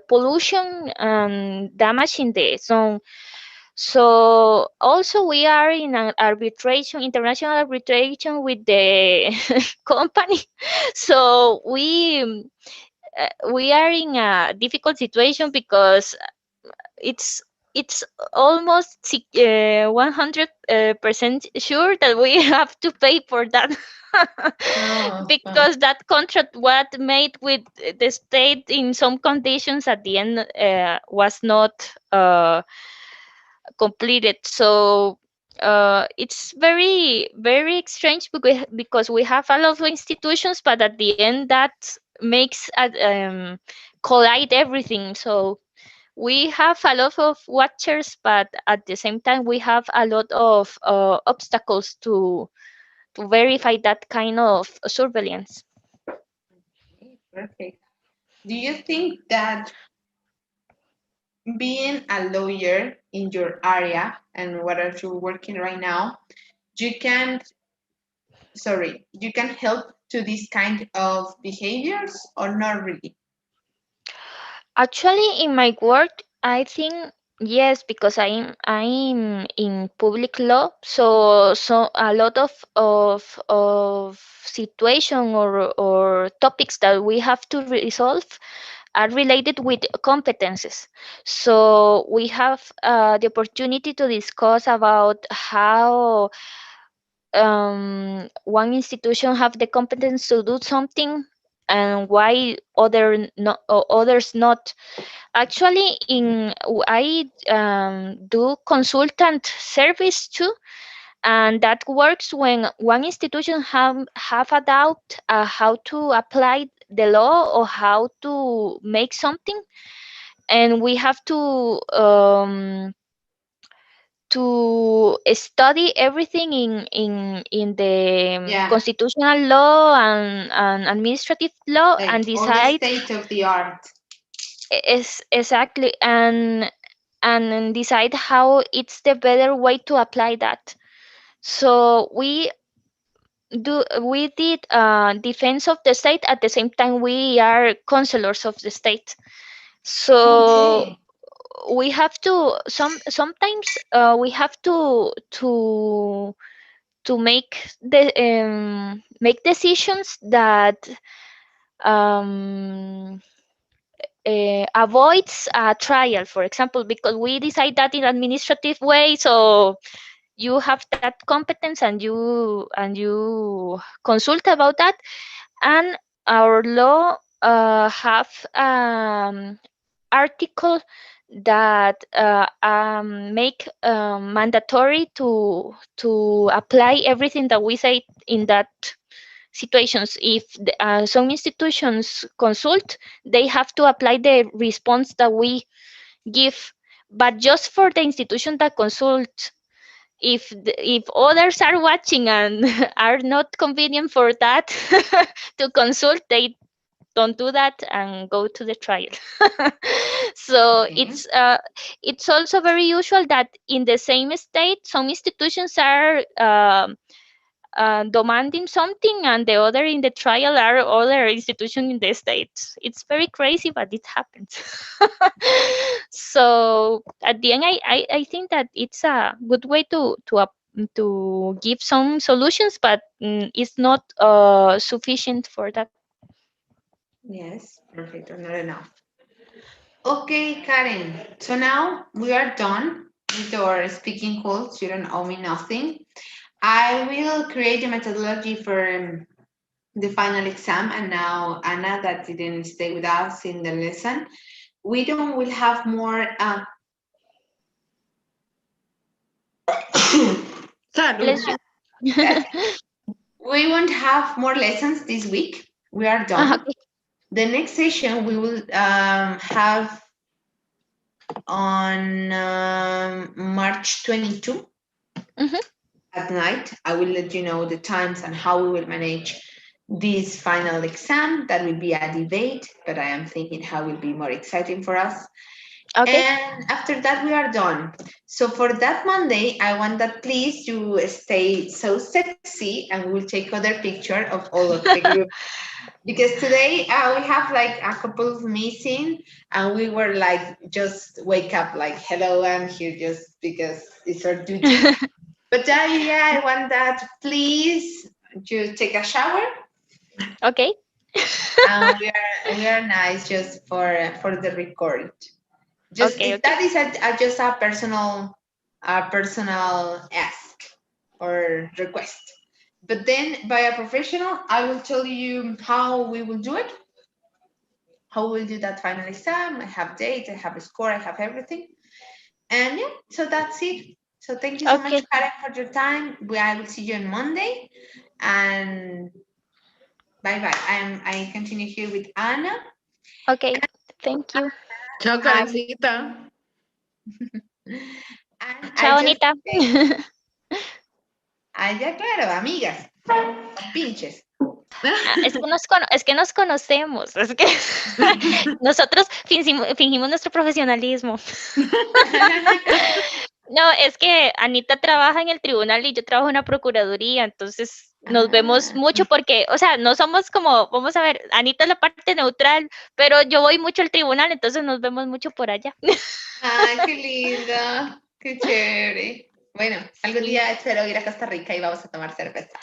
pollution and damage in the zone. So also we are in an arbitration, international arbitration with the company. So we are in a difficult situation because it's it's almost 100% sure that we have to pay for that. Oh, Because that contract was made with the state in some conditions at the end was not completed. So it's very strange because we have a lot of institutions, but at the end that makes collide everything. So we have a lot of watchers, but at the same time we have a lot of obstacles to verify that kind of surveillance. okay, perfect. Do you think that being a lawyer in your area and what are you working right now, you can, you can help to this kind of behaviors or not really? Actually, in my work, I think yes, because I'm in public law, so a lot of situation or topics that we have to resolve are related with competences. So we have the opportunity to discuss about how one institution have the competence to do something and why others not. Actually, I do consultant service too, and that works when one institution have a doubt how to apply the law or how to make something, and we have to study everything in the Yeah, constitutional law and administrative law and like all the decide state of the art. is exactly and then decide how it's the better way to apply that. So we did defense of the state at the same time we are counselors of the state. So Okay. we have to sometimes we have to make decisions that um, avoids a trial, for example, because we decide that in administrative way. So you have that competence and you consult about that, and our law have article that make mandatory to apply everything that we say in that situations. If some institutions consult, they have to apply the response that we give, but just for the institution that consult. If others are watching and are not convenient for that to consult, they don't do that and go to the trial. So Okay. it's also very usual that in the same state some institutions are demanding something and the other in the trial are other institution in the states. It's very crazy, but it happens. So at the end, I think that it's a good way to give some solutions, but it's not sufficient for that. Yes, perfect, or not enough. Okay, Karen. So now we are done with our speaking calls. You don't owe me nothing. I will create a methodology for the final exam. And now Anna, that didn't stay with us in the lesson, we don't will have more. Bless you. We won't have more lessons this week. We are done. Okay. The next session we will have on March 22 Mhm. at night. I will let you know the times and how we will manage this final exam. That will be a debate, but I am thinking how will be more exciting for us. Okay. And after that, we are done. So for that Monday, I want that please you stay so sexy and we will take other picture of all of the group. Because today we have like a couple of missing and we were like, just wake up like, hello, I'm here just because it's our duty. But yeah, I want that please you take a shower. Okay. And we are nice just for the record. Okay. That is just a personal ask or request. But then by a professional, I will tell you how we will do it. How we'll do that final exam. I have date, I have a score, I have everything. And yeah, so that's it. So thank you so much, Okay. Karen, for your time. I will see you on Monday. And bye bye. I continue here with Anna. Okay. Thank you. Chao, Have, Karencita. and I Chao, just Anita. ya claro, amigas, pinches. Es que nos conocemos, es que nosotros fingimos nuestro profesionalismo. No, es que Anita trabaja en el tribunal y yo trabajo en la procuraduría, entonces nos vemos mucho porque, o sea, no somos como, vamos a ver, Anita es la parte neutral, pero yo voy mucho al tribunal, entonces nos vemos mucho por allá. Ay, qué lindo, qué chévere. Bueno, algún Sí, día espero ir a Costa Rica y vamos a tomar cerveza.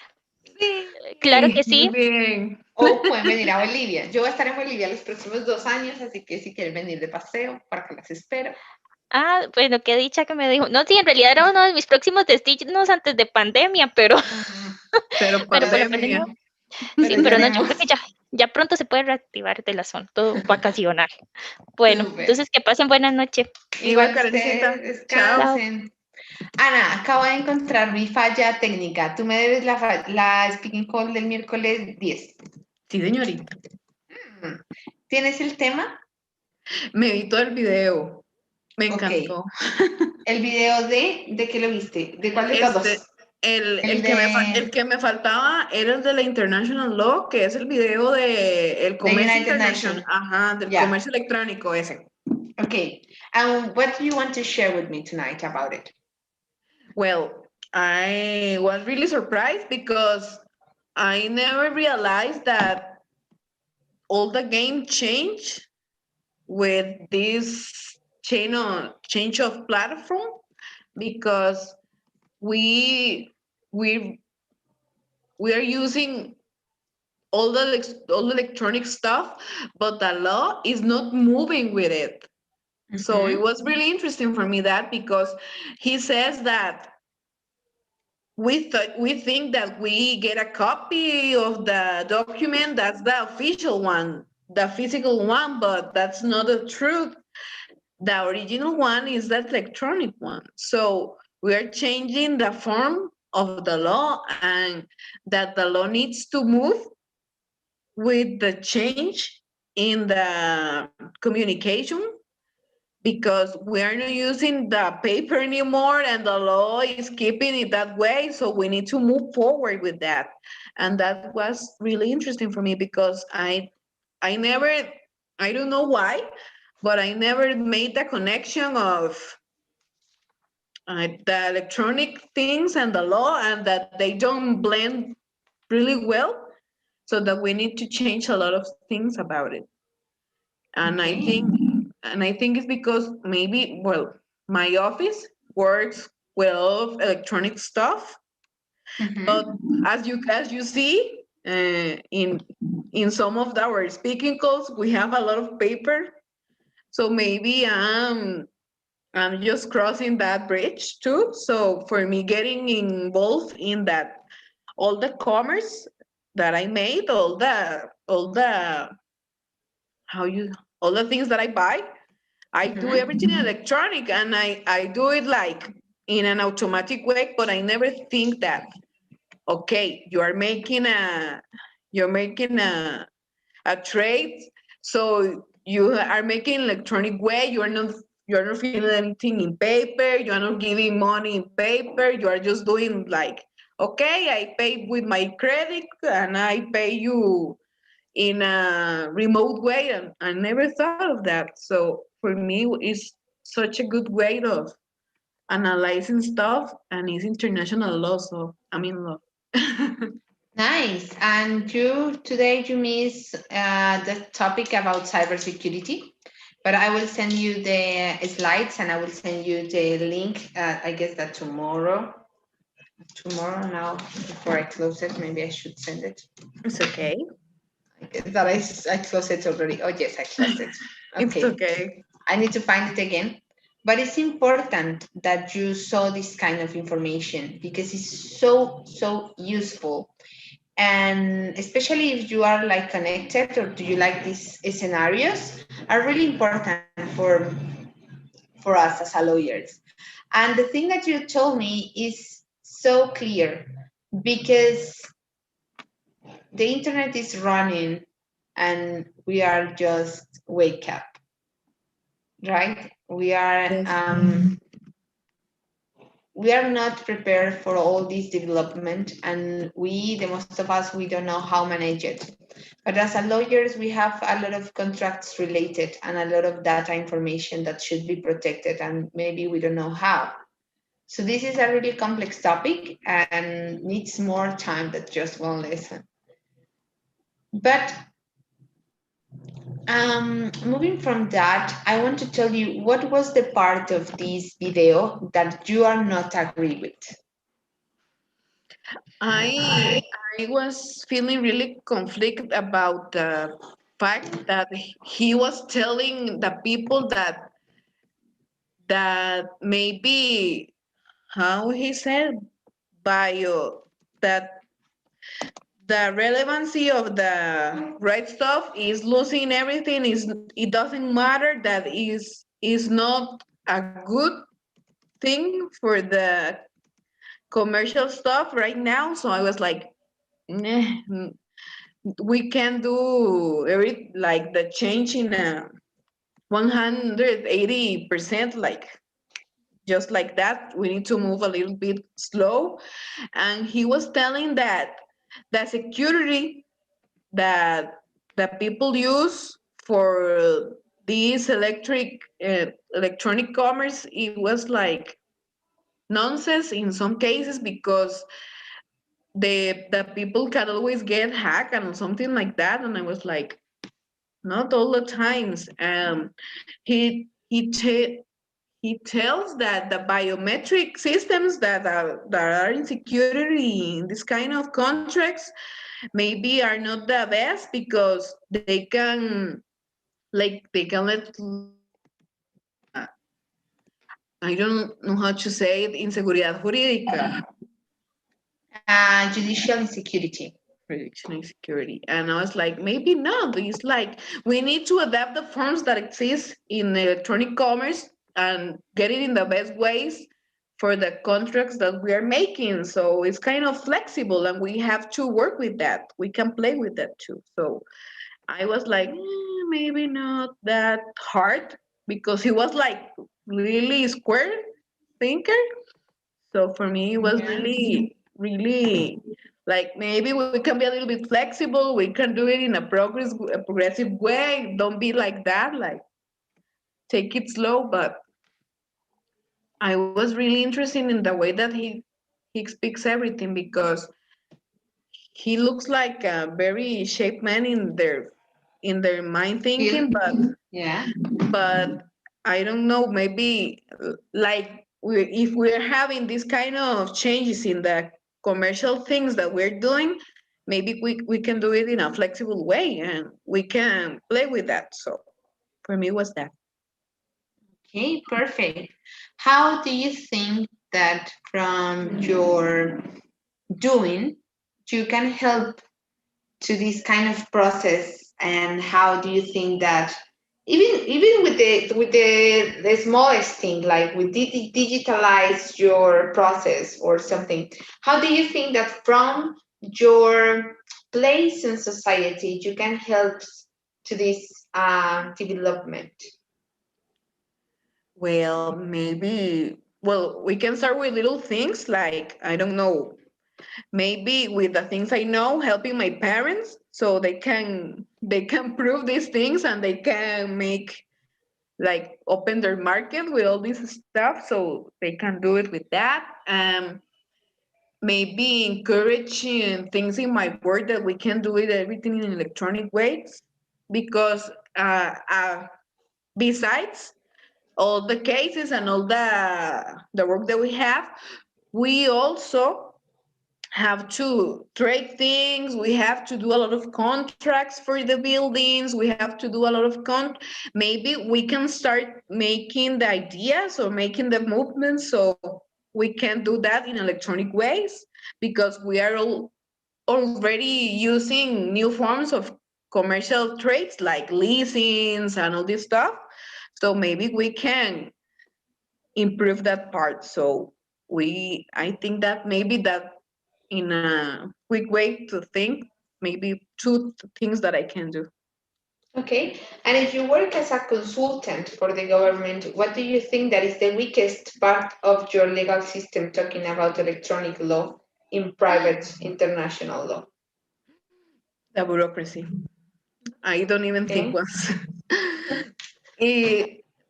claro que Muy sí. bien. O pueden venir a Bolivia. Yo voy a estar en Bolivia los próximos 2 años, así que si quieren venir de paseo, para que las espero. Ah, bueno, qué dicha que me dijo. No, sí, en realidad era uno de mis próximos destinos antes de pandemia, pero, Pero pero por la pandemia. pandemia, sí, Pero ya pero no, yo creo vemos. que ya pronto se puede reactivar el asunto vacacional. Bueno, Súper. entonces que pasen buena noche. Igual, Igual Karencita. ustedes Chao. Chao. descansen. Ana, acabo de encontrar mi falla técnica. Tú me debes la speaking call del miércoles 10. Sí, señorita. ¿Tienes el tema? Me vi todo el video. Me Ok. encantó. ¿El video de qué lo viste? ¿De cuál de Este, todos? el que me faltaba era el de la International Law, que es el video de el comercio United internacional, Nations. ajá, del Ya. comercio electrónico ese. Okay. And what do you want to share with me tonight about it? Well, I was really surprised because I never realized that all the game changed with this change of platform, because we are using all the electronic stuff, but the law is not moving with it. So it was really interesting for me that, because he says that we think that we get a copy of the document, that's the official one, the physical one, but that's not the truth. The original one is the electronic one. So we are changing the form of the law, and that the law needs to move with the change in the communication, because we are not using the paper anymore and the law is keeping it that way. So we need to move forward with that. And that was really interesting for me, because I don't know why, but I never made the connection of the electronic things and the law, and that they don't blend really well. So that we need to change a lot of things about it. And I think it's because maybe, well, my office works with a lot of electronic stuff, but as you see, in some of our speaking calls, we have a lot of paper. So maybe I'm just crossing that bridge too. So for me, getting involved in that, all the commerce that I made, all the all the things that I buy, I do everything electronic, and I do it like in an automatic way, but I never think that, okay, you're making a trade, so you are making electronic way, you're not feeling anything in paper, you're not giving money in paper, you are just doing like, okay, I pay with my credit and I pay you in a remote way, and I never thought of that. So for me, it's such a good way of analyzing stuff, and it's international law, so I'm in love. Nice. And today you missed the topic about cybersecurity, but I will send you the slides and I will send you the link. I guess that tomorrow now, before I close it, maybe I should send it. It's okay. I guess that I closed it already. Oh yes, I closed it. Okay. It's okay. I need to find it again. But it's important that you saw this kind of information because it's so useful. And especially if you are like connected or do you like these scenarios are really important for us as a lawyers. And the thing that you told me is so clear because the internet is running and we are just wake up, right? We are not prepared for all this development, and the most of us, we don't know how manage it. But as a lawyers, we have a lot of contracts related and a lot of data information that should be protected, and maybe we don't know how. So this is a really complex topic and needs more time than just one lesson. But moving from that, I want to tell you what was the part of this video that you are not agree with. I I was feeling really conflict about the fact that he was telling the people that maybe how he said bio that the relevancy of the right stuff is losing everything. Is it doesn't matter that is not a good thing for the commercial stuff right now. So I was like, nah, we can do every like the change in a 180%, like just like that. We need to move a little bit slow. And he was telling that the security that the people use for this electronic commerce, it was like nonsense in some cases because the people can always get hacked and something like that. And I was like, not all the times. He tells that the biometric systems that are in security in this kind of contracts maybe are not the best because they can let I don't know how to say it, inseguridad jurídica. Judicial insecurity. Prediction insecurity. And I was like, maybe not. It's like we need to adapt the forms that exist in electronic commerce and get it in the best ways for the contracts that we are making. So it's kind of flexible and we have to work with that. We can play with that too. So I was like, maybe not that hard because he was like really square thinker. So for me, it was really like maybe we can be a little bit flexible. We can do it in a progressive way. Don't be like that. Like take it slow. But I was really interested in the way that he speaks everything because he looks like a very shaped man in their mind thinking, Yeah. but I don't know, maybe like if we're having these kind of changes in the commercial things that we're doing, maybe we can do it in a flexible way and we can play with that. So for me, it was that. Okay, perfect. How do you think that from your doing you can help to this kind of process, and how do you think that even with the smallest thing, like we digitalize your process or something, how do you think that from your place in society you can help to this development? Well, maybe, well, we can start with little things like, I don't know, maybe with the things I know, helping my parents so they can prove these things and they can make like open their market with all this stuff so they can do it with that. Maybe encouraging things in my work that we can do it everything in electronic ways because besides all the cases and all the work that we have, we also have to trade things. We have to do a lot of contracts for the buildings. We have to do a lot of maybe we can start making the ideas or making the movements so we can do that in electronic ways, because we are already using new forms of commercial trades like leasings and all this stuff. So maybe we can improve that part. So I think that maybe that in a quick way to think, maybe two things that I can do. Okay, and if you work as a consultant for the government, what do you think that is the weakest part of your legal system, talking about electronic law in private international law? The bureaucracy. I don't even think once.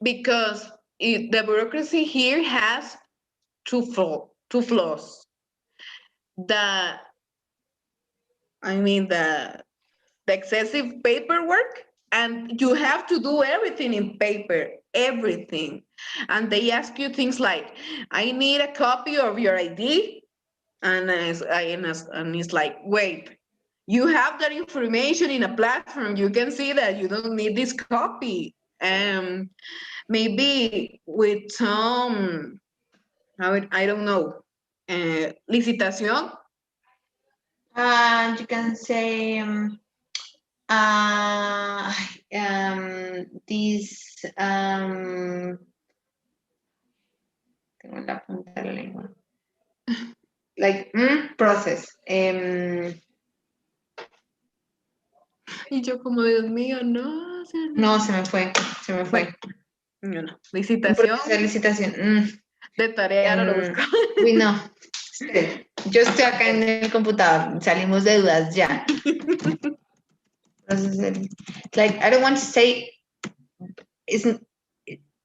Because the bureaucracy here has two flaws. The excessive paperwork, and you have to do everything in paper, everything. And they ask you things like, I need a copy of your ID. And it's like, wait, you have that information in a platform. You can see that you don't need this copy. Maybe with some, I don't know, licitación. You can say this tengo la punta de la lengua. Like process. Y yo como, Dios mío, no. No, se me fue. No. Licitación. De licitación. De tarea, ahora lo busco. Uy, no. Espere. Yo estoy acá en el computador. Salimos de dudas ya. Like, I don't want to say. Es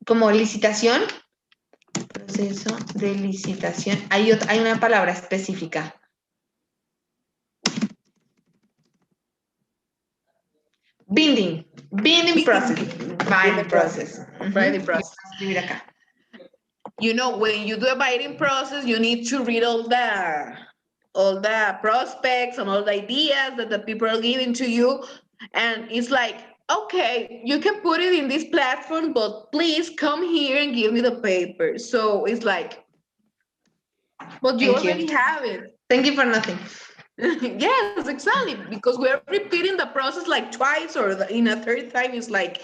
como licitación. Proceso de licitación. Hay una palabra específica. Bidding process. Bidding process. Bidding process. You know, when you do a bidding process, you need to read all the prospects and all the ideas that the people are giving to you. And it's like, okay, you can put it in this platform, but please come here and give me the paper. So it's like, but you already have it. Thank you for nothing. Yes, exactly. Because we're repeating the process like twice, or in a third time, it's like,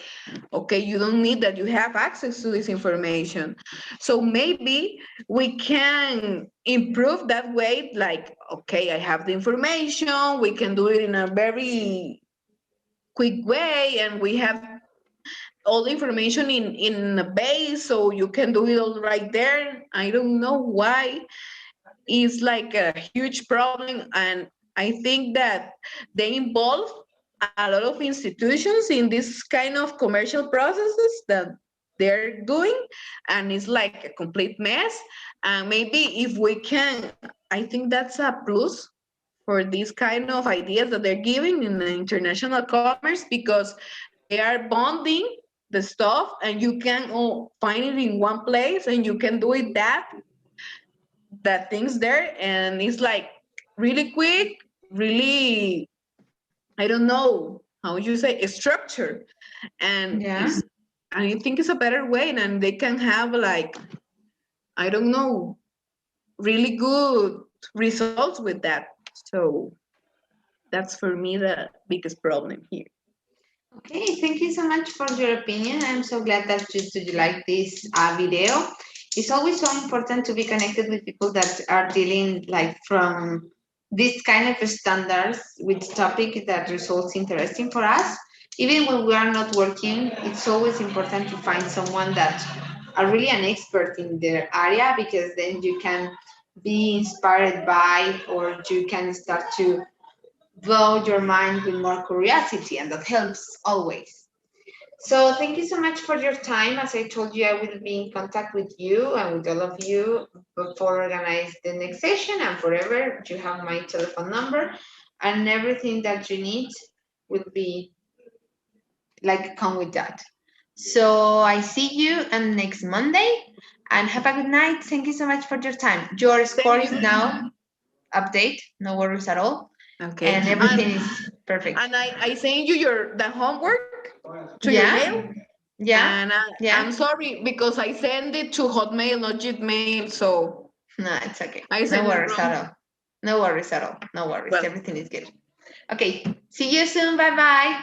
okay, you don't need that. You have access to this information. So maybe we can improve that way. Like, okay, I have the information. We can do it in a very quick way, and we have all the information in a base, so you can do it all right there. I don't know why. Is like a huge problem, and I think that they involve a lot of institutions in this kind of commercial processes that they're doing, and it's like a complete mess. And maybe if we can, I think that's a plus for these kind of ideas that they're giving in the international commerce, because they are bonding the stuff and you can find it in one place and you can do it that things there, and it's like really quick, really, I don't know how would you say, a structure, and I think it's a better way, and they can have like, I don't know, really good results with that. So that's for me the biggest problem here. Okay, thank you so much for your opinion. I'm so glad that you like this video. It's always so important to be connected with people that are dealing like from this kind of standards with topic that results interesting for us. Even when we are not working, it's always important to find someone that are really an expert in their area, because then you can be inspired by, or you can start to blow your mind with more curiosity, and that helps always. So thank you so much for your time. As I told you, I will be in contact with you and with all of you before organize the next session, and forever you have my telephone number, and everything that you need will be like come with that. So I see you on next Monday, and have a good night. Thank you so much for your time. Your score is now update. No worries at all. Okay. And everything is perfect. And I send you the homework to your mail. Yeah. And Yeah. I'm sorry because I send it to Hotmail, not Gmail. So no, it's okay. I No send it worries wrong. at all. No worries at all. No worries. Well. Everything is good. Okay. See you soon. Bye bye.